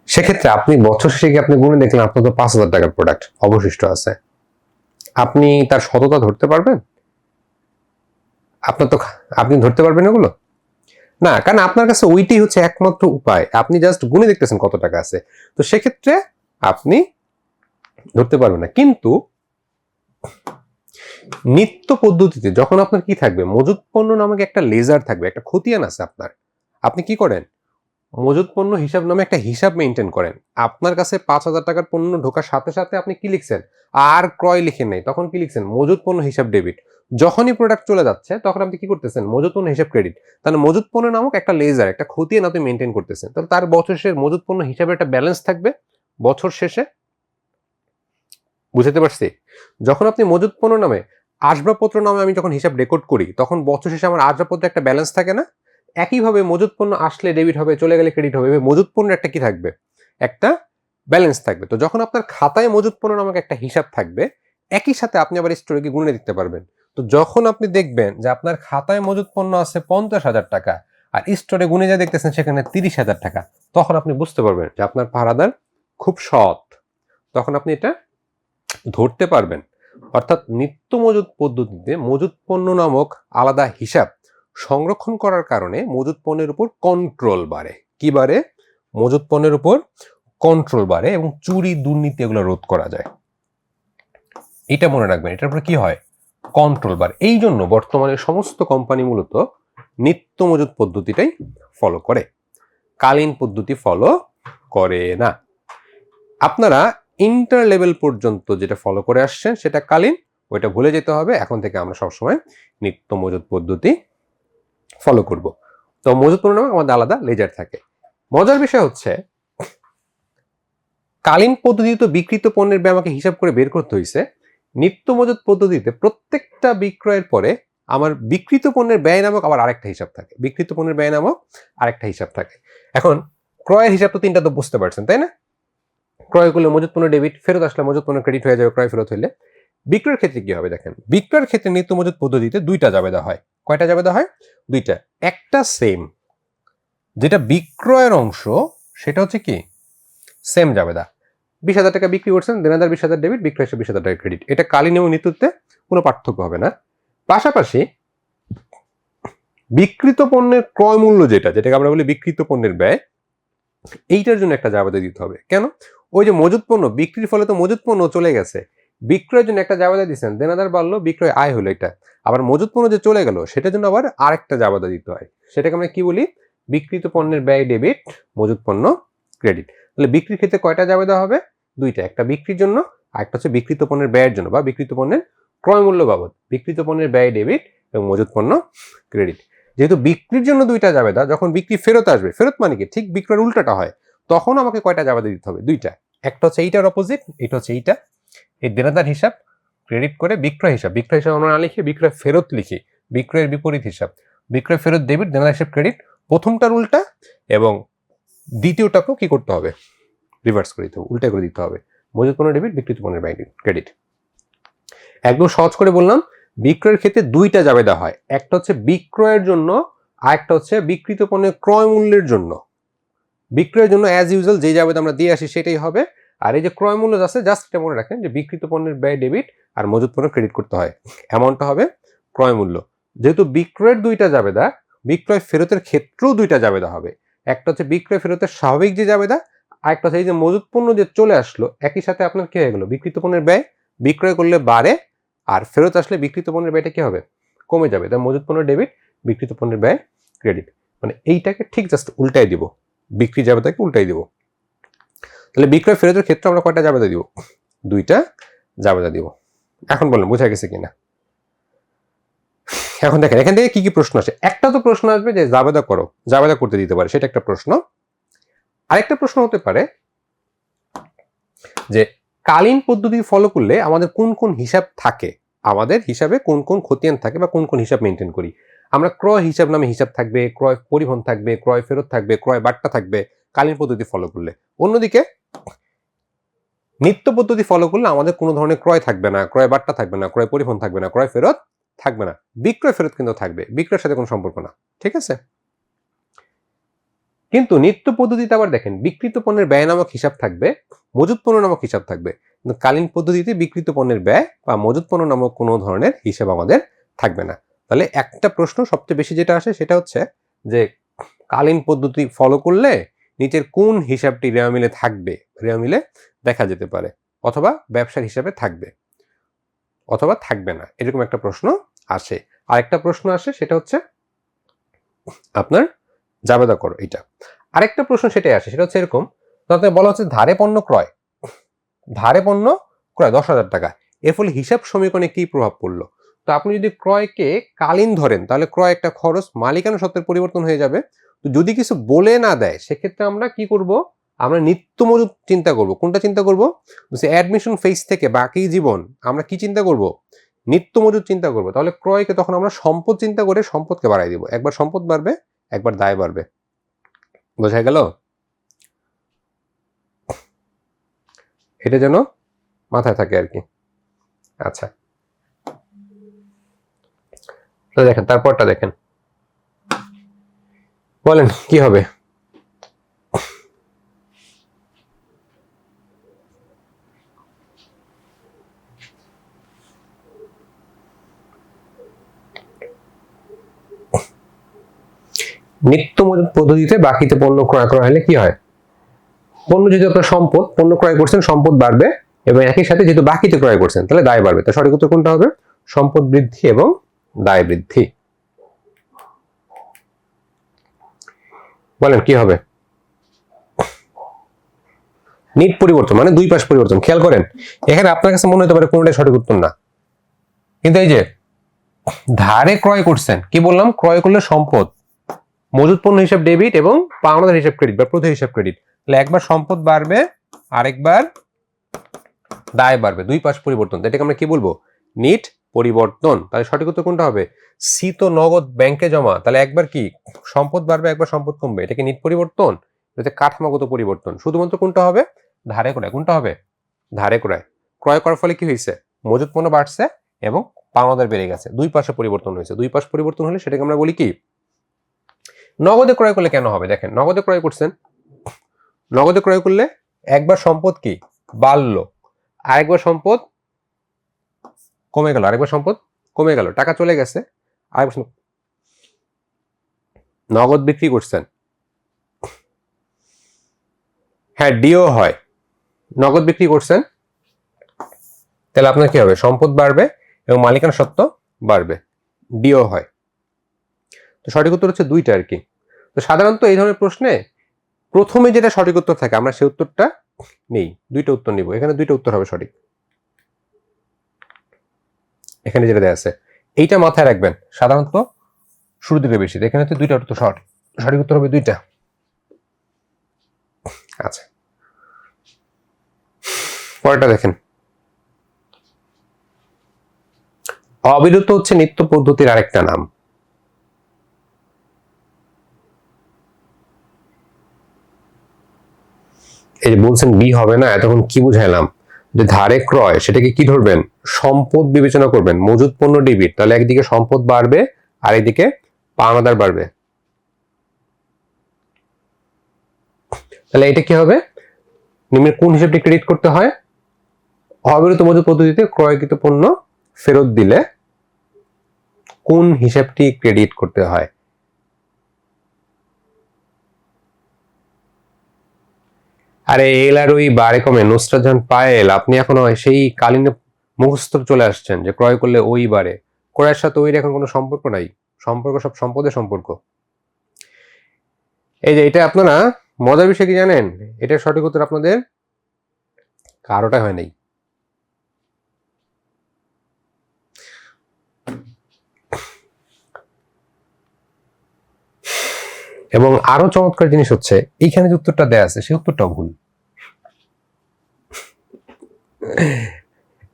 সেক্ষেত্রে আপনি বছর শেষে গিয়ে আপনি গুনে দেখলেন আপনার তো 5,000 টাকার প্রোডাক্ট অবশিষ্ট আছে। আপনি তার সততা ধরতে পারবেন? আপনি ধরতে পারবেন ওগুলো? না, কারণ আপনার কাছে ওইটাই হচ্ছে একমাত্র উপায়। আপনি জাস্ট গুনে দেখতেছেন কত টাকা আছে, তো সেক্ষেত্রে আপনি ধরতে পারবেন না। কিন্তু নিত্য পদ্ধতিতে যখন আপনার কি থাকবে, মজুত পণ্য নামক একটা লেজার থাকবে, একটা খতিয়ান আছে আপনার, আপনি কি করেন? মজুত পণ্য হিসাব নামে একটা হিসাব মেনটেন করেন। আপনার কাছে 5,000 টাকার পণ্য ঢোকার সাথে সাথে আপনি কি লিখছেন? আর ক্রয় লিখেন নাই, তখন কি লিখছেন? মজুত পণ্য হিসাব ডেবিট। যখনই প্রোডাক্ট চলে যাচ্ছে তখন আপনি কি করতেছেন? মজুত পণ্য হিসাব ক্রেডিট। তাহলে মজুত পণ্য নামক একটা লেজার, একটা খতিয়ান আপনি মেনটেন করতেছেন। তাহলে তার বছর শেষে মজুত পণ্য হিসাবে একটা ব্যালেন্স থাকবে বছর শেষে। বুঝতে পারছি? যখন আপনি মজুত পণ্য নামে আসবাবপত্র নামে আমি যখন হিসাব রেকর্ড করি, তখন বছর শেষে আমার আসবাবপত্রে একটা ব্যালেন্স থাকে না? একইভাবে মজুত পণ্য আসলে ডেবিট হবে, চলে গেলে ক্রেডিট হবে। মজুত পণ্যের একটা কি থাকবে? একটা ব্যালেন্স থাকবে। তো যখন আপনার খাতায় মজুত পণ্য নামক একটা হিসাব থাকবে, একই সাথে আপনি আবার স্টোরে গিয়ে গুনে দেখতে পারবেন। তো যখন আপনি দেখবেন যে আপনার খাতায় মজুত পণ্য আছে 50,000 টাকা আর স্টোরে গুনে যা দেখতেছেন সেখানে 30,000 টাকা, তখন আপনি বুঝতে পারবেন যে আপনার পাহারাদার খুব সৎ। তখন আপনি এটা ধরতে পারবেন। অর্থাৎ নিত্য মজুত পদ্ধতিতে মজুত পণ্য নামক আলাদা হিসাব সংরক্ষণ করার কারণে মজুত পণ্যের উপর কন্ট্রোল বাড়ে। কি বাড়ে? মজুত পণ্যের উপর কন্ট্রোল বাড়ে এবং চুরি দুর্নীতি এগুলো রোধ করা যায়। এটা মনে রাখবেন, এটার উপর কি হয়? কন্ট্রোল বাড়ে। এই জন্য বর্তমানে সমস্ত কোম্পানি মূলত নিত্য মজুত পদ্ধতিটাই ফলো করে, কালীন পদ্ধতি ফলো করে না। আপনারা ইন্টার লেভেল পর্যন্ত যেটা ফলো করে আসছেন সেটা কালীন, ওইটা ভুলে যেতে হবে। এখন থেকে আমরা সবসময় নিত্য মজুত পদ্ধতি ফলো করব। তো মজুত পণ্য নামক আমাদের আলাদা লেজার থাকে। মজার বিষয় হচ্ছে কালীন পদ্ধতিতে বিক্রিত পণ্যের ব্যয় আমাকে হিসাব করে বের করতে হয়েছে। নিত্য মজুত পদ্ধতিতে প্রত্যেকটা বিক্রয়ের পরে আমার বিক্রিত পণ্যের ব্যয় নামক আবার আরেকটা হিসাব থাকে, বিক্রিত পণ্যের ব্যয় নামক আরেকটা হিসাব থাকে। এখন ক্রয়ের হিসাব তো তিনটা তো বুঝতে পারছেন, তাই না? ক্রয় করলে মজুত পণ্য ডেবিট, ফেরত আসলে মজুত পণ্য ক্রেডিট হয়ে যাবে ক্রয় ফেরত হইলে। বিক্রয়ের ক্ষেত্রে কি হবে দেখেন, বিক্রয়ের ক্ষেত্রে নিত্য মজুত পদ্ধতিতে দুইটা জাবেদা হয়। কয়টা জাবেদা হয়? দুইটা। একটা সেম, যেটা বিক্রয়ের অংশ সেটা হচ্ছে কি সেম জাবেদা। 20,000 টাকা বিক্রি করছেন, দেনাদার 20,000 ডেবিট, বিক্রয় হিসেবে 20,000 টাকা ক্রেডিট। এটা কালীন এবং নিত্যতে কোনো পার্থক্য হবে না। পাশাপাশি বিকৃত পণ্যের ক্রয় মূল্য যেটাকে আমরা বলি বিকৃত পণ্যের ব্যয়, এইটার জন্য একটা জাবেদা দিতে হবে। কেন? ওই যে মজুত পণ্য বিক্রির ফলে তো মজুত পণ্য চলে গেছে, বিক্রয়ের জন্য একটা জাবেদা দিচ্ছেন, দেনাদার বাড়লো, বিক্রয় আয় হলো, এটা আবার মজুত পণ্য যে চলে গেল সেটার জন্য আবার আরেকটা জাবেদা দিতে হয়। সেটাকে আমরা কি বলি? বিকৃত পণ্যের ব্যয় ডেবিট, মজুত পণ্য ক্রেডিট। তাহলে বিক্রির ক্ষেত্রে কয়টা জাবেদা হবে? দুইটা। একটা বিক্রির জন্য, আরেকটা হচ্ছে বিকৃত পণ্যের ব্যয়ের জন্য বা বিকৃত পণ্যের ক্রয় মূল্য বাবদ। বিকৃত পণ্যের ব্যয় ডেবিট এবং মজুত পণ্য ক্রেডিট। যেহেতু বিক্রির জন্য দুইটা জাবেদা, যখন বিক্রি ফেরত আসবে, ফেরত মানে কি ঠিক বিক্রয়ের উল্টাটা হয়, তখন আমাকে কয়টা জাবেদা দিতে হবে? দুইটা। একটা হচ্ছে এইটার অপোজিট, এটা হচ্ছে এইটা। এই দেনাদার হিসাব ক্রেডিট করে বিক্রয় হিসাব, বিক্রয় হিসাব আমরা না লিখে বিক্রয় ফেরত লিখি, বিক্রয়ের বিপরীত হিসাব। বিক্রয় ফেরত ডেবিট, দেনাদার হিসাব ক্রেডিট, প্রথমটার উল্টা, এবং দ্বিতীয়টাকেও কি করতে হবে? রিভার্স করে দিতে হবে, উল্টা করে দিতে হবে। মজুত পণ্য ডেবিট, বিকৃত পণ্যের ব্যয় ক্রেডিট। একদম সহজ করে বললাম, বিক্রয়ের ক্ষেত্রে দুইটা জাবেদা হয়। একটা হচ্ছে বিক্রয়ের জন্য, আর একটা হচ্ছে বিকৃত পণ্যের ক্রয় মূল্যের জন্য। বিক্রয়ের জন্য অ্যাজ ইউজুয়াল যে জাবেদা আমরা দিয়ে আসি সেটাই হবে। আর এই যে ক্রয় মূল্য আছে, জাস্ট এটা মনে রাখেন যে বিকৃত পণ্যের ব্যয় ডেবিট আর মজুত পণ্য ক্রেডিট করতে হয়, অ্যামাউন্টটা হবে ক্রয় মূল্য। যেহেতু বিক্রয়ের দুইটা জাবেদা, বিক্রয় ফেরতের ক্ষেত্রেও দুইটা জাবেদা হবে। একটা হচ্ছে বিক্রয় ফেরতের স্বাভাবিক যে জাবেদা, আর একটা হচ্ছে এই যে মজুত পণ্য যে চলে আসলো, একই সাথে আপনার কি হয়ে গেল? বিকৃত পণ্যের ব্যয় বিক্রয় করলে বাড়ে, আর ফেরত আসলে বিকৃত পণ্যের ব্যয়টা কি হবে? কমে যাবে। তাই মজুত পণ্য ডেবিট, বিকৃত পণ্যের ব্যয় ক্রেডিট। মানে এইটাকে ঠিক জাস্ট উল্টাই দিব, বিক্রি জাবেদাকে উল্টাই দিব। তাহলে বিক্রয় ফেরতের ক্ষেত্রে আমরা কয়টা জাবেদা দিব? দুইটা জাবেদা দিব। এখন বলেন বোঝা গেছে কিনা? এখন দেখেন এখান থেকে কি কি প্রশ্ন আসে। একটা তো প্রশ্ন আসবে যে জাবেদা করো, জাবেদা করতে দিতে পারে, সেটা একটা প্রশ্ন। আরেকটা প্রশ্ন হতে পারে যে কালীন পদ্ধতি ফলো করলে আমাদের কোন কোন হিসাব থাকে, আমাদের হিসাবে কোন কোন খতিয়ান থাকে বা কোন কোন হিসাব মেনটেন করি আমরা। ক্রয় হিসাব নামে হিসাব থাকবে, ক্রয় পরিবহন থাকবে, ক্রয় ফেরত থাকবে, ক্রয় বার্তা থাকবে কালীন পদ্ধতি ফলো করলে। অন্যদিকে নিত্য পদ্ধতি ফলো করলে আমাদের কোনো ধরনের ক্রয় থাকবে না, ক্রয় বার্তা থাকবে না, ক্রয় পরিবহন থাকবে না, ক্রয় ফেরত থাকবে না। বিক্রয় ফেরত কিন্তু থাকবে, বিক্রয়ের সাথে কোনো সম্পর্ক না, ঠিক আছে? কিন্তু নিত্য পদ্ধতিতে আবার দেখেন বিকৃত পণ্যের ব্যয় নামক হিসাব থাকবে, মজুত পণ্য নামক হিসাব থাকবে। কিন্তু কালীন পদ্ধতিতে বিকৃত পণ্যের ব্যয় বা মজুত পণ্য নামক কোনো ধরনের হিসাব আমাদের থাকবে না। তাহলে একটা প্রশ্ন সবচেয়ে বেশি যেটা আসে সেটা হচ্ছে যে কালীন পদ্ধতি ফলো করলে নিচের কোন হিসাবটি রেওয়া মিলে থাকবে, রেওয়া মিলে দেখা যেতে পারে, অথবা ব্যবসার হিসাবে থাকবে অথবা থাকবে না, এরকম একটা প্রশ্ন আসে। আর একটা প্রশ্ন আসে সেটা হচ্ছে আপনার জাবেদা করো, এটা। আরেকটা প্রশ্ন সেটাই আসে, সেটা হচ্ছে এরকম, তাতে বলা হচ্ছে ধারে পণ্য ক্রয়, ধারে পণ্য ক্রয় 10,000 টাকা, এর ফলে হিসাব সমীকরণে কি প্রভাব পড়লো? তো আপনি যদি ক্রয়কে কালীন ধরেন তাহলে ক্রয় একটা খরচ, মালিকানা সত্ত্বের পরিবর্তন হয়ে যাবে। তো যদি কিছু বলে না দেয় সেক্ষেত্রে আমরা কি করব? আমরা নিত্য মজুত চিন্তা করব। কোনটা চিন্তা করব? অ্যাডমিশন ফেজ থেকে বাকি জীবন আমরা কি চিন্তা করব? নিত্য মজুত চিন্তা করব। তাহলে ক্রয়কে তখন আমরা সম্পদ চিন্তা করে সম্পদকে বাড়াই দিব। একবার সম্পদ বাড়বে, একবার দায় বাড়বে। বোঝা গেল? এটা যেন মাথায় থাকে আর কি। আচ্ছা, তো দেখেন তারপরটা দেখেন, বলেন কি হবে? নিত্য মজুত পদ্ধতিতে বাকিতে পণ্য ক্রয় করা হলে কি হয়? পণ্য যেহেতু আপনার সম্পদ, পণ্য ক্রয় করছেন, সম্পদ বাড়বে, এবং একই সাথে যেহেতু বাকিতে ক্রয় করছেন তাহলে দায় বাড়বে। তো সঠিক উত্তর কোনটা হবে? সম্পদ বৃদ্ধি এবং দায় বৃদ্ধি। বলেন কি হবে? নিট পরিবর্তন মানে দুই পাশ পরিবর্তন। খেয়াল করেন, এখানে আপনার কাছে মনে হতে পারে কোনটাই সঠিক উত্তর না, কিন্তু এই যে ধারে ক্রয় করছেন, কি বললাম? ক্রয় করলে সম্পদ, মজুত পণ্য হিসাব ডেবিট এবং পাওনাদার হিসাব ক্রেডিট বা প্রতি হিসাব ক্রেডিট। তাহলে একবার সম্পদ বাড়বে, আরেকবার দায় বাড়বে, দুই পাশ পরিবর্তন। এটাকে আমরা কি বলবো? নিট পরিবর্তন। তাহলে সঠিক উত্তর কোনটা হবে? সি তো নগদ ব্যাংকে জমা, তাহলে একবার কি সম্পদ বাড়বে, একবার সম্পদ কমবে, এটাকে নিট পরিবর্তন। এটা কাঠামোগত পরিবর্তন। শুধুমাত্র কোনটা হবে? ধারে ক্রয়। কোনটা হবে? ধারে ক্রয়। ক্রয় করার ফলে কি হয়েছে? মজুত পণ্য বাড়ছে এবং পাওনাদার বেড়ে গেছে, দুই পাশে পরিবর্তন হয়েছে। দুই পাশ পরিবর্তন হলে সেটাকে আমরা বলি কি? নগদে ক্রয় করলে কেন হবে? দেখেন, নগদে ক্রয় করছেন, নগদে ক্রয় করলে একবার সম্পদ কি বাড়লো, আরেকবার সম্পদ কমে গেল, আরেকবার সম্পদ কমে গেল, টাকা চলে গেছে। আরেকবার নগদ বিক্রি করছেন, হ্যাঁ ডিও হয়, নগদ বিক্রি করছেন, তাহলে আপনার কি হবে? সম্পদ বাড়বে এবং মালিকানা সত্ত্ব বাড়বে, ডিও হয়। তো সঠিক উত্তর হচ্ছে দুইটা আর কি। তো সাধারণত এই ধরনের প্রশ্নে প্রথমে যেটা সঠিক উত্তর থাকে আমরা সেই উত্তরটা নেই, দুইটা উত্তর নিব। এখানে দুইটা উত্তর হবে সঠিক, এখানে যেটা দেয়া আছে এইটা মাথায় রাখবেন। সাধারণত শুরু দিকে বেশি, এখানে তো দুইটা উত্তর সঠিক, সঠিক উত্তর হবে দুইটা। আচ্ছা, পরেরটা দেখেন। অবিরত হচ্ছে নিত্য পদ্ধতির আরেকটা নাম। এই যে বলছেন বি হবে না, এতক্ষণ কি বুঝাইলাম? যে ধারে ক্রয়, সেটাকে কি ধরবেন? সম্পদ বিবেচনা করবেন, মজুত পণ্য ডেবিট, তাহলে একদিকে সম্পদ বাড়বে আর একদিকে পাওনাদার বাড়বে। তাহলে এটা কি হবে? নিম্নের কোন হিসাবটি ক্রেডিট করতে হয়? অবিরত মজুত পদ্ধতিতে ক্রয়কৃত পণ্য ফেরত দিলে কোন হিসাবটি ক্রেডিট করতে হয়? আরে এল আর ওই বারে কমে নুসরাত জাহান পায়েল, আপনি এখনো সেই কালীন মুখস্থ চলে আসছেন যে ক্রয় করলে ওই বারে। ক্রয়ের সাথে ওইর এখন কোনো সম্পর্ক নাই, সম্পর্ক সব সম্পদের সম্পর্ক। এই যে এটা আপনারা মজার বিষয় কি জানেন? এটার সঠিক উত্তর আপনাদের কারোটা হয় নাই। এবং আরো চমৎকার জিনিস হচ্ছে এইখানে যে উত্তরটা দেয়া আছে সেই উত্তরটাও ভুল।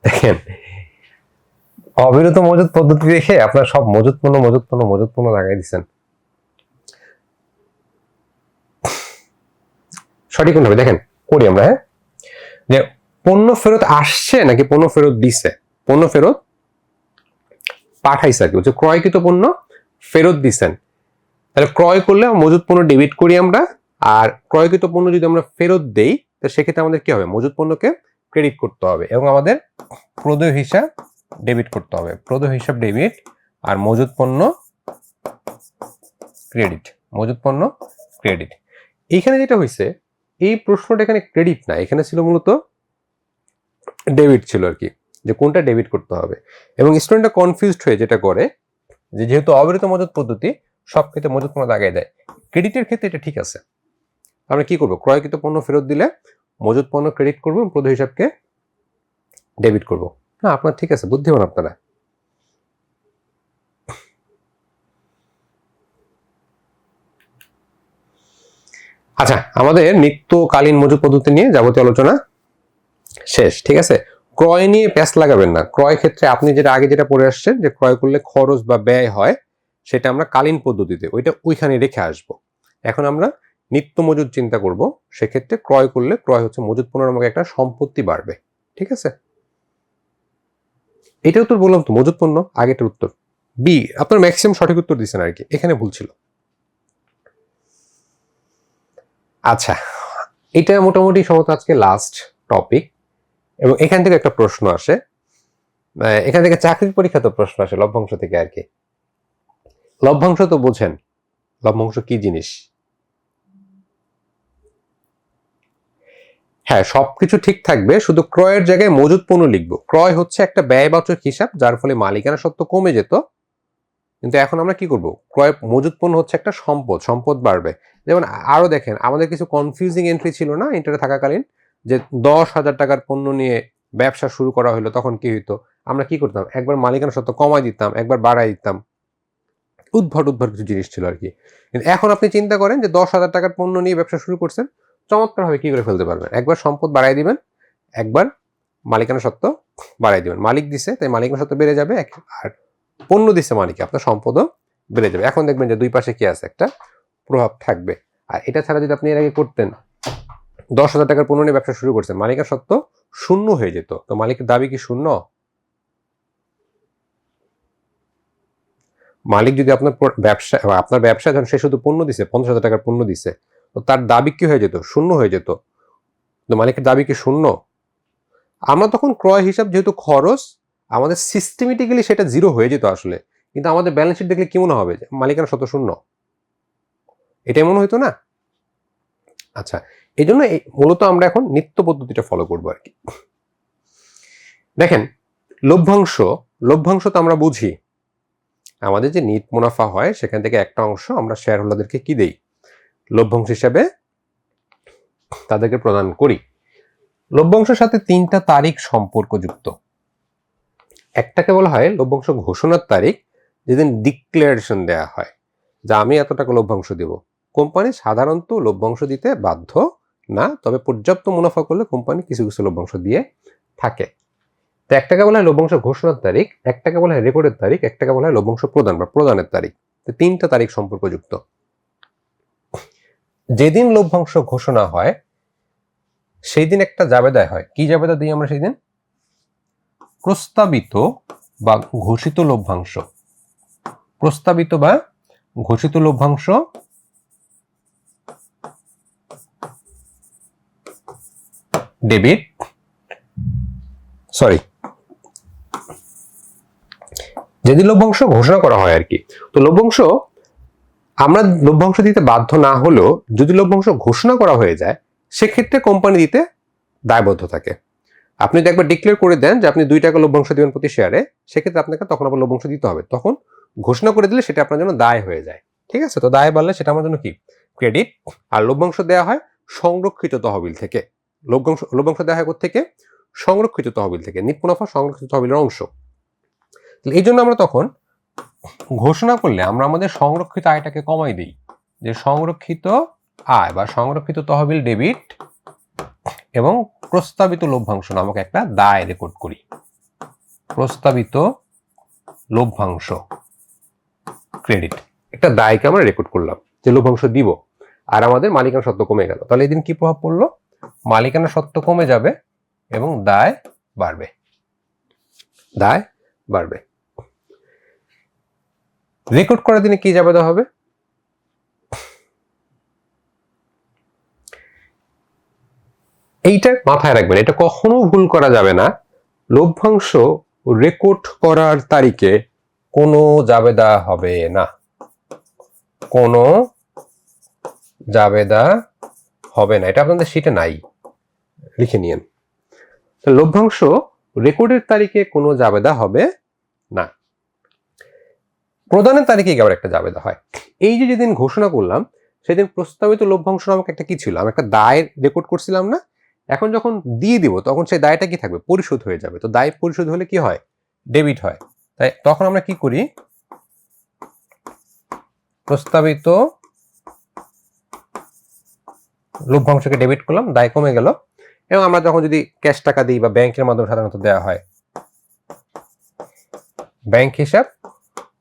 দেখেন, অবিরত মজুত পদ্ধতি দেখে আপনার সব মজুত পণ্য লাগাই দিচ্ছেন। সঠিক কোন হবে দেখেন, করি আমরা। হ্যাঁ, যে পণ্য ফেরত আসছে নাকি পণ্য ফেরত দিছে? পণ্য ফেরত পাঠাইছে আর কি, হচ্ছে ক্রয়কৃত পণ্য ফেরত দিচ্ছেন। তাহলে ক্রয় করলে মজুত পণ্য ডেবিট করি আমরা, আর ক্রয়কৃত পণ্য যদি আমরা ফেরত দেই তো সেক্ষেত্রে আমাদের কি হবে? মজুত পণ্যকে ক্রেডিট করতে হবে এবং আমাদের প্রদেয় হিসাব ডেবিট করতে হবে। প্রদেয় হিসাব ডেবিট আর মজুত পণ্য ক্রেডিট, মজুত পণ্য ক্রেডিট। এইখানে যেটা হয়েছে, এই প্রশ্নটা এখানে ক্রেডিট না, এখানে ছিল মূলত ডেবিট ছিল আর কি, যে কোনটা ডেবিট করতে হবে। এবং স্টুডেন্টরা কনফিউজড হয়ে যেটা করে যে যেহেতু অবিরত মজুত পদ্ধতি সব ক্ষেত্রে মজুত পণ্য লাগাই দেয়, ক্রেডিটের ক্ষেত্রে এটা ঠিক আছে। আমরা কি করবো? ক্রয়কৃত পণ্য ফেরত দিলে মজুত পণ্য ক্রেডিট করবো, প্রদেয় হিসাবকে ডেবিট করবো। না, আপনার ঠিক আছে, বুদ্ধিমান আপনারা। আচ্ছা, আমাদের নিত্যকালীন মজুত পদ্ধতি নিয়ে যাবতীয় আলোচনা শেষ। ঠিক আছে, ক্রয় নিয়ে প্যাঁচ লাগাবেন না। ক্রয় ক্ষেত্রে আপনি যেটা আগে যেটা পড়ে আসছেন যে ক্রয় করলে খরচ বা ব্যয় হয়, সেটা আমরা কালীন পদ্ধতিতে ওইটা ওইখানে রেখে আসব। এখন আমরা নিত্য মজুদ চিন্তা করব। সেক্ষেত্রে ক্রয় করলে ক্রয় হচ্ছে মজুত পণ্য নামক একটা সম্পত্তি বাড়বে। ঠিক আছে, এটা উত্তর বললাম তো, মজুত পণ্য আগেটার উত্তর। বি আপনার ম্যাক্সিমাম সঠিক উত্তর দিচ্ছেন আর কি, এখানে ভুল ছিল। আচ্ছা, এটা মোটামুটি সম্ভবত আজকে লাস্ট টপিক। এবং এখান থেকে একটা প্রশ্ন আসে, এখান থেকে চাকরির পরীক্ষা তো প্রশ্ন আসে লভ্যাংশ থেকে আর কি। লভ্যাংশ তো বোঝেন, লভ্যাংশ কি জিনিস? হ্যাঁ, সবকিছু ঠিক থাকবে, শুধু ক্রয়ের জায়গায় মজুদ পণ্য লিখবো। ক্রয় হচ্ছে একটা ব্যয়বাচক হিসাব, যার ফলে মালিকানা সত্ত্ব কমে যেত। কিন্তু এখন আমরা কি করব? ক্রয় মজুদ পণ্য হচ্ছে একটা সম্পদ, সম্পদ বাড়বে। যেমন আরো দেখেন, আমাদের কিছু কনফিউজিং এন্ট্রি ছিল না ইন্টারে থাকাকালীন, যে 10,000 টাকার পণ্য নিয়ে ব্যবসা শুরু করা হলো, তখন কি হইতো? আমরা কি করতাম? একবার মালিকানা সত্ত্ব কমাই দিতাম, একবার বাড়াই দিতাম। উদ্ভট উদ্ভট কিছু জিনিস ছিল আর কি। কিন্তু এখন আপনি চিন্তা করেন যে 10,000 টাকার পণ্য নিয়ে ব্যবসা শুরু করছেন, চমৎকারভাবে কি করে ফেলতে পারবেন? একবার সম্পদ বাড়াই দিবেন, একবার মালিকানা সত্ত্ব বাড়াই দিবেন। মালিক দিছে তাই মালিকানা সত্ত্ব বেড়ে যাবে, আর পণ্য দিচ্ছে মালিক, আপনার সম্পদও বেড়ে যাবে। এখন দেখবেন যে দুই পাশে কি আছে, একটা প্রভাব থাকবে। আর এটা ছাড়া যদি আপনি এর আগে করতেন, 10,000 টাকার পণ্য নিয়ে ব্যবসা শুরু করছেন, মালিকানা সত্ত্ব শূন্য হয়ে যেত, তো মালিকের দাবি কি শূন্য? মালিক যদি আপনার ব্যবসা যখন সে শুধু পণ্য দিছে, 50,000 টাকার পণ্য দিছে, তো তার দাবি কি হয়ে যেত? শূন্য হয়ে যেত। তো মালিকের দাবি কি শূন্য? আমরা তখন ক্রয় হিসাব যেহেতু খরচ, আমাদের সিস্টেমেটিক্যালি সেটা জিরো হয়ে যেত আসলে। কিন্তু আমাদের ব্যালেন্স শিট দেখলে কি মনে হবে? মালিকানা সত্ত্ব শূন্য, এটাই মনে হইতো না? আচ্ছা, এই জন্য মূলত আমরা এখন নিত্য পদ্ধতিটা ফলো করবো আর কি। দেখেন, লভ্যাংশ তো আমরা বুঝি, আমাদের যে নিট মুনাফা হয় সেখান থেকে একটা অংশ আমরা শেয়ার হোল্ডারদেরকে কি দেই? লভ্যাংশ হিসাবে তাদেরকে প্রদান করি। লভ্যাংশের সাথে 3টা তারিখ সম্পর্কযুক্ত। একটাকে বলা হয় লভ্যাংশ ঘোষণার তারিখ, যেদিন ডিক্লারেশন দেয়া হয় যে আমি এত টাকা লভ্যাংশ দেব। কোম্পানি সাধারণত লভ্যাংশ দিতে বাধ্য না, তবে পর্যাপ্ত মুনাফা করলে কোম্পানি কিছু কিছু লভ্যাংশ দিয়ে থাকে। তো একটাকে বলা হয় লভ্যাংশ ঘোষণার তারিখ, একটাকে বলা হয় রেকর্ডের তারিখ, একটাকে বলা হয় লভ্যাংশ প্রদান বা প্রদানের তারিখ। তো 3টা তারিখ সম্পর্কযুক্ত। যেদিন লভ্যাংশ ঘোষণা হয় সেই দিন একটা জাবেদা হয়। কি জাবেদা দিই আমরা সেই দিন? প্রস্তাবিত বা ঘোষিত লভ্যাংশ। প্রস্তাবিত বা ঘোষিত লভ্যাংশ ডেবিট, যেদিন লভ্যাংশ ঘোষণা করা হয় আর কি। তো আমরা লভ্যাংশ দিতে বাধ্য না হলেও যদি লভ্যাংশ ঘোষণা করা হয়ে যায়, সেক্ষেত্রে কোম্পানি দিতে দায়বদ্ধ থাকে। আপনি যদি একবার ডিক্লেয়ার করে দেন যে আপনি 2 টাকা লভ্যাংশ দিবেন প্রতি শেয়ারে, সেক্ষেত্রে আপনাকে তখন আবার লভ্যাংশ দিতে হবে। তখন ঘোষণা করে দিলে সেটা আপনার জন্য দায় হয়ে যায়। ঠিক আছে? তো দায় বাড়লে সেটা আমার জন্য কি? ক্রেডিট। আর লভ্যাংশ দেওয়া হয় সংরক্ষিত তহবিল থেকে। লভ্যাংশ দেওয়া হয় কোত্থেকে? সংরক্ষিত তহবিল থেকে। নিট মুনাফা সংরক্ষিত তহবিলের অংশ। এই জন্য আমরা তখন ঘোষণা করলে আমরা আমাদের সংরক্ষিত আয়টাকে কমাই দিই, যে সংরক্ষিত আয় বা সংরক্ষিত তহবিল ডেবিট এবং প্রস্তাবিত লভ্যাংশ নামক একটা দায় রেকর্ড করি। প্রস্তাবিত লভ্যাংশ ক্রেডিট, একটা দায়কে আমরা রেকর্ড করলাম যে লভ্যাংশ দিব, আর আমাদের মালিকানা সত্ত্ব কমে গেল। তাহলে এদিন কি প্রভাব পড়লো? মালিকানা সত্ত্ব কমে যাবে এবং দায় বাড়বে। দায় বাড়বে। রেকর্ড করার দিনে কি জাবেদা হবে? এইটা মাথায় রাখবেন, এটা কখনো ভুল করা যাবে না। লভ্যাংশ রেকর্ড করার তারিখে কোনো জাবেদা হবে না, কোনো জাবেদা হবে না। এটা আপনাদের শিটে নাই, লিখে নিয়েন। লভ্যাংশ রেকর্ডের তারিখে কোনো জাবেদা হবে না। প্রদানের তারিখে আবার একটা জাবেদা হয়। এই যে যেদিন ঘোষণা করলাম সেদিন প্রস্তাবিত লভ্যাংশ নামক একটা কি ছিল? আমি একটা দায় রেকর্ড করছিলাম না? এখন যখন দিয়ে দিব তখন সেই দায়টা কি থাকবে? পরিশোধ হয়ে যাবে। তো দায় পরিশোধ হলে কি হয়? ডেবিট হয়। তাই তখন আমরা কি করি? প্রস্তাবিত লভ্যাংশকে ডেবিট করলাম, দায় কমে গেল। এবং আমরা যখন যদি ক্যাশ টাকা দিই বা ব্যাংকের মাধ্যমে সাধারণত দেওয়া হয়, ব্যাংক হিসাব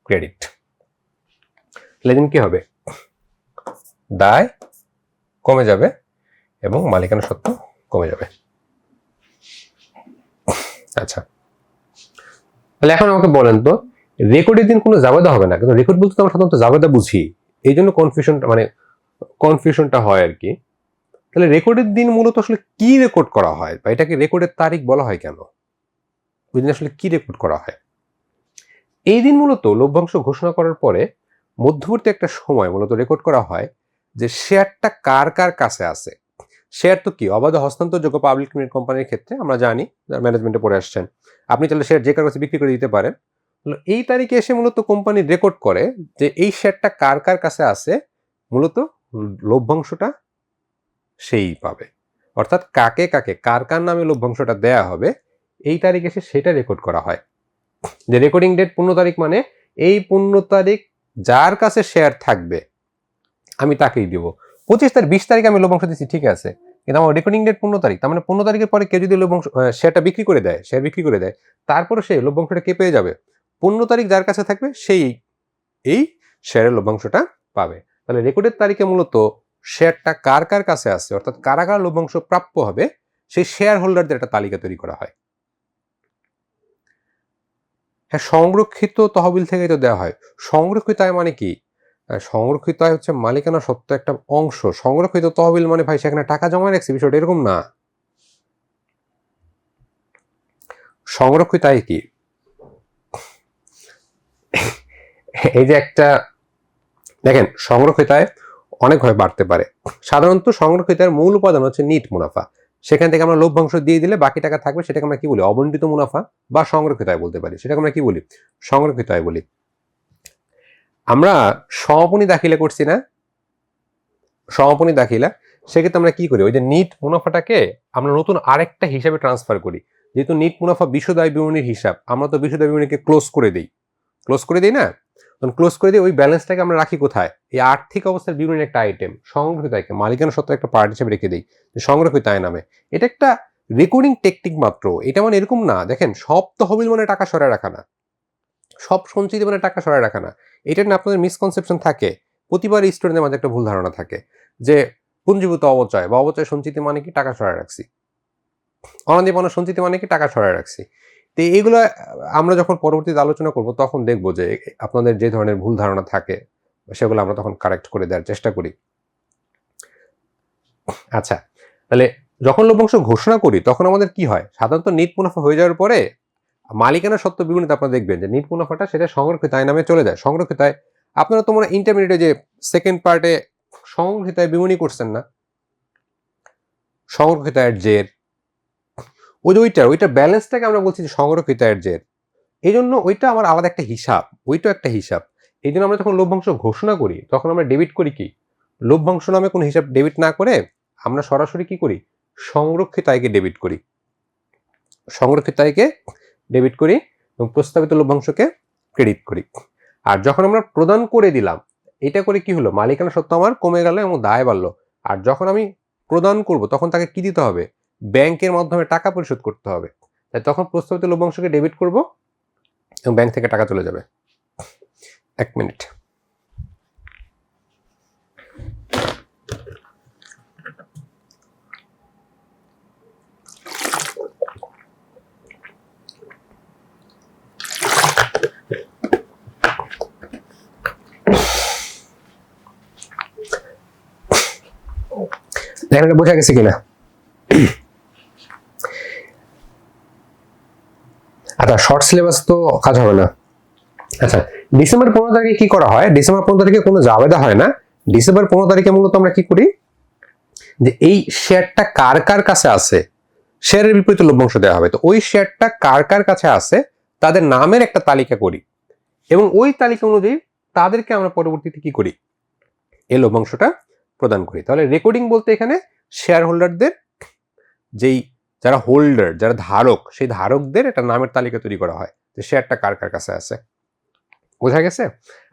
ক্রেডিট। তাহলে কি হবে? দায় কমে যাবে এবং মালিকানা সত্ত্ব কমে যাবে। আচ্ছা, তাহলে এখন আমাকে বলেন তো, রেকর্ডের দিন কোনো জাবেদা হবে না, কিন্তু রেকর্ড বলতে আমরা সাধারণত জাবেদা বুঝি, এই জন্য কনফিউশনটা হয় আর কি। তাহলে রেকর্ডের দিন মূলত আসলে কি রেকর্ড করা হয়, বা এটাকে রেকর্ডের তারিখ বলা হয় কেন? ওই দিন আসলে কি রেকর্ড করা হয়? এই দিন মূলত লভ্যাংশ ঘোষণা করার পরে মধ্যবর্তী একটা সময় মূলত রেকর্ড করা হয় যে শেয়ারটা কার কার কাছে আছে। শেয়ার তো কি অবাধ হস্তান্তরযোগ্য পাবলিক লিমিটেড কোম্পানির ক্ষেত্রে আমরা জানি, ম্যানেজমেন্টে পড়ে আসছেন, আপনি চাইলে শেয়ার যে কারো কাছে বিক্রি করে দিতে পারেন। এই তারিখে এসে মূলত কোম্পানি রেকর্ড করে যে এই শেয়ারটা কার কার কাছে আছে, মূলত লভ্যাংশটা সেই পাবে। অর্থাৎ কাকে কাকে কার কার নামে লভ্যাংশটা দেয়া হবে এই তারিখ এসে সেটা রেকর্ড করা হয়। যে রেকর্ডিং ডেট 15 তারিখ মানে এই 15 তারিখ যার কাছে শেয়ার থাকবে আমি তাকেই দিব। 25 তারিখ 20 তারিখ আমি লভ্যাংশ দিচ্ছি ঠিক আছে, কিন্তু আমার রেকর্ডিং ডেট 15 তারিখ, তার মানে 15 তারিখের পরে কেউ যদি লভ্যাংশ শেয়ারটা বিক্রি করে দেয়, শেয়ার বিক্রি করে দেয়, তারপরে সেই লভ্যাংশটা কে পেয়ে যাবে? 15 তারিখ যার কাছে থাকবে সেই এই শেয়ারের লভ্যাংশটা পাবে। তাহলে রেকর্ডের তারিখে মূলত শেয়ারটা কার কার কাছে আছে, অর্থাৎ কারা কারা লভ্যাংশ প্রাপ্য হবে, সেই শেয়ার হোল্ডারদের একটা তালিকা তৈরি করা হয়। হ্যাঁ, সংরক্ষিত তহবিল থেকে তো দেওয়া হয়। সংরক্ষিত আয় মানে কি? সংরক্ষিত আয় হচ্ছে মালিকানা সত্ত্ব একটা অংশ। সংরক্ষিত তহবিল মানে ভাই সেখানে টাকা জমা রাখছি, বিষয়টা এরকম না। সংরক্ষিত আয় কি? এই যে একটা দেখেন, সংরক্ষিত আয় অনেকভাবে বাড়তে পারে। সাধারণত সংরক্ষিত আয়ের মূল উপাদান হচ্ছে নিট মুনাফা। সেখান থেকে আমরা লভ্যাংশ দিয়ে দিলে বাকি টাকা থাকবে, সেটাকে আমরা কি বলি? অবন্টিত মুনাফা বা সংরক্ষিত আয় বলতে পারি। সেটাকে আমরা কি বলি? সংরক্ষিত আয় বলি। আমরা সমাপনী দাখিলা করছি না? সমাপনী দাখিলা, সেক্ষেত্রে আমরা কি করি? ওই যে নিট মুনাফাটাকে আমরা নতুন আরেকটা হিসাবে ট্রান্সফার করি। যেহেতু নিট মুনাফা বিশদ আয় বিবরণীর হিসাব, আমরা তো বিশদ আয় বিবরণীকে ক্লোজ করে দিই না? তখন ক্লোজ করে দিয়ে ওই ব্যালেন্সটাকে আমরা রাখি কোথায়? এই আর্থিক অবস্থার বিবরণীর একটা আইটেম সংরক্ষিত আয়কে মালিকানা সত্ত্বের একটা পার্ট হিসেবে রেখে দিই, সংরক্ষিত আয় নামে। এটা একটা রেকর্ডিং টেকনিক মাত্র। এটা মানে এরকম না, দেখেন সব তহবিল মানে টাকা সরায় রাখা না, সব সঞ্চিতি মানে টাকা সরায় রাখা না। এটা নিয়ে আপনাদের মিসকনসেপশন থাকে। প্রতিবার স্টুডেন্টের মাঝে একটা ভুল ধারণা থাকে যে পুঞ্জীভূত অবচয় বা অবচয় সঞ্চিতি মানে কি টাকা সরায় রাখছি, অনাদিপনা সঞ্চিতি মানে কি টাকা সরায় রাখছি। তো এইগুলো আমরা যখন পরবর্তীতে আলোচনা করব তখন দেখব যে আপনাদের যে ধরনের ভুল ধারণা থাকে সেগুলো আমরা তখন কারেক্ট করে দেওয়ার চেষ্টা করি। আচ্ছা, তাহলে যখন লভ্যাংশ ঘোষণা করি তখন আমাদের কি হয়? সাধারণত নিট মুনাফা হয়ে যাওয়ার পরে মালিকানা সত্ত্ব বিবরণীতে আপনারা দেখবেন যে নিট মুনাফাটা সেটা সংরক্ষিত আয় নামে চলে যায়। সংরক্ষিত আয় আপনারা তো মনে ইন্টারমিডিয়েটে যে সেকেন্ড পার্টে সংরক্ষিত আয় বিবরণী করছেন না? সংরক্ষিত আয়ের জের, ওইটার ব্যালেন্সটাকে আমরা বলছি যে সংরক্ষিত আয়ের জের। এই জন্য ওইটা আমার আলাদা একটা হিসাব, ওইটাও একটা হিসাব। এই জন্য আমরা যখন লভ্যাংশ ঘোষণা করি তখন আমরা ডেবিট করি কি? লভ্যাংশ নামে কোনো হিসাব ডেবিট না করে আমরা সরাসরি কি করি? সংরক্ষিত আয়কে ডেবিট করি। সংরক্ষিত আয়কে ডেবিট করি এবং প্রস্তাবিত লভ্যাংশকে ক্রেডিট করি। আর যখন আমরা প্রদান করে দিলাম, এটা করে কি হলো? মালিকানা সত্ত্ব আমার কমে গেল এবং দায় বাড়লো। আর যখন আমি প্রদান করব তখন তাকে কি দিতে হবে? ব্যাংকের মাধ্যমে টাকা পরিশোধ করতে হবে। তাই তখন প্রস্তাবিত লভ্যাংশকে ডেবিট করব এবং ব্যাংক থেকে টাকা চলে যাবে। 1 মিনিট। দেখেন এটা বোঝা গেছে কিনা? আচ্ছা, শর্ট সিলেবাস তো কাজ হবে না। আচ্ছা, ডিসেম্বর 15 তারিখে কি করা হয়? ডিসেম্বর 15 তারিখে কোনো জাবেদা হয় না। ডিসেম্বর 15 তারিখে মূলত আমরা কি করি? যে এই শেয়ারটা কার কার কাছে আছে, শেয়ারের বিপরীতে লভ্যাংশ দেওয়া হবে। তো ওই শেয়ারটা কার কার কাছে আছে তাদের নামের একটা তালিকা করি এবং ওই তালিকা অনুযায়ী তাদেরকে আমরা পরবর্তীতে কি করি? এই লভ্যাংশটা প্রদান করি। তাহলে রেকর্ডিং বলতে এখানে শেয়ার হোল্ডারদের, যেই যারা হোল্ডার, যারা ধারক, সেই ধারকদের একটা নামের তালিকা তৈরি করা হয় যে শেয়ারটা কার কার কাছে আছে। বোঝা গেছে?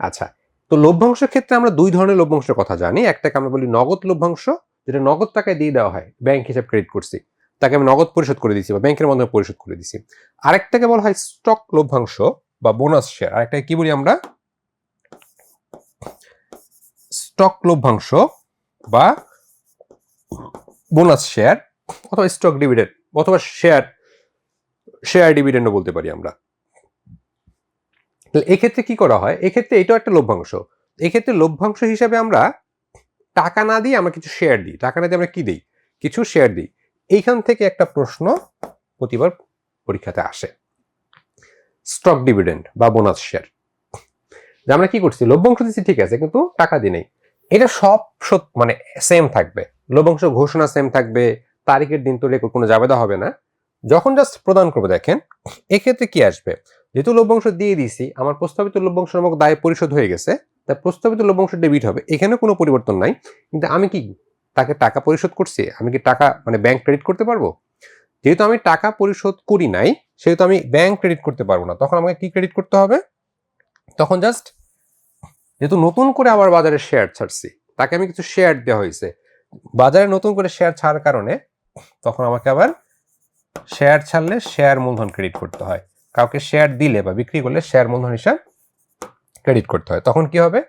আচ্ছা, তো লভ্যাংশের ক্ষেত্রে আমরা দুই ধরনের লভ্যাংশের কথা জানি। একটাকে আমরা বলি নগদ লভ্যাংশ, যেটা নগদ টাকায় দিয়ে দেওয়া হয়, ব্যাংক হিসাব ক্রেডিট করছি, তাকে আমি নগদ পরিশোধ করে দিচ্ছি বা ব্যাংকের মাধ্যমে পরিশোধ করে দিচ্ছি। আরেকটাকে বলা হয় স্টক লভ্যাংশ বা বোনাস শেয়ার। আরেকটাকে কি বলি আমরা? স্টক লভ্যাংশ বা বোনাস শেয়ার অথবা স্টক ডিভিডেন্ড অথবা শেয়ার ডিভিডেন্ডও বলতে পারি আমরা। এক্ষেত্রে কি করা হয়? এক্ষেত্রে এটাও একটা লভ্যাংশ। এক্ষেত্রে লভ্যাংশ হিসাবে আমরা টাকা না দিয়ে আমরা কিছু শেয়ার দিই। টাকা না দিয়ে আমরা কি দিই? কিছু শেয়ার দিই। এইখান থেকে একটা প্রশ্ন প্রতিবার পরীক্ষাতে আসে, স্টক ডিভিডেন্ড বা বোনাস শেয়ার। যে আমরা কি করছি, লভ্যাংশ দিচ্ছি ঠিক আছে, কিন্তু টাকা দিই নাই। এটা সব মানে সেম থাকবে, লভ্যাংশ ঘোষণা সেম থাকবে, তারিখের দিন তো রেকর্ড কোনো জাবেদা হবে না। যখন জাস্ট প্রদান করবো, দেখেন এক্ষেত্রে কি আসবে, যেহেতু লভ্যাংশ দিয়ে দিছি, আমার প্রস্তাবিত লভ্যাংশ নামক দায় পরিশোধ হয়ে গেছে, তাই প্রস্তাবিত লভ্যাংশ ডেবিট হবে, এখানে কোনো পরিবর্তন নাই। কিন্তু আমি কি তাকে টাকা পরিশোধ করছি, আমি কি টাকা মানে ব্যাংক ক্রেডিট করতে পারবো? যেহেতু আমি টাকা পরিশোধ করি নাই, সেহেতু আমি ব্যাংক ক্রেডিট করতে পারবো না। তখন আমাকে কি ক্রেডিট করতে হবে? তখন জাস্ট যেহেতু নতুন করে আবার বাজারে শেয়ার ছাড়ছি, তাকে আমি কিছু শেয়ার দেওয়া হয়েছে, বাজারে নতুন করে শেয়ার ছাড়ার কারণে তখন আমাকে আবার শেয়ার ছাড়লে শেয়ার মূলধন ক্রেডিট করতে হয়। কাউকে শেয়ার দিলে বা বিক্রি করলে শেয়ার মূলধন হিসাব ক্রেডিট করতে হয়। তখন কি হবে?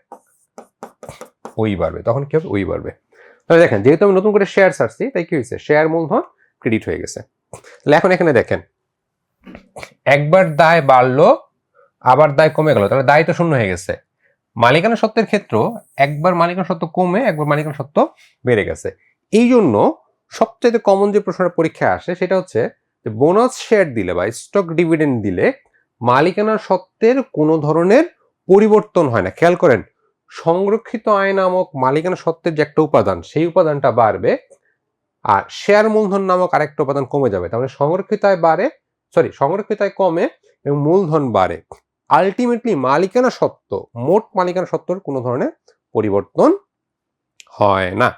ওই বাড়বে। তখন কি হবে? ওই বাড়বে। তাহলে দেখেন, যেহেতু আমি নতুন করে শেয়ার ছাড়ছি, তাই কি হয়েছে, শেয়ার মূলধন ক্রেডিট হয়ে গেছে। তাহলে এখন এখানে দেখেন, একবার দায় বাড়লো, আবার দায় কমে গেল, তাহলে দায় তো শূন্য হয়ে গেছে। মালিকানা সত্ত্বের ক্ষেত্রেও একবার মালিকানা সত্ত্ব কমে, একবার মালিকানা সত্ত্ব বেড়ে গেছে। এই জন্য সবচেয়ে কমন যে প্রশ্নটা পরীক্ষায় আসে সেটা হচ্ছে যে বোনাস শেয়ার দিলে বা স্টক ডিভিডেন্ড দিলে মালিকানা সত্ত্বের কোনো ধরনের পরিবর্তন হয় না। খেয়াল করেন, সংরক্ষিত আয় নামক মালিকানা সত্ত্বের যে একটা উপাদান, সেই উপাদানটা বাড়বে, আর শেয়ার মূলধন নামক আরেকটা উপাদান কমে যাবে। তাহলে সংরক্ষিত আয় বাড়ে, সংরক্ষিত আয় কমে এবং মূলধন বাড়ে। আলটিমেটলি মালিকানা সত্ত্ব, মোট মালিকানা সত্ত্বর কোনো ধরনের পরিবর্তন হয় না।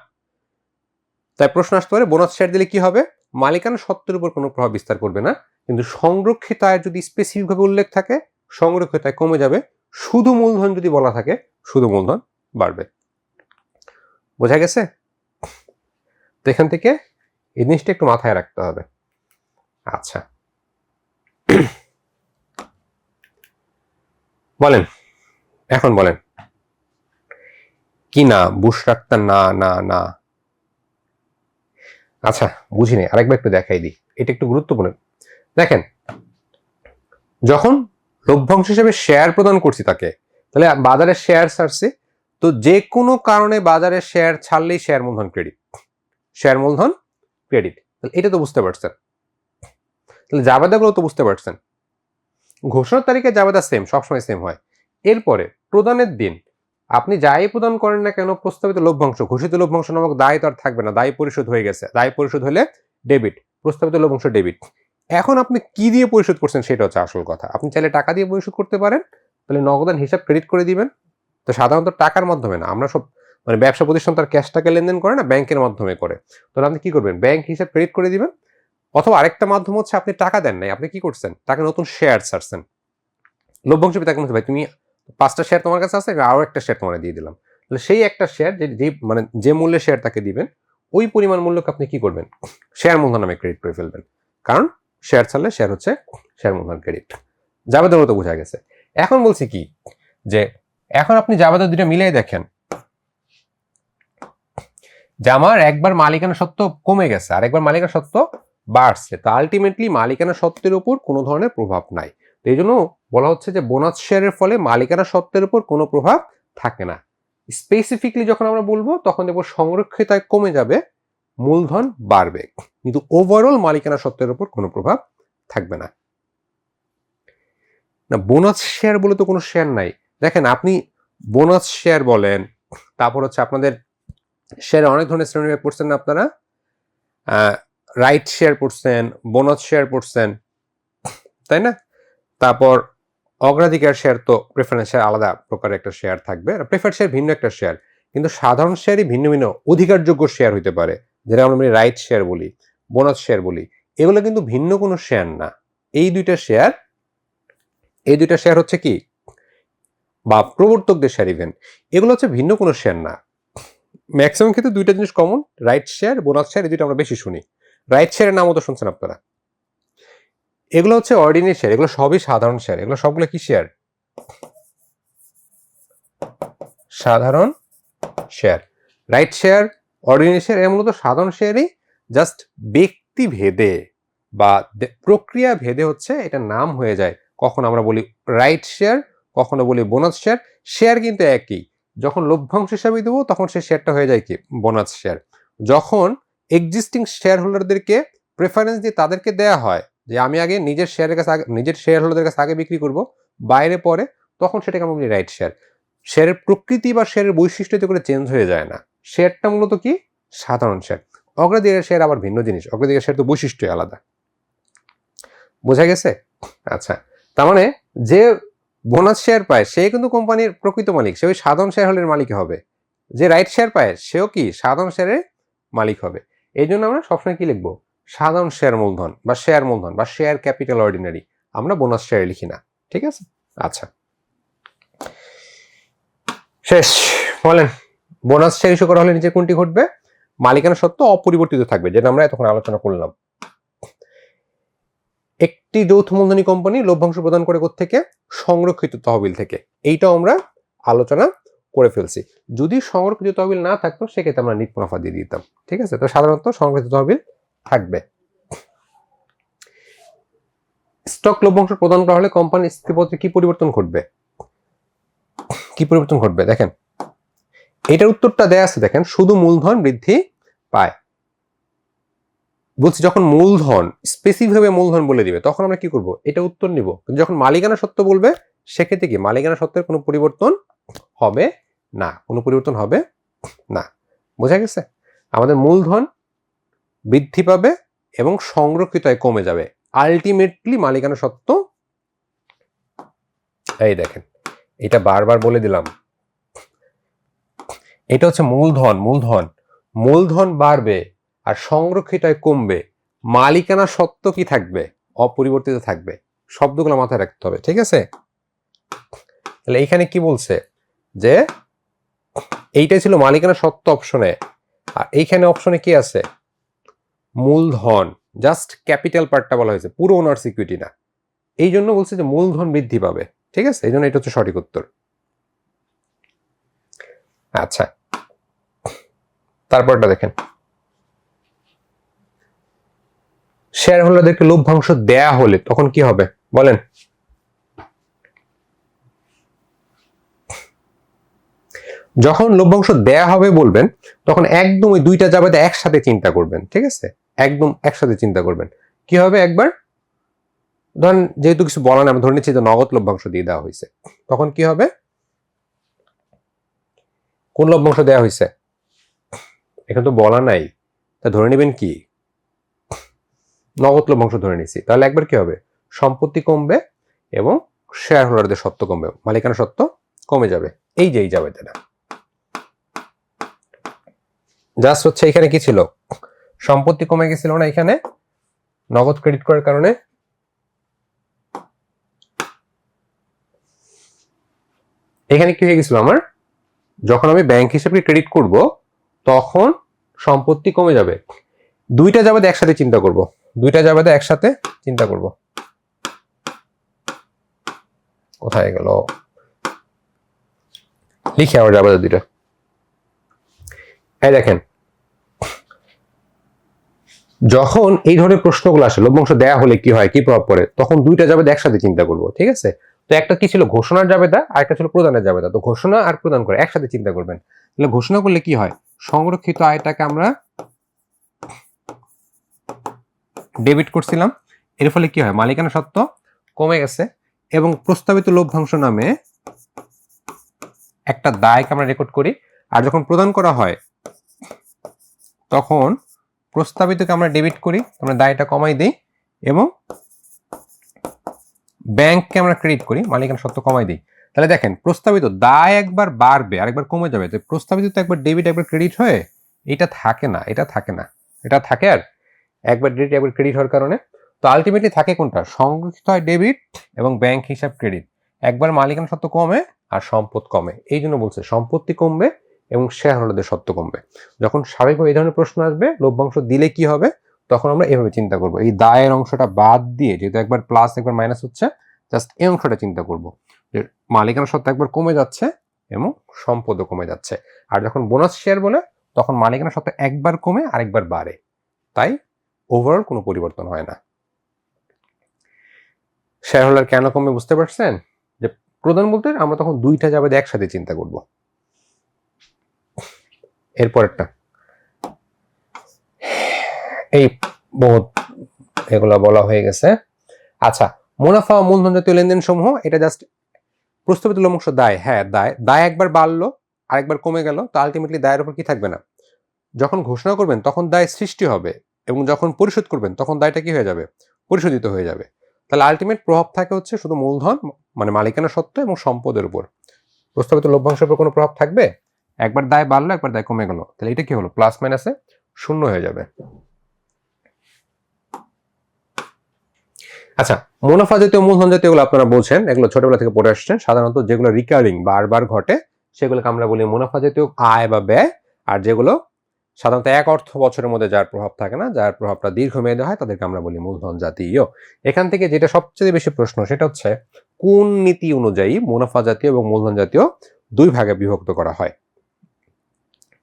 তাই প্রশ্ন আসতে পারে, বোনাস শেয়ার দিলে কি হবে? মালিকানা সত্ত্বের উপর কোনো প্রভাব বিস্তার করবে না, কিন্তু সংরক্ষিত আয়ের যদি স্পেসিফিকভাবে উল্লেখ থাকে, সংরক্ষিত আয় কমে যাবে। শুধু মূলধন যদি বলা থাকে, শুধু মূলধন বাড়বে। বোঝা গেছে? তো এখান থেকে এই জিনিসটা একটু মাথায় রাখতে হবে। আচ্ছা, বলেন, এখন বলেন কি না, বুশরাক্তার না না না। আচ্ছা, বুঝিনি, আরেকবার একটু দেখাই দিই, এটা একটু গুরুত্বপূর্ণ। দেখেন, যখন লভ্যাংশ হিসেবে শেয়ার প্রদান করছি তাকে, তাহলে বাজারে শেয়ার ছাড়ছে, তো যে কোনো কারণে বাজারে শেয়ার ছাড়লেই শেয়ার মূলধন ক্রেডিট, শেয়ার মূলধন ক্রেডিট। তাহলে এটা তো বুঝতে পারছেন। তাহলে জাবেদাগুলো তো বুঝতে পারছেন। ঘোষণার তারিখে জাবেদা সেম, সবসময় সেম হয়। এরপরে প্রদানের দিন আপনি যাই প্রদান করেন না কেন, প্রস্তাবিত লভ্যাংশ, ঘোষিত লভ্যাংশ নামক দায় তো আর থাকবে না, দায় পরিশোধ হয়ে গেছে। দায় পরিশোধ হলে ডেবিট, প্রস্তাবিত লভ্যাংশ ডেবিট। এখন আপনি কি দিয়ে পরিশোধ করছেন সেটা হচ্ছে আসল কথা। আপনি চাইলে টাকা দিয়ে পরিশোধ করতে পারেন, তাহলে নগদান হিসাব ক্রেডিট করে দিবেন। তো সাধারণত টাকার মাধ্যমে না, আমরা সব মানে ব্যবসা প্রতিষ্ঠান তার ক্যাশ টাকা লেনদেন করে না, ব্যাংকের মাধ্যমে করে। তাহলে আপনি কি করবেন, ব্যাংক হিসাব ক্রেডিট করে দিবেন। অথবা আরেকটা মাধ্যম হচ্ছে, আপনি টাকা দেন নাই, আপনি কি করছেন, টাকা নতুন শেয়ার ছাড়ছেন, লভ্যাংশ তাকে বলছে, ভাই তুমি 5টা শেয়ার তোমার কাছে আছে, আরো একটা শেয়ার তোমার দিয়ে দিলাম। তাহলে সেই একটা শেয়ার যে মানে যে মূল্যে শেয়ার তাকে দিবেন, ওই পরিমাণ মূল্যকে আপনি কি করবেন, শেয়ার মূলধন নামে ক্রেডিট করে ফেলবেন। কারণ শেয়ার ছাড়লে শেয়ার হচ্ছে শেয়ার মূলধন ক্রেডিট। জাবেদার মতো বোঝা গেছে। এখন বলছি কি, যে এখন আপনি জাবেদা দুটো মিলিয়ে দেখেন, যে আমার একবার মালিকানা সত্ত্ব কমে গেছে আর একবার মালিকানা সত্ত্ব বাড়ছে, তো আলটিমেটলি মালিকানা সত্ত্বের উপর কোনো ধরনের প্রভাব নাই। তো এই জন্য বলা হচ্ছে যে বোনাস শেয়ারের ফলে মালিকানা সত্ত্বের উপর কোনো প্রভাব থাকে না। স্পেসিফিকলি যখন আমরা বলবো, তখন দেখবো সংরক্ষিত আয় কমে যাবে, মূলধন বাড়বে, কিন্তু ওভারঅল মালিকানা সত্ত্বের উপর কোনো প্রভাব থাকবে না। না, বোনাস শেয়ার বলে তো কোনো শেয়ার নাই। দেখেন, আপনি বোনাস শেয়ার বলেন, তারপর হচ্ছে আপনাদের শেয়ারে অনেক ধরনের শ্রেণীবিভাগ পড়ছেন না আপনারা, রাইট শেয়ার পড়ছেন, বোনাস শেয়ার পড়ছেন, তাই না? তারপর অগ্রাধিকার শেয়ার, তো প্রেফারেন্স শেয়ার আলাদা প্রকারের একটা শেয়ার থাকবে, প্রেফারেন্স শেয়ার ভিন্ন একটা শেয়ার, কিন্তু সাধারণ শেয়ারই ভিন্ন ভিন্ন অধিকারযোগ্য শেয়ার হইতে পারে, যেটা আমরা রাইট শেয়ার বলি, বোনাস শেয়ার বলি। এগুলো কিন্তু ভিন্ন কোনো শেয়ার না। এই দুইটা শেয়ার হচ্ছে কি, বা প্রবর্তকদের শেয়ার, ইভেন এগুলো হচ্ছে ভিন্ন কোনো শেয়ার না। ম্যাক্সিমাম ক্ষেত্রে দুইটা জিনিস common, right share, bonus share, এই দুইটা আমরা বেশি শুনি। রাইট শেয়ারের নামও তো শুনছেন আপনারা। এগুলো হচ্ছে অর্ডিনারি শেয়ার, এগুলো সবই সাধারণ শেয়ার। এগুলো সবগুলো কি শেয়ার? সাধারণ share. Right share, ordinary share, এর মূলত সাধারণ শেয়ারই, জাস্ট ব্যক্তি ভেদে বা প্রক্রিয়া ভেদে হচ্ছে এটা নাম হয়ে যায়। কখন আমরা বলি রাইট শেয়ার, কখনো বলি বোনাস শেয়ার। শেয়ার কিন্তু একই, যখন লভ্যাংশ হিসাবে দেবো তখন সেই শেয়ারটা হয়ে যায় কি, বোনাস শেয়ার। যখন এক্সিস্টিং শেয়ার হোল্ডারদেরকে প্রেফারেন্স দিয়ে তাদেরকে দেয়া হয়, যে আমি আগে নিজের শেয়ারের কাছে, নিজের শেয়ার হোল্ডারদের কাছে আগে বিক্রি করব, বাইরে পরে, তখন সেটাকে আমরা বলি রাইট শেয়ার। শেয়ারের প্রকৃতি বা শেয়ারের বৈশিষ্ট্য এতে করে চেঞ্জ হয়ে যায় না। শেয়ারটা মূলত কি সাধারণ শেয়ার। অগ্রাধিকার শেয়ার আবার ভিন্ন জিনিস, অগ্রাধিকার শেয়ার তো বৈশিষ্ট্যই আলাদা। বোঝা গেছে? আচ্ছা, তার মানে যে বোনাস শেয়ার পায় সে কিন্তু কোম্পানির প্রকৃত মালিক, সে ওই সাধারণ শেয়ার হোল্ডারের মালিক হবে। যে রাইট শেয়ার পায় সেও কি সাধারণ শেয়ারের মালিক হবে। এই জন্য আমরা সবসময় কি লিখবো, সাধারণ শেয়ার মূলধন বা শেয়ার মূলধন বা শেয়ার ক্যাপিটাল অর্ডিনারি, আমরা বোনাস শেয়ার লিখি না। ঠিক আছে? আচ্ছা, শেষ। বলেন বোনাস শেয়ার ইস্যু করা হলে নিচে কোনটি ঘটবে? মালিকানা সত্ত্ব অপরিবর্তিত থাকবে, যেটা আমরা এতক্ষণ আলোচনা করলাম। একটি যৌথ মূলধনী কোম্পানি লভ্যাংশ প্রদান করে থেকে সংরক্ষিত তহবিল থেকে, এইটাও আমরা আলোচনা করে ফেলছি। যদি সংরক্ষিত তহবিল না থাকতো সেক্ষেত্রে আমরা নিট মুনাফা দিয়ে দিতাম। ঠিক আছে? তো সাধারণত সংরক্ষিত তহবিল থাকবে। স্টক লভ্যাংশ প্রদান করা হলে কোম্পানির স্থিতিপত্রে কি পরিবর্তন ঘটবে? কি পরিবর্তন ঘটবে দেখেন, এটার উত্তরটা দেয়া আছে, দেখেন শুধু মূলধন বৃদ্ধি পায়। বলছি যখন মূলধন স্পেসিফিক ভাবে মূলধন বলে দিবে তখন আমরা কি করব, এটা উত্তর নিব। কিন্তু যখন মালিকানা সত্ত্ব বলবে সেক্ষেত্রে কি মালিকানা সত্ত্বের কোনো পরিবর্তন হবে না, কোনো পরিবর্তন হবে না। বোঝা গেছে? আমাদের মূলধন বৃদ্ধি পাবে এবং সংরক্ষিত আয় কমে যাবে, আলটিমেটলি মালিকানা সত্ত্ব। এই দেখেন, এটা বারবার বলে দিলাম, এটা হচ্ছে মূলধন। মূলধন মূলধন বাড়বে আর সংরক্ষিত আয় কমবে, মালিকানা সত্ত্ব কি থাকবে? অপরিবর্তিত থাকবে। শব্দগুলো মাথায় রাখতে হবে। ঠিক আছে? তাহলে এইখানে কি বলছে যে এইটাই ছিল মালিকানা সত্ত্ব অপশনে, আর এইখানে অপশনে কি আছে? মূলধন, জাস্ট ক্যাপিটাল পার্টটা বলা হয়েছে, পুরো ওনার্স ইকুইটি না। এই জন্য বলছে যে মূলধন বৃদ্ধি পাবে। ঠিক আছে? এই জন্য এটা হচ্ছে সঠিক উত্তর। আচ্ছা, তারপরটা দেখেন, শেয়ার হোল্ডারদেরকে লভ্যাংশ দেয়া হলে তখন কি হবে বলেন? যখন লভ্যাংশ দেয়া হবে বলবেন তখন একদম ওই দুইটা জাবেদা একসাথে চিন্তা করবেন। ঠিক আছে? একদম একসাথে চিন্তা করবেন। কি হবে একবার ধরেন, যেহেতু কিছু বলা না, আমি ধরে নিচ্ছি যে নগদ লভ্যাংশ দিয়ে দেওয়া হয়েছে, তখন কি হবে? কোন লভ্যাংশ দেওয়া হয়েছে এখানে তো বলা নাই, তা ধরে নেবেন কি নগদ লভ্যাংশ ধরে নিছি। তাহলে একবার কি হবে, সম্পত্তি কমবে এবং শেয়ার হোল্ডারদের সত্ত্ব কমবে, মালিকানা সত্ত্ব কমে যাবে। এই যে এই যাবে এটা জাস্ট হচ্ছে এখানে কি ছিল, সম্পত্তি কমে গেছিল না এখানে নগদ ক্রেডিট করার কারণে। এখানে কি হয়ে গেছিল আমার, যখন আমি ব্যাংক হিসেবে ক্রেডিট করব তখন সম্পত্তি কমে যাবে। দুইটা জাবেদা একসাথে চিন্তা করব, দুইটা জাবেদা একসাথে চিন্তা করব। কোথায় গেল, লিখে আমার জাবেদা দুইটা। এই দেখেন, যখন এই ধরনের প্রশ্নগুলো আসে লভ্যাংশ দেয়া হলে কি হয়, কি প্রভাব পড়ে, তখন দুইটা জাবেদা একসাথে চিন্তা করব। ঠিক আছে? তো একটা কি ছিল ঘোষণার জাবেদা আর একটা ছিল প্রদানের জাবেদা। তো ঘোষণা আর প্রদান করে একসাথে চিন্তা করবেন। তাহলে ঘোষণা করলে কি হয়, সংরক্ষিত আয়টাকে আমরা ডেবিট করছিলাম, এর ফলে কি হয় মালিকানা সত্ত্ব কমে গেছে এবং প্রস্তাবিত লভ্যাংশ নামে একটা দায়কে আমরা রেকর্ড করি। আর যখন প্রদান করা হয় তখন প্রস্তাবিতকে আমরা ডেবিট করি, আমরা দায়টা কমাই দিই এবং ব্যাংককে আমরা ক্রেডিট করি, মালিকানা সত্ত্ব কমাই দিই। তাহলে দেখেন প্রস্তাবিত দায় একবার বাড়বে আরেকবার কমে যাবে, তো প্রস্তাবিত তো একবার ডেবিট একবার ক্রেডিট হয়ে এটা থাকে না, এটা থাকে না, এটা থাকে আর একবার ডেবিট একবার ক্রেডিট হওয়ার কারণে। তো আলটিমেটলি থাকে কোনটা, সংরক্ষিত হয় ডেবিট এবং ব্যাংক হিসাব ক্রেডিট। একবার মালিকানা সত্ত্ব কমে আর সম্পদ কমে, এই জন্য বলছে সম্পত্তি কমবে এবং শেয়ার হোল্ডারদের সত্ত্ব কমবে। যখন স্বাভাবিকভাবে এই ধরনের প্রশ্ন আসবে লভ্যাংশ দিলে কি হবে, তখন আমরা এভাবে চিন্তা করব, এই দায়ের অংশটা বাদ দিয়ে, যেহেতু একবার প্লাস একবার মাইনাস হচ্ছে, জাস্ট এই অংশটা চিন্তা করব যে মালিকানা সত্ত্ব একবার কমে যাচ্ছে এবং সম্পদও কমে যাচ্ছে। আর যখন বোনাস শেয়ার বলে তখন মালিকানা সত্ত্ব একবার কমে আরেকবার বাড়ে, তাই ওভারঅল কোনো পরিবর্তন হয় না। শেয়ার হোল্ডার কেন কমে বুঝতে পারছেন? যে প্রদান বলতে আমরা তখন দুইটা জাবেদা একসাথে চিন্তা করব। এরপরেরটা এই বহুত এগুলা বলা হয়ে গেছে। আচ্ছা, মুনাফা ও মূলধন জাতীয় লেনদেন সমূহ, এটা জাস্ট প্রস্তাবিত লভ্যাংশ দায়, হ্যাঁ দায় একবার বাড়লো আরেকবার কমে গেল, তো আলটিমেটলি দায়ের উপর কি থাকবে না, যখন ঘোষণা করবেন তখন দায় সৃষ্টি হবে এবং যখন পরিশোধ করবেন তখন দায়টা কি হয়ে যাবে, পরিশোধিত হয়ে যাবে। তাহলে আলটিমেট প্রভাব থাকে হচ্ছে শুধু মূলধন মানে মালিকানা সত্ত্ব এবং সম্পদের উপর। প্রস্তাবিত লভ্যাংশের উপর কোনো প্রভাব থাকবে? একবার দায় বাড়লো একবার দায় কমে গেল, তাহলে এটা কি হলো, প্লাস মাইনাসে শূন্য হয়ে যাবে। আচ্ছা, মুনাফা জাতীয় মূলধন জাতীয় এগুলো আপনারা বলছেন, এগুলো ছোটবেলা থেকে পড়ে আসছেন। সাধারণত যেগুলো রিকারিং বারবার ঘটে সেগুলোকে আমরা বলি মুনাফা জাতীয় আয় বা ব্যয়, আর যেগুলো সাধারণত এক অর্থ বছরের মধ্যে যার প্রভাব থাকে না, যার প্রভাবটা দীর্ঘমেয়াদী হয়, তাদেরকে আমরা বলি মূলধন জাতীয়। এখান থেকে যেটা সবচেয়ে বেশি প্রশ্ন সেটা হচ্ছে কোন নীতি অনুযায়ী মুনাফা জাতীয় এবং মূলধন জাতীয় দুই ভাগে বিভক্ত করা হয়।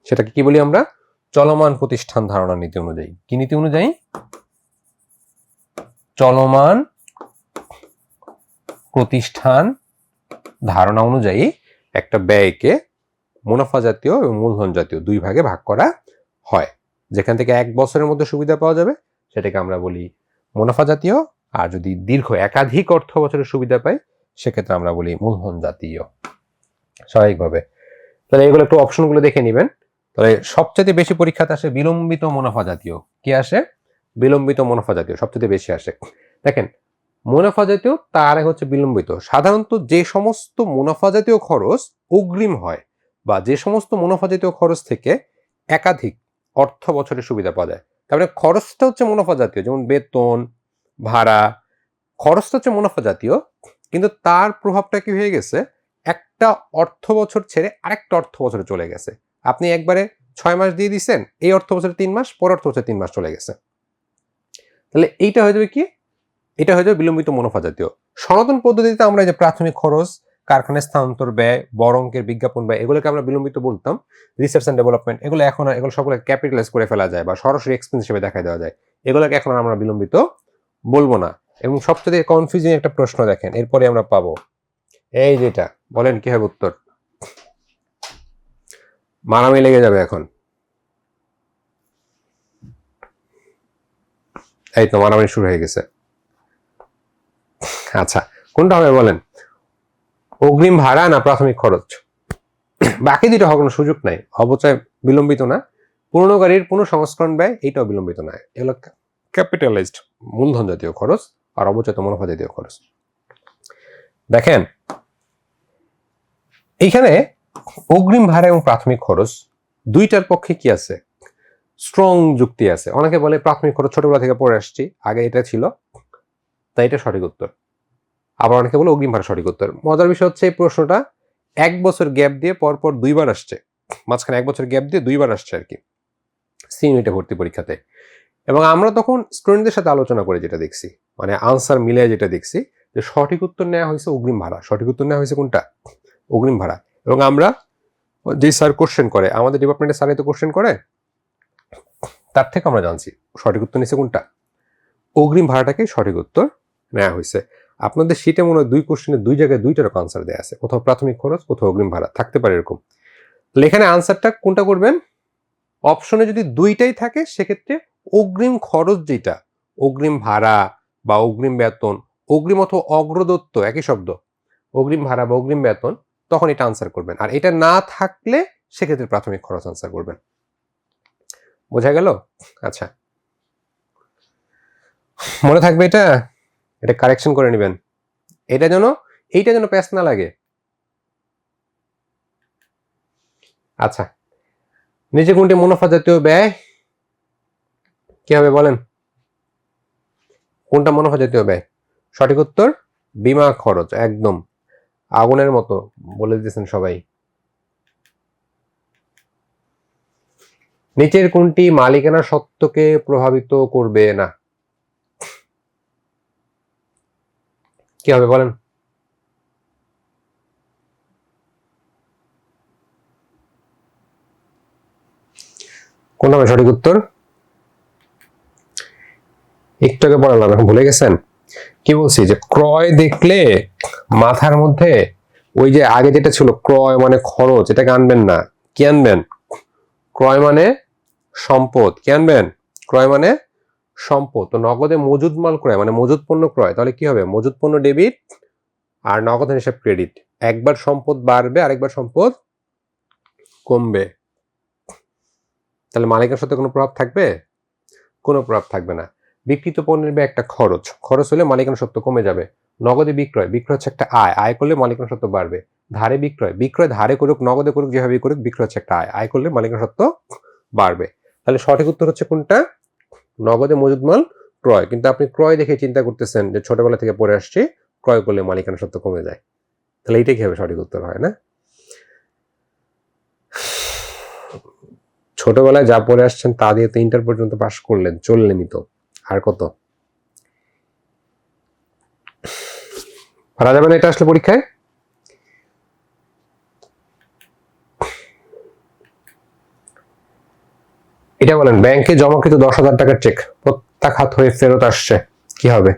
সেটাকে কি বলি আমরা, চলমান প্রতিষ্ঠান ধারণা নীতি অনুযায়ী। কি নীতি অনুযায়ী? চলমান প্রতিষ্ঠান ধারণা অনুযায়ী একটা ব্যয়কে মুনাফা জাতীয় এবং মূলধন জাতীয় দুই ভাগে ভাগ করা হয়। যেখান থেকে এক বছরের মধ্যে সুবিধা পাওয়া যাবে সেটাকে আমরা বলি মুনাফা জাতীয়, আর যদি দীর্ঘ একাধিক অর্থ বছরের সুবিধা পাই সেক্ষেত্রে আমরা বলি মূলধন জাতীয়। স্বাভাবিকভাবে তাহলে এগুলো একটু অপশনগুলো দেখে নেবেন। তাহলে সবচেয়ে বেশি পরীক্ষাতে আসে বিলম্বিত মুনাফা জাতীয়। কি আসে? বিলম্বিত মুনাফা জাতীয় সবচেয়ে বেশি আসে। দেখেন, মুনাফা জাতীয় তার হচ্ছে বিলম্বিত। সাধারণত যে সমস্ত মুনাফা জাতীয় খরচ অগ্রিম হয় বা যে সমস্ত মুনাফা জাতীয় খরচ থেকে একাধিক অর্থ বছরের সুবিধা পাওয়া যায়, তারপরে খরচটা হচ্ছে মুনাফা জাতীয়, যেমন বেতন, ভাড়া, খরচটা হচ্ছে মুনাফা জাতীয়, কিন্তু তার প্রভাবটা কি হয়ে গেছে, একটা অর্থ বছর ছেড়ে আরেকটা অর্থ বছরে চলে গেছে। আপনি একবারে 6 মাস দিয়ে দিচ্ছেন, এই অর্থ বছরে 3 মাস, পর অর্থ বছরে 3 মাস চলে গেছে। তাহলে এইটা হয়ে যাবে কি, এটা হয়ে যাবে বিলম্বিত মুনাফা জাতীয়। সনাতন পদ্ধতিতে আমরা যে প্রাথমিক খরচ, কারখানায় স্থানান্তর ব্যয়, বড় অঙ্কের বিজ্ঞাপন ব্যয়, এগুলোকে আমরা বিলম্বিত বলতাম। রিসার্চ এন্ড ডেভেলপমেন্ট এগুলো এখন এগুলো সবগুলো ক্যাপিটালাইজ করে ফেলা যায় বা সরাসরি এক্সপেন্স হিসেবে দেখা দেওয়া যায়, এগুলোকে এখন আমরা বিলম্বিত বলবো না। এবং সবচেয়ে কনফিউজিং একটা প্রশ্ন দেখেন, এরপরে আমরা পাবো এই যেটা, বলেন কি হবে উত্তর? মারামারি লেগে যাবে এখন। এই তো মারামারি শুরু হয়ে গেছে। আচ্ছা, কোনটা হবে বলেন? অগ্রিম ভাড়া না প্রাথমিক খরচ? বাকি দুটো হওয়ার কোনো সুযোগ নাই। অবচয় বিলম্বিত না, পুরনো গাড়ির পুনঃসংস্করণ ব্যয় এইটাও বিলম্বিত না। এগুলো ক্যাপিটালাইজড মূলধন জাতীয় খরচ, আর অবচয় তো মুনাফা জাতীয় খরচ। দেখেন এইখানে অগ্রিম ভাড়া এবং প্রাথমিক খরচ দুইটার পক্ষে কি আছে, স্ট্রং যুক্তি আছে। অনেকে বলে প্রাথমিক খরচ ছোটবেলা থেকে পড়ে আসছি, আগে এটা ছিল, তাই এটা সঠিক উত্তর। আবার অনেকে বলে অগ্রিম ভাড়া সঠিক উত্তর। মজার বিষয় হচ্ছে এই প্রশ্নটা 1 বছর গ্যাপ দিয়ে পরপর 2বার আসছে, মাঝখানে 1 বছর গ্যাপ দিয়ে 2বার আসছে আর কি, সি ইউনিটে ভর্তি পরীক্ষাতে। এবং আমরা তখন স্টুডেন্টদের সাথে আলোচনা করে যেটা দেখছি, মানে আনসার মিলে যেটা দেখছি, যে সঠিক উত্তর নেওয়া হয়েছে অগ্রিম ভাড়া। সঠিক উত্তর নেওয়া হয়েছে কোনটা? অগ্রিম ভাড়া। এবং আমরা যে স্যার কোশ্চেন করে, আমাদের ডিপার্টমেন্টের স্যারই তো কোশ্চেন করে, তার থেকে আমরা জানছি সঠিক উত্তর নিচ্ছে কোনটা, অগ্রিম ভাড়াটাকে সঠিক উত্তর নেওয়া হয়েছে। আপনাদের শীটে মনে হয় 2 কোশ্চেনে 2 জায়গায় 2টা রকম আনসার দেওয়া আছে, কোথাও প্রাথমিক খরচ, কোথাও অগ্রিম ভাড়া থাকতে পারে এরকম। তাহলে এখানে আনসারটা কোনটা করবেন? অপশনে যদি 2টাই থাকে সেক্ষেত্রে অগ্রিম খরচ যেটা, অগ্রিম ভাড়া বা অগ্রিম বেতন, অগ্রিম অথবা অগ্রদত্ত একই শব্দ, অগ্রিম ভাড়া বা অগ্রিম বেতন, তখন এটা আনসার করবেন। আর এটা না থাকলে সেক্ষেত্রে প্রাথমিক খরচ আনসার করবেন। বোঝা গেল? আচ্ছা, মনে থাকবে এটা, এটা কারেকশন করে নেবেন, এইটা যেন প্যাচ না লাগে। আচ্ছা, নিচে কোনটি মুনাফা জাতীয় ব্যয়? কি হবে বলেন, কোনটা মুনাফা জাতীয় ব্যয়? সঠিক উত্তর বীমা খরচ। একদম আগুনের মতো বলে দিতেছেন সবাই। নিচের কোনটি মালিকানা সত্ত্বকে প্রভাবিত করবে না? কি হবে বলেন? কোন হবে সঠিক উত্তর? একটু আগে পড়ালাম, এখন ভুলে গেছেন? কি বলছি, যে ক্রয় দেখলে মাথার মধ্যে ওই যে আগে যেটা ছিল ক্রয় মানে খরচ, এটাকে আনবেন না। কি আনবেন? ক্রয় মানে সম্পদ। কি আনবেন? ক্রয় মানে সম্পদ। তো নগদে মজুদ মাল ক্রয় মানে মজুদ পণ্য ক্রয়, তাহলে কি হবে? মজুদ পণ্য ডেবিট, আর নগদান হিসাব ক্রেডিট। একবার সম্পদ বাড়বে আরেকবার সম্পদ কমবে, তাহলে মালিকানার সাথে কোনো প্রভাব থাকবে? কোনো প্রভাব থাকবে না। বিক্রিত পণ্যের ব্যয় একটা খরচ, খরচ হলে মালিকানা সত্ত্ব কমে যাবে। নগদে বিক্রয়, বিক্রয় হচ্ছে একটা আয়, আয় করলে মালিকানা সত্ত্ব বাড়বে। ধারে বিক্রয়, বিক্রয় ধারে করুক নগদে করুক যেভাবে করুক, বিক্রয় হচ্ছে একটা আয়, আয় করলে মালিকানা সত্ত্ব বাড়বে। তাহলে সঠিক উত্তর হচ্ছে কোনটা? নগদে মজুদ মাল ক্রয়। কিন্তু আপনি ক্রয় দেখে চিন্তা করতেছেন যে ছোটবেলা থেকে পড়ে আসছি ক্রয় করলে মালিকানা সত্ত্ব কমে যায়, তাহলে এইটাই কি হবে সঠিক উত্তর, হয় না? ছোটবেলায় যা পড়ে আসছেন তা দিয়ে তো ইন্টার পর্যন্ত পাস করলেন, চললেনই তো, আর কত পারা যাবে না এটা আসলে পরীক্ষায়। এটা বলেন, ব্যাংকে জমাকৃত 10,000 টাকার চেক প্রত্যাখ্যাত হয়ে ফেরত আসছে, কি হবে?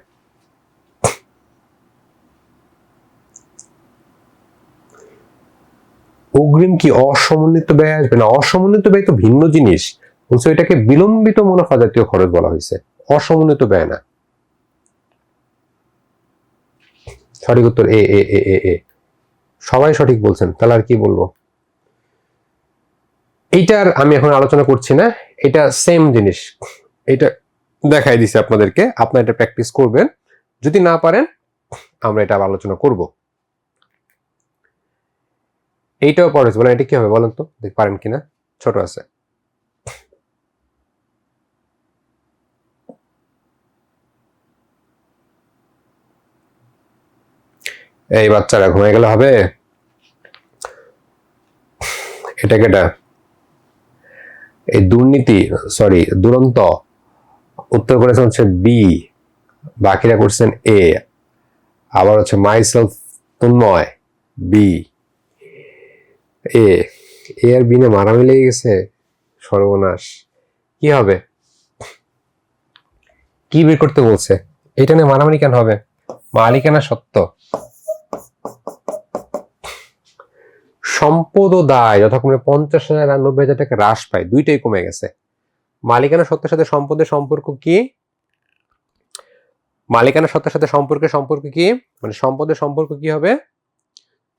অগ্রিম কি অসমন্বিত ব্যয় আসবে না? অসমন্বিত ব্যয় তো ভিন্ন জিনিস, বলছো এটাকে বিলম্বিত মুনাফা জাতীয় খরচ বলা হয়েছে, অসমন্বিত ব্যয় না। সঠিক উত্তর এ এ এ এ এ। সবাই সঠিক বলছেন, তাহলে আর কি বলবো? এইটার আমি এখন আলোচনা করছি না, এটা সেম জিনিস, এটা দেখাই দিছি আপনাদেরকে, আপনারা এটা প্র্যাকটিস করবেন, যদি না পারেন আমরা এটা আলোচনা করব। এইটাও পড়েছে, বলেন এটা কি হবে বলেন তো, পারেন কিনা, ছোট আছে। এই বাচ্চারা ঘুমিয়ে গেলে হবে? এটা কেটা? এই দুর্নীতি, সরি দুরন্ত, উত্তর করেছেন হচ্ছে বি, বাকিরা করছেন এ, আবার হচ্ছে মাইসেলফ তন্ময় বি, এ আর বি নে মারামারি লেগে গেছে, সর্বনাশ। কি হবে? কি বের করতে বলছে? এটা নিয়ে মারামারি কেন হবে? মালিকানা সত্ত্ব, সম্পদ ও দায় যথাক্রমে 50,000 আর 90,000 টাকা হ্রাস পায়, দুইটাই কমে গেছে। মালিকানা সত্ত্বের সাথে সম্পদের সম্পর্ক কি? মালিকানা সত্ত্বের সাথে সম্পর্ক কি? মানে সম্পদের সম্পর্ক কি হবে?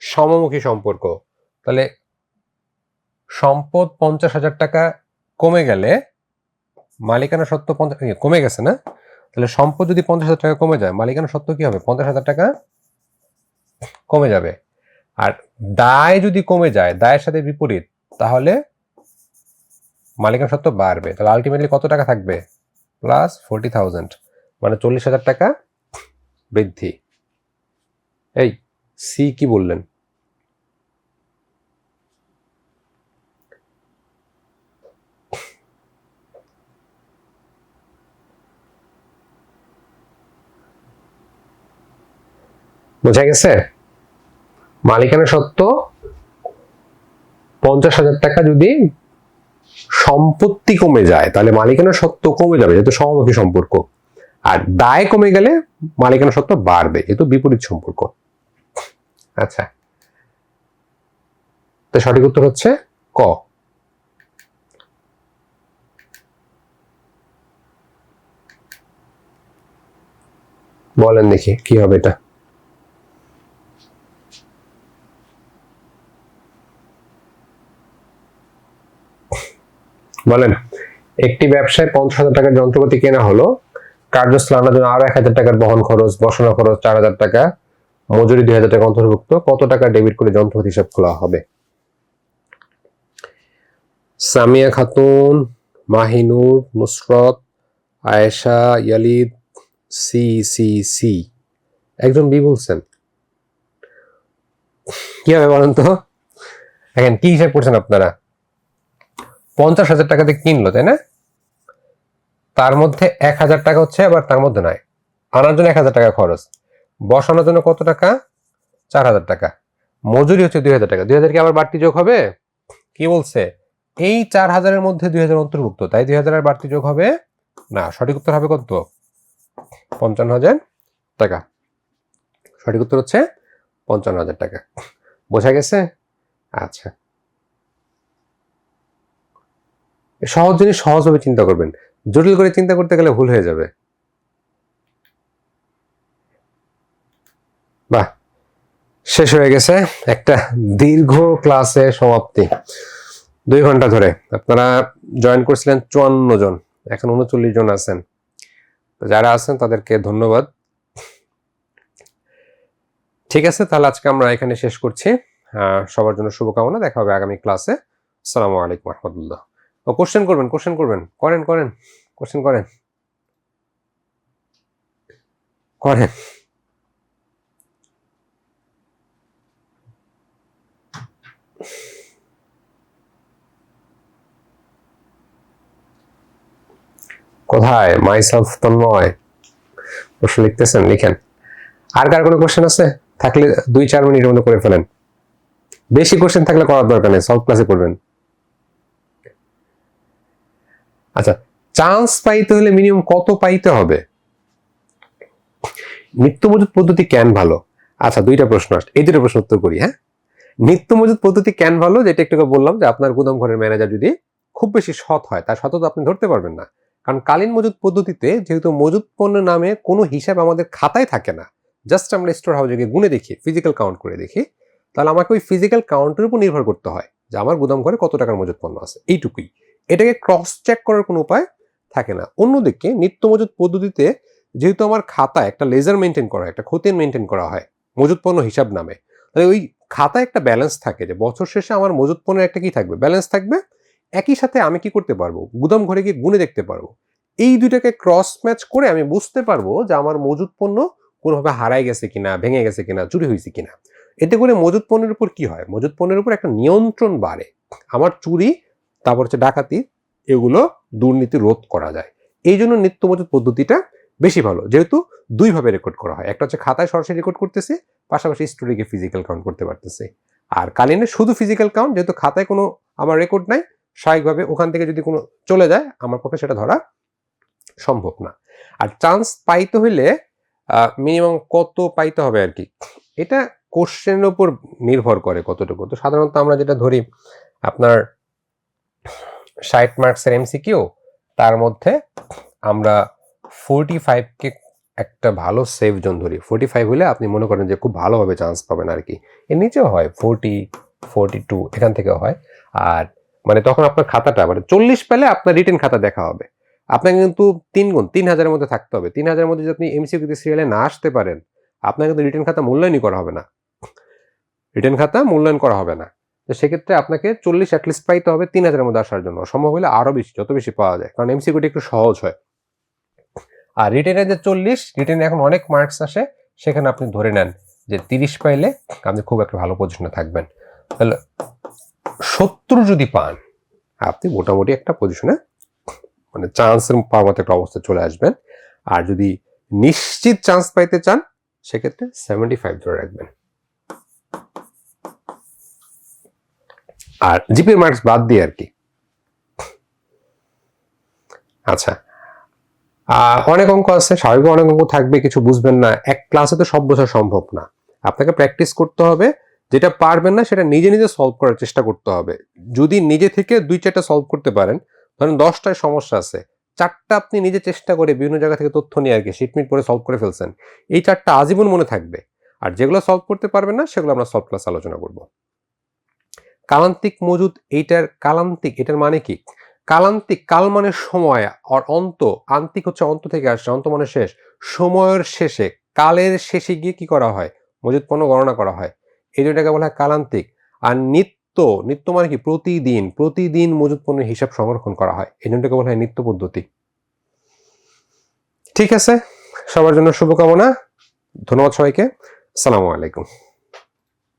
সমমুখী সম্পর্ক। তাহলে সম্পদ 50,000 টাকা কমে গেলে মালিকানা সত্ত্ব কমে গেছে না? তাহলে সম্পদ যদি 50,000 টাকা কমে যায়, মালিকানা সত্ত্ব কি হবে? 50,000 টাকা কমে যাবে। আর দায় যদি কমে যায়, দায়ের সাথে বিপরীত, তাহলে মালিকানা সত্ত্ব বাড়বে। তাহলে আলটিমেটলি কত টাকা থাকবে? প্লাস 40,000, মানে 40,000 টাকা বৃদ্ধি। এই সি কি বললেন? বোঝা গেছে? মালিকানা সত্ত্ব 50,000 টাকা যদি সম্পত্তি কমে যায় তাহলে মালিকানা সত্ত্ব কমে যাবে, যেহেতু সমমুখী সম্পর্ক। আর দায় কমে গেলে মালিকানা সত্ত্ব বাড়বে, যেহেতু বিপরীত সম্পর্ক। আচ্ছা, তো সঠিক উত্তর হচ্ছে ক। বলেন দেখি কি হবে এটা। বলেন, একটি ব্যবসায় 50,000 টাকার যন্ত্রপাতি কেনা হলো, কার্যস্থল আনার জন্য আরো 1,000 টাকার বহন খরচ, বসানো খরচ 4,000 টাকা, মজুরি 2,000 টাকা অন্তর্ভুক্ত, কত টাকা ডেবিট করে যন্ত্রপাতি হিসাব খোলা হবে? Samia Khatun, Mahinur, Nusrat, Ayesha, Yalid, C C C, একজন বি বলছেন। কি হবে বলেন তো? এখন কি হিসাব করছেন আপনারা? 50,000 টাকাতে কিনলো, তাই না? তার মধ্যে 1,000 টাকা হচ্ছে, আবার তার মধ্যে নয়, আনার জন্য 1,000 টাকা খরচ, বসানোর জন্য কত টাকা? 4,000 টাকা, মজুরি হচ্ছে 2,000 টাকা। 2,000 কি আবার বাড়তি যোগ হবে? কি বলছে? এই 4,000-এর মধ্যে 2,000 অন্তর্ভুক্ত, তাই 2,000 আর বাড়তি যোগ হবে না। সঠিক উত্তর হবে কত? 55,000 টাকা। সঠিক উত্তর হচ্ছে 55,000 টাকা। বোঝা গেছে? আচ্ছা, সহজ জিনিস সহজভাবে চিন্তা করবেন, জটিল করে চিন্তা করতে গেলে ভুল হয়ে যাবে। বাহ, শেষ হয়ে গেছে একটা দীর্ঘ ক্লাসে সমাপ্তি। 2 ঘন্টা ধরে আপনারা জয়েন করছিলেন 54 জন, এখন 39 জন আছেন। যারা আছেন তাদেরকে ধন্যবাদ। ঠিক আছে, তাহলে আজকে আমরা এখানে শেষ করছি। সবার জন্য শুভকামনা, দেখা হবে আগামী ক্লাসে। আসসালামু আলাইকুম রহমতুল্লাহ। ও কোশ্চেন করবেন, করেন কোশ্চেন করেন। কোথায় মাইসেলফ তন্ময় প্রশ্ন লিখতেছেন, লিখেন। আর কার কোনো কোশ্চেন আছে? থাকলে 2-4 মিনিটের মধ্যে করে ফেলেন। বেশি কোশ্চেন থাকলে করার দরকার নেই, সলভ ক্লাসে করবেন। আচ্ছা, চান্স পাইতে হলে মিনিমাম কত পাইতে হবে? নিত্য মজুদ পদ্ধতি কেন ভালো? আচ্ছা, 2টা প্রশ্ন আসছে, এই 2টা প্রশ্ন উত্তর করি। হ্যাঁ, নিত্য মজুদ পদ্ধতি কেন ভালো, যেটা একটু বললাম যে আপনার গুদাম ঘরের ম্যানেজার যদি খুব বেশি সৎ হয়, তার সততা আপনি ধরতে পারবেন না। কারণ কালীন মজুদ পদ্ধতিতে যেহেতু মজুদ পণ্য নামে কোনো হিসাব আমাদের খাতায় থাকে না, জাস্ট আমরা স্টোর হাউসে গিয়ে গুনে দেখি, ফিজিক্যাল কাউন্ট করে দেখি, তাহলে আমাকে ওই ফিজিক্যাল কাউন্টের উপর নির্ভর করতে হয় যে আমার গুদাম ঘরে কত টাকার মজুদ পণ্য আছে, এইটুকুই। এটাকে ক্রস চেক করার কোনো উপায় থাকে না। অন্যদিকে নিত্য মজুদ পদ্ধতিতে যেহেতু আমার খাতায় একটা লেজার মেনটেন করা হয়, একটা খতিয়ান মেনটেন করা হয় মজুদ পণ্য হিসাব নামে, তাহলে ওই খাতায় একটা ব্যালেন্স থাকে যে বছর শেষে আমার মজুদ পণ্যের একটা কি থাকবে, ব্যালেন্স থাকবে। একই সাথে আমি কি করতে পারবো, গুদাম ঘরে গিয়ে গুনে দেখতে পারবো। এই দুইটাকে ক্রস ম্যাচ করে আমি বুঝতে পারবো যে আমার মজুদ পণ্য কোনোভাবে হারাই গেছে কিনা, ভেঙে গেছে কিনা, চুরি হয়েছে কিনা। এতে করে মজুদ পণ্যের উপর কি হয়, মজুদ পণ্যের উপর একটা নিয়ন্ত্রণ বাড়ে। আমার চুরি, তারপর হচ্ছে ডাকাতি, এগুলো দুর্নীতি রোধ করা যায়। এই জন্য নিত্য মজুদ পদ্ধতিটা বেশি ভালো, যেহেতু 2 ভাবে রেকর্ড করা হয়। একটা হচ্ছে খাতায় সরাসরি রেকর্ড করতেছে, পাশাপাশি স্টোরে ফিজিক্যাল কাউন্ট করতে পারতেছে। আর কালীনে শুধু ফিজিক্যাল কাউন্ট, যেহেতু খাতায় কোনো আমার রেকর্ড নাই, স্বাভাবিকভাবে ওখান থেকে যদি কোনো চলে যায় আমার পক্ষে সেটা ধরা সম্ভব না। আর চান্স পাইতে হইলে মিনিমাম কত পাইতে হবে আর কি, এটা কোশ্চেনের উপর নির্ভর করে কতটুকু। তো সাধারণত আমরা যেটা ধরি, আপনার 60 মার্কসের এমসিকিউ, তার মধ্যে আমরা 45কে একটা ভালো সেফ জোন ধরি। 45 হলে আপনি মনে করেন যে খুব ভালোভাবে চান্স পাবেন আর কি। এর নিচেও হয় 40, 42, এখান থেকেও হয়। আর মানে তখন আপনার খাতাটা মানে 40 পেলে আপনার রিটেন খাতা দেখা হবে। আপনাকে কিন্তু 3 গুণ 3000-এর মধ্যে থাকতে হবে। 3000-এর মধ্যে যদি আপনি এমসিকিউতে সিরিয়ালে না আসতে পারেন, আপনার কিন্তু রিটেন খাতা মূল্যায়নই করা হবে না। রিটেন খাতা মূল্যায়ন করা হবে না। তো সেক্ষেত্রে আপনাকে 40 অ্যাটলিস্ট পাইতে হবে 3000-এর মধ্যে আসার জন্য। সম্ভব হলে আরো বেশি, যত বেশি পাওয়া যায়, কারণ এমসিকিউটা একটু সহজ হয়। আর রিটেনে যে 40, রিটেনে এখন অনেক মার্কস আসে, সেখানে আপনি ধরে নেন যে 30 পাইলে আপনি খুব একটা ভালো পজিশনে থাকবেন। তাহলে 70 যদি পান, আপনি মোটামুটি একটা পজিশনে মানে চান্সের পাওয়ার মতো একটা অবস্থা চলে আসবেন। আর যদি নিশ্চিত চান্স পাইতে চান, সেক্ষেত্রে 75 ধরে রাখবেন। আর জিপির মার্কস বাদ দিয়ে আর কি। আচ্ছা, অনেক অঙ্ক আছে, স্বাভাবিক অনেক অঙ্ক থাকবে, কিছু বুঝবেন না। এক ক্লাসে তো সব বোঝা সম্ভব না, আপনাকে প্র্যাকটিস করতে হবে। যেটা পারবেন না সেটা নিজে নিজে সলভ করার চেষ্টা করতে হবে। যদি নিজে থেকে 2-4টা সলভ করতে পারেন, ধরেন 10টায় সমস্যা আছে, 4টা আপনি নিজে চেষ্টা করে বিভিন্ন জায়গা থেকে তথ্য নিয়ে আর কি শিটমিট পরে সলভ করে ফেলছেন, এই 4টা আজীবন মনে থাকবে। আর যেগুলো সলভ করতে পারবেন না, সেগুলো আমরা সলভ ক্লাস আলোচনা করব। কালান্তিক মজুদ, এইটার কালান্তিক, এটার মানে কি? কালান্তিক, কাল মানে সময়, আর অন্ত, আন্তিক হচ্ছে অন্ত থেকে আসছে, অন্ত মানে শেষ। সময়ের শেষে, কালের শেষে গিয়ে কি করা হয়, মজুদ পণ্য গণনা করা হয়, এই দুটাকে বলা হয় কালান্তিক। আর নিত্য, নিত্য মানে কি? প্রতিদিন, প্রতিদিন মজুদ পণ্যের হিসাব সংরক্ষণ করা হয়, এই দুটাকে বলা হয় নিত্য পদ্ধতি। ঠিক আছে, সবার জন্য শুভকামনা, ধন্যবাদ সবাইকে, আসসালামু আলাইকুম।